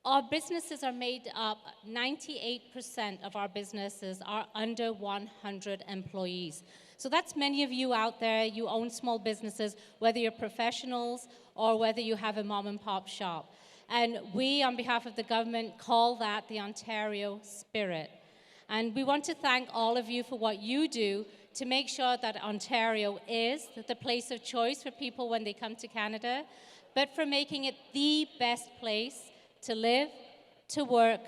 our businesses are made up, 98% of our businesses are under 100 employees. So that's many of you out there, you own small businesses, whether you're professionals or whether you have a mom and pop shop. And we, on behalf of the government, call that the Ontario spirit. And we want to thank all of you for what you do to make sure that Ontario is the place of choice for people when they come to Canada, but for making it the best place to live, to work,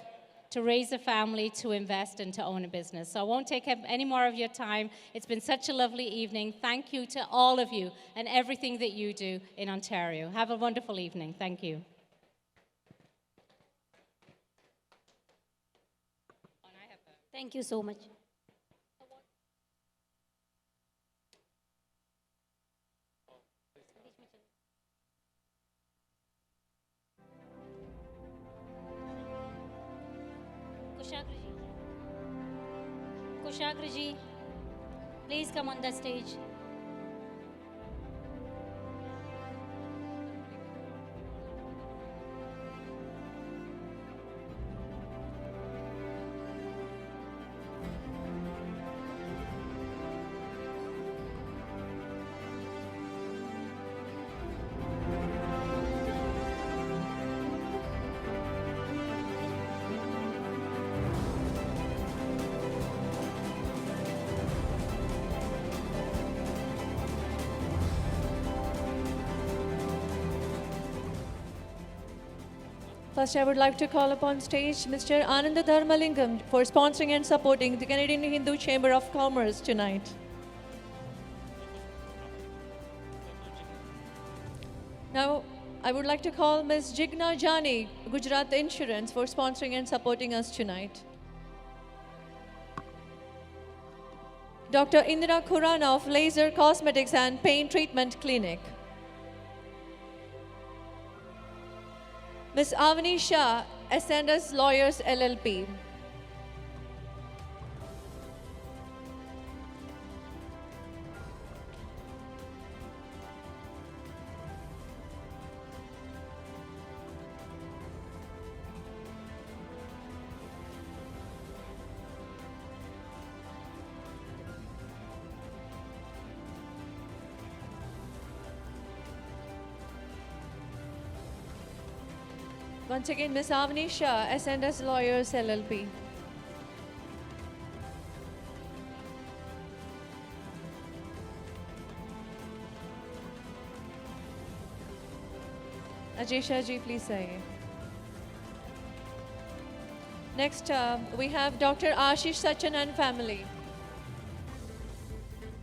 to raise a family, to invest, and to own a business. So I won't take up any more of your time. It's been such a lovely evening. Thank you to all of you and everything that you do in Ontario. Have a wonderful evening. Thank you. Thank you so much. Kushagra ji, Please come on the stage. First, I would like to call upon stage Mr. Ananda Dharmalingam for sponsoring and supporting the Canadian Hindu Chamber of Commerce tonight. Now, I would like to call Ms. Jigna Jani, Gujarat Insurance, for sponsoring and supporting us tonight. Dr. Indira Khurana of Laser Cosmetics and Pain Treatment Clinic. Ms. Avani Shah, Ascendus Lawyers LLP. Once again, Ms. Avani Shah, Ascendus Lawyers LLP. Ajesha ji, please say. Next, we have Dr. Ashish Sachin and family.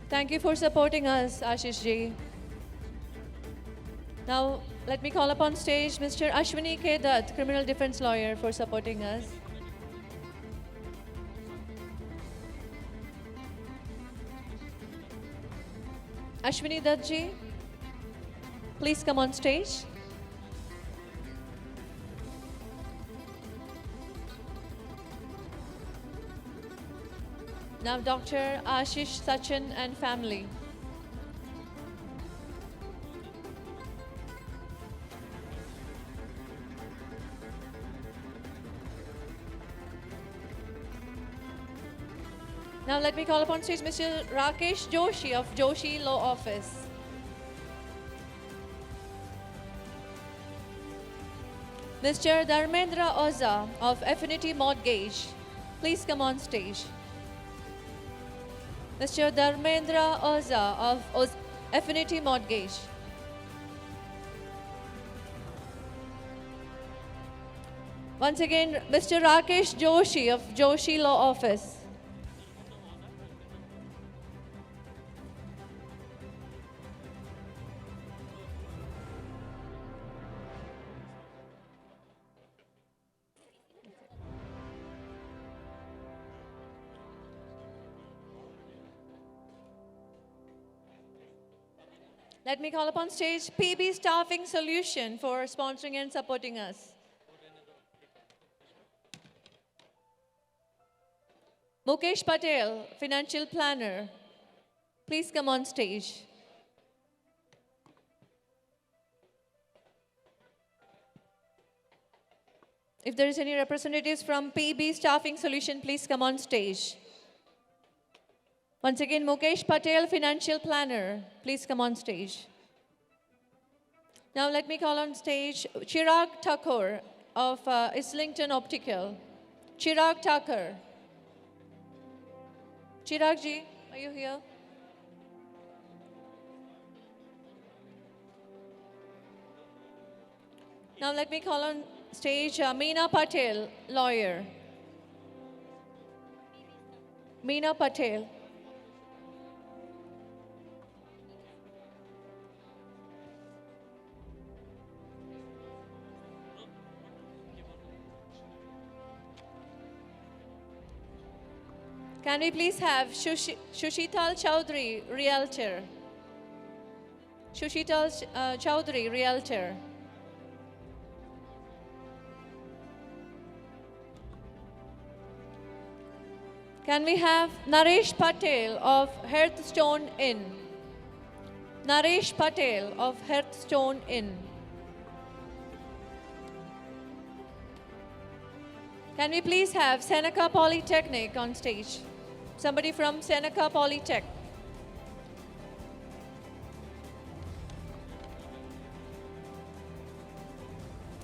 Thank you for supporting us, Ashish ji. Now, let me call upon stage Mr. Ashwini K. Dutt, criminal defense lawyer, for supporting us. Ashwini Dutt ji, please come on stage. Now, Dr. Ashish Sachin and family. Now let me call upon stage Mr. Rakesh Joshi of Joshi Law Office. Mr. Dharmendra Oza of Affinity Mortgage, please come on stage. Mr. Dharmendra Oza of Affinity Mortgage. Once again, Mr. Rakesh Joshi of Joshi Law Office. Let me call upon stage PB Staffing Solution for sponsoring and supporting us. Mukesh Patel, financial planner, please come on stage. If there is any representatives from PB Staffing Solution, please come on stage. Once again, Mukesh Patel, financial planner, please come on stage. Now let me call on stage Chirag Thakur of Islington Optical. Chirag Thakur. Chirag ji, are you here? Now let me call on stage Meena Patel, lawyer. Meena Patel. Can we please have Shushital Chowdhury, realtor? Shushital Chowdhury, realtor. Can we have Naresh Patel of Hearthstone Inn? Naresh Patel of Hearthstone Inn. Can we please have Seneca Polytechnic on stage? Somebody from Seneca Polytech.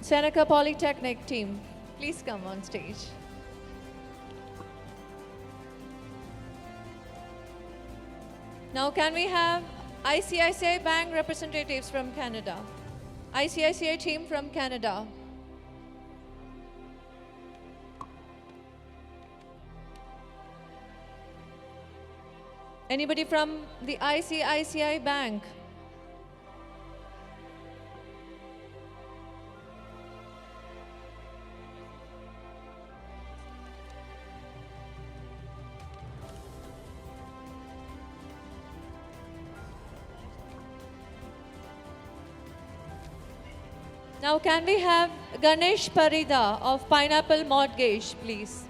Seneca Polytechnic team, please come on stage. Now can we have ICICI Bank representatives from Canada? ICICI team from Canada. Anybody from the ICICI Bank? Now can we have Ganesh Parida of Pineapple Mortgage, please?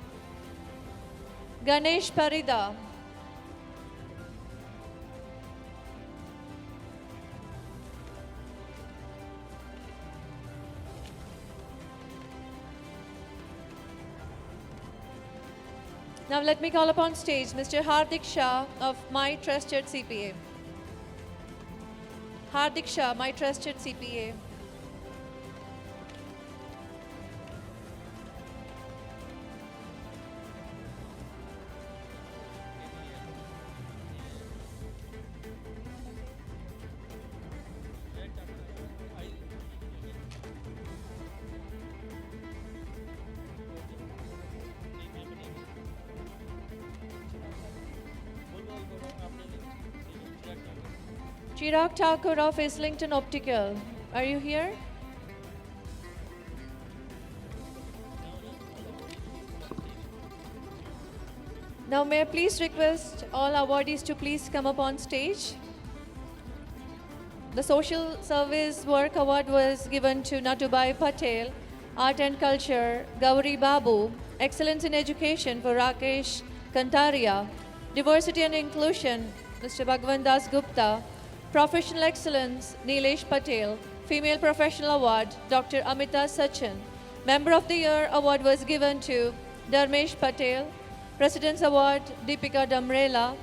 Ganesh Parida. Now let me call upon stage Mr. Hardik Shah of My Trusted CPA. Hardik Shah, My Trusted CPA. Chirag Thakur of Islington Optical, are you here? Now may I please request all awardees to please come up on stage. The Social Service Work Award was given to Natubai Patel, Art and Culture, Gauri Babu, Excellence in Education for Rakesh Kantaria, Diversity and Inclusion, Mr. Bhagwan Das Gupta, Professional Excellence, Nilesh Patel, Female Professional Award, Dr. Amita Sachin. Member of the Year Award was given to Dharmesh Patel, President's Award, Deepika Damrela,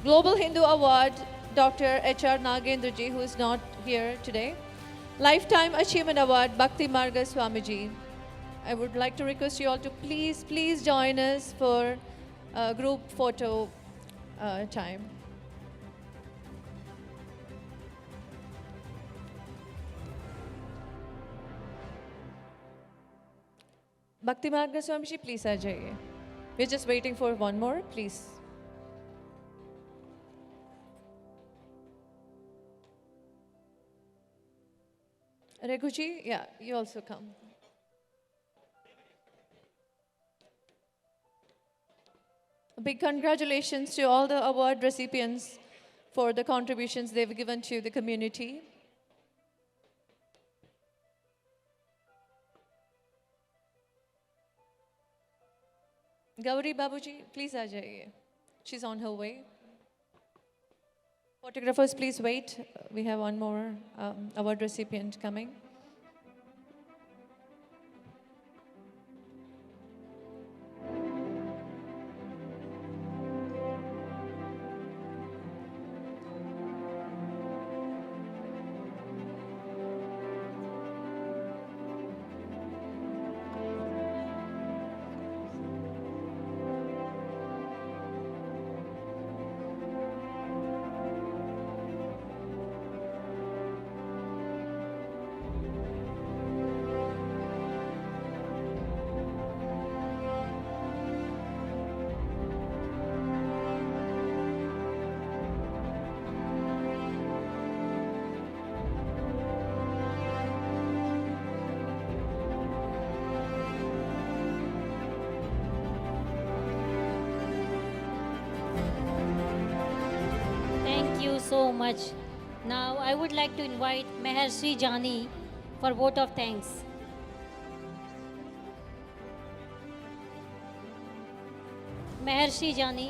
Global Hindu Award, Dr. H.R. Nagendraji, who is not here today. Lifetime Achievement Award, Bhakti Marga Swamiji. I would like to request you all to please join us for group photo time. Bhakti Marga Swamiji, please aa jaiye. We're just waiting for one more, please. Raghuji, yeah, you also come. A big congratulations to all the award recipients for the contributions they've given to the community. Gauri Babuji, please aa jaiye. She's on her way. Photographers, please wait. We have one more award recipient coming. Thank you so much. Now I would like to invite Mehershi Jani for vote of thanks. महर्षि जानी,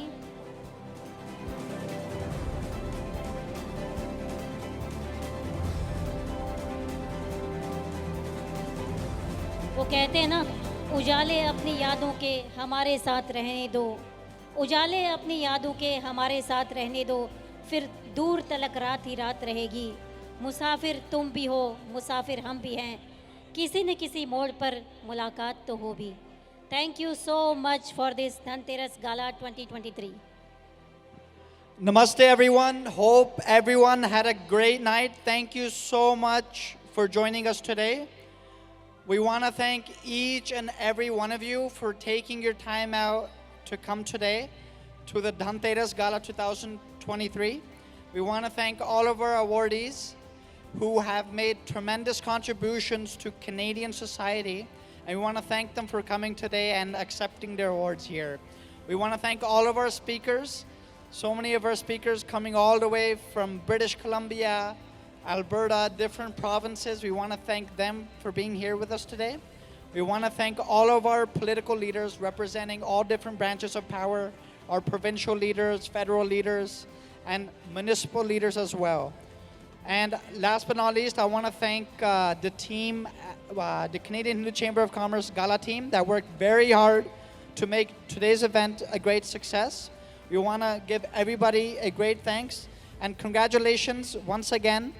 वो कहते हैं ना, उजाले अपनी यादों के हमारे साथ रहने दो, उजाले अपनी यादों के हमारे साथ रहने दो, फिर दूर तलक रात ही रात रहेगी। मुसाफिर तुम भी हो, मुसाफिर हम भी हैं, किसी न किसी मोड़ पर मुलाकात तो हो भी। Thank you so much for this Dhanteras gala 2023। Namaste, everyone. Hope everyone had a great night. Thank you so much for joining us today. We want to thank each and every one of you for taking your time out to come today to the Dhanteras Gala 2023. We want to thank all of our awardees who have made tremendous contributions to Canadian society, and we want to thank them for coming today and accepting their awards here. We want to thank all of our speakers. So many of our speakers coming all the way from British Columbia, Alberta, different provinces. We want to thank them for being here with us today. We want to thank all of our political leaders representing all different branches of power, our provincial leaders, federal leaders, and municipal leaders as well. And last but not least, I want to thank the team, the Canadian Hindu Chamber of Commerce Gala team that worked very hard to make today's event a great success. We want to give everybody a great thanks and congratulations once again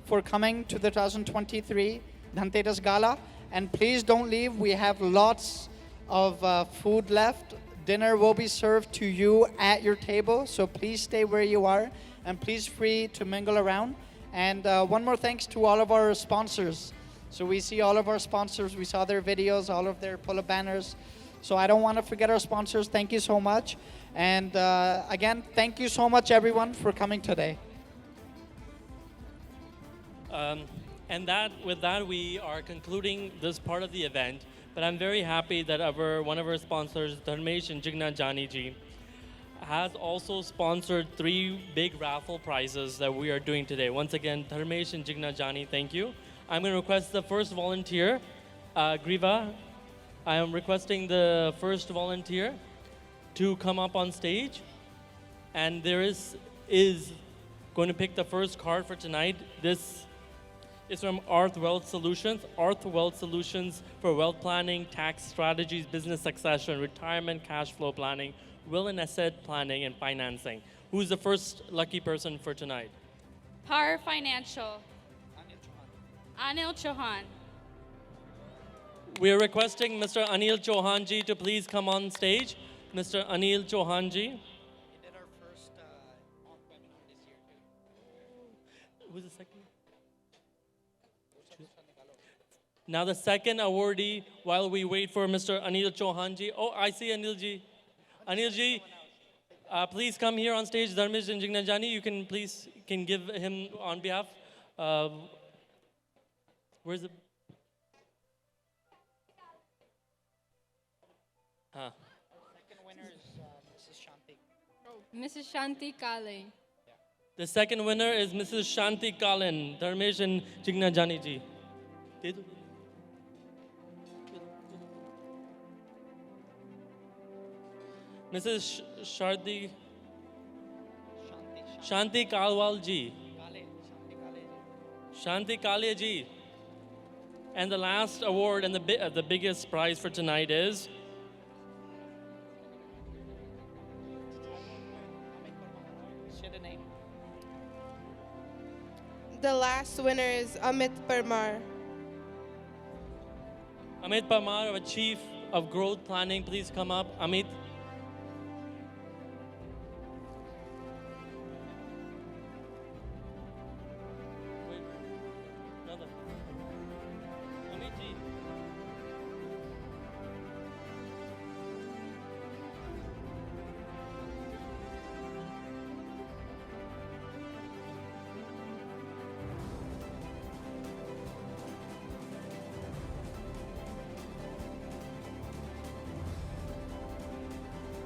for coming to the 2023 Dhanteras Gala. And please don't leave. We have lots of food left. Dinner will be served to you at your table. So please stay where you are and please free to mingle around. And one more thanks to all of our sponsors. So we see all of our sponsors. We saw their videos, all of their pull-up banners. So I don't want to forget our sponsors. Thank you so much. And again, thank you so much, everyone, for coming today. With that, we are concluding this part of the event. But I'm very happy that one of our sponsors, Dharmesh and Jigna Jani ji, has also sponsored 3 big raffle prizes that we are doing today. Once again, Dharmesh and Jigna Jani, thank you. I'm going to request the first volunteer, Griva. I am requesting the first volunteer to come up on stage. And there is going to pick the first card for tonight. This is from Arth Wealth Solutions. Arth Wealth Solutions for wealth planning, tax strategies, business succession, retirement, cash flow planning, will and asset planning, and financing. Who's the first lucky person for tonight? Par Financial. Anil Chauhan. We are requesting Mr. Anil Chauhan ji to please come on stage. Mr. Anil Chauhan ji. He did our first webinar this year too. Who's the second? Now the second awardee, while we wait for Mr. Anil Chauhan ji. Oh, I see Anil ji. Anil ji, please come here on stage. Dharmesh and Jigna Jani, you can please give him on behalf. Where's the? Huh. Second winner is Mrs. Shanti. Mrs. Shanti Kale. The second winner is Mrs. Shanti Kalin. Dharmesh and Jigna Jani ji. Mrs. Shanti Kalwal ji. Shanti Kale ji. And the last award and the biggest prize for tonight is the last winner is Amit Parmar. Amit Parmar, a Chief of Growth Planning. Please come up, Amit.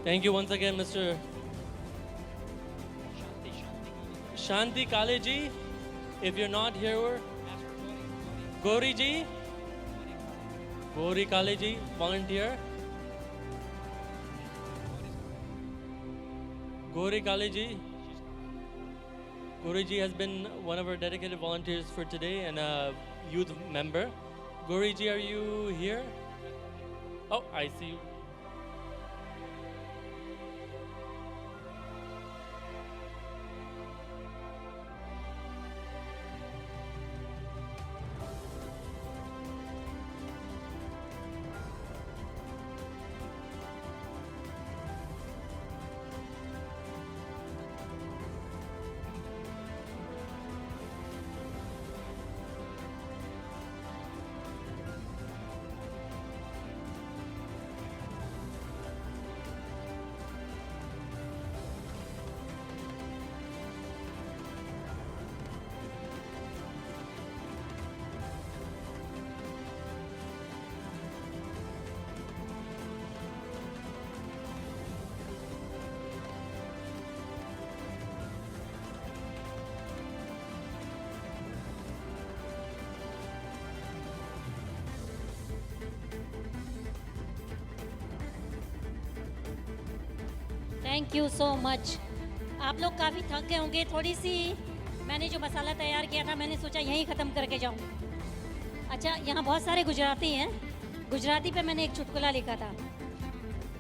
Thank you once again, Mr. Shanti Kale ji. If you're not here, Gauri ji. Gauri Kale ji, volunteer. Gauri Kali ji has been one of our dedicated volunteers for today and a youth member. Gauri ji, are you here? Oh, I see you. Thank you so much. आप लोग काफ़ी थक गए होंगे। थोड़ी सी मैंने जो मसाला तैयार किया था मैंने सोचा यहीं ख़त्म करके जाऊँ। अच्छा, यहाँ बहुत सारे गुजराती हैं। गुजराती पे मैंने एक चुटकुला लिखा था।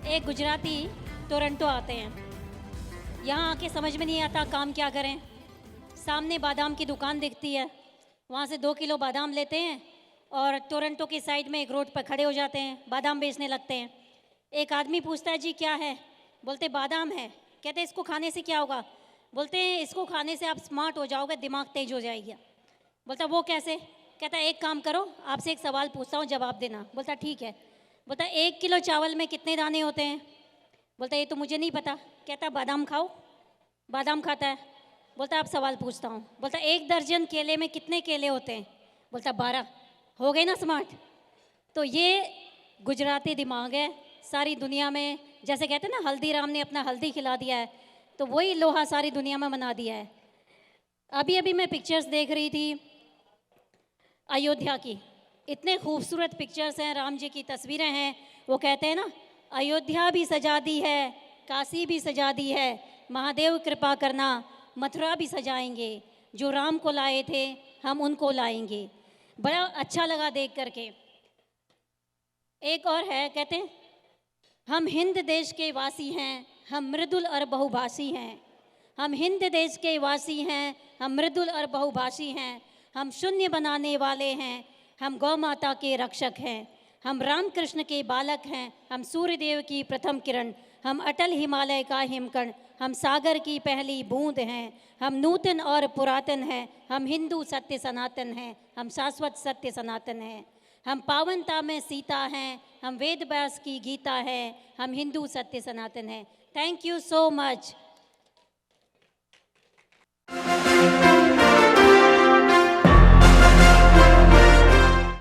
एक गुजराती टोरंटो आते हैं, यहाँ आके समझ में नहीं आता काम क्या करें। सामने बादाम की दुकान दिखती है, वहाँ से 2 किलो बादाम लेते हैं और टोरंटो की साइड में एक रोड पर खड़े हो जाते हैं, बादाम बेचने लगते हैं। एक आदमी पूछता है जी क्या है? बोलते बादाम है। कहते इसको खाने से क्या होगा? बोलते हैं इसको खाने से आप स्मार्ट हो जाओगे, दिमाग तेज हो जाएगी। बोलता वो कैसे? कहता एक काम करो, आपसे एक सवाल पूछता हूँ, जवाब देना। बोलता ठीक है। बोलता 1 किलो चावल में कितने दाने होते हैं? बोलता ये तो मुझे नहीं पता। कहता बादाम खाओ। बादाम खाता है। बोलता आप सवाल पूछता हूँ। बोलता 1 दर्जन केले में कितने केले होते हैं? बोलता 12। हो गए ना स्मार्ट? तो ये गुजराती दिमाग है। सारी दुनिया में जैसे कहते हैं ना हल्दीराम ने अपना हल्दी खिला दिया है, तो वही लोहा सारी दुनिया में बना दिया है। अभी अभी मैं पिक्चर्स देख रही थी अयोध्या की। इतने खूबसूरत पिक्चर्स हैं, राम जी की तस्वीरें हैं। वो कहते हैं ना अयोध्या भी सजा दी है, काशी भी सजा दी है, महादेव कृपा करना मथुरा भी सजाएंगे, जो राम को लाए थे हम उनको लाएंगे। बड़ा अच्छा लगा देख करके। एक और है, कहते हैं हम हिंद देश के वासी हैं, हम मृदुल और बहुभाषी हैं। हम हिंद देश के वासी हैं, हम मृदुल और बहुभाषी हैं। हम शून्य बनाने वाले हैं, हम गौ माता के रक्षक हैं। हम राम कृष्ण के बालक हैं, हम सूर्य देव की प्रथम किरण। हम अटल हिमालय का हिमकण, हम सागर की पहली बूंद हैं। हम नूतन और पुरातन हैं, हम हिंदू सत्य सनातन हैं, हम शाश्वत सत्य सनातन हैं। हम पावनता में सीता हैं, हम वेद व्यास की गीता है, हम हिंदू सत्य सनातन हैं। Thank you so much.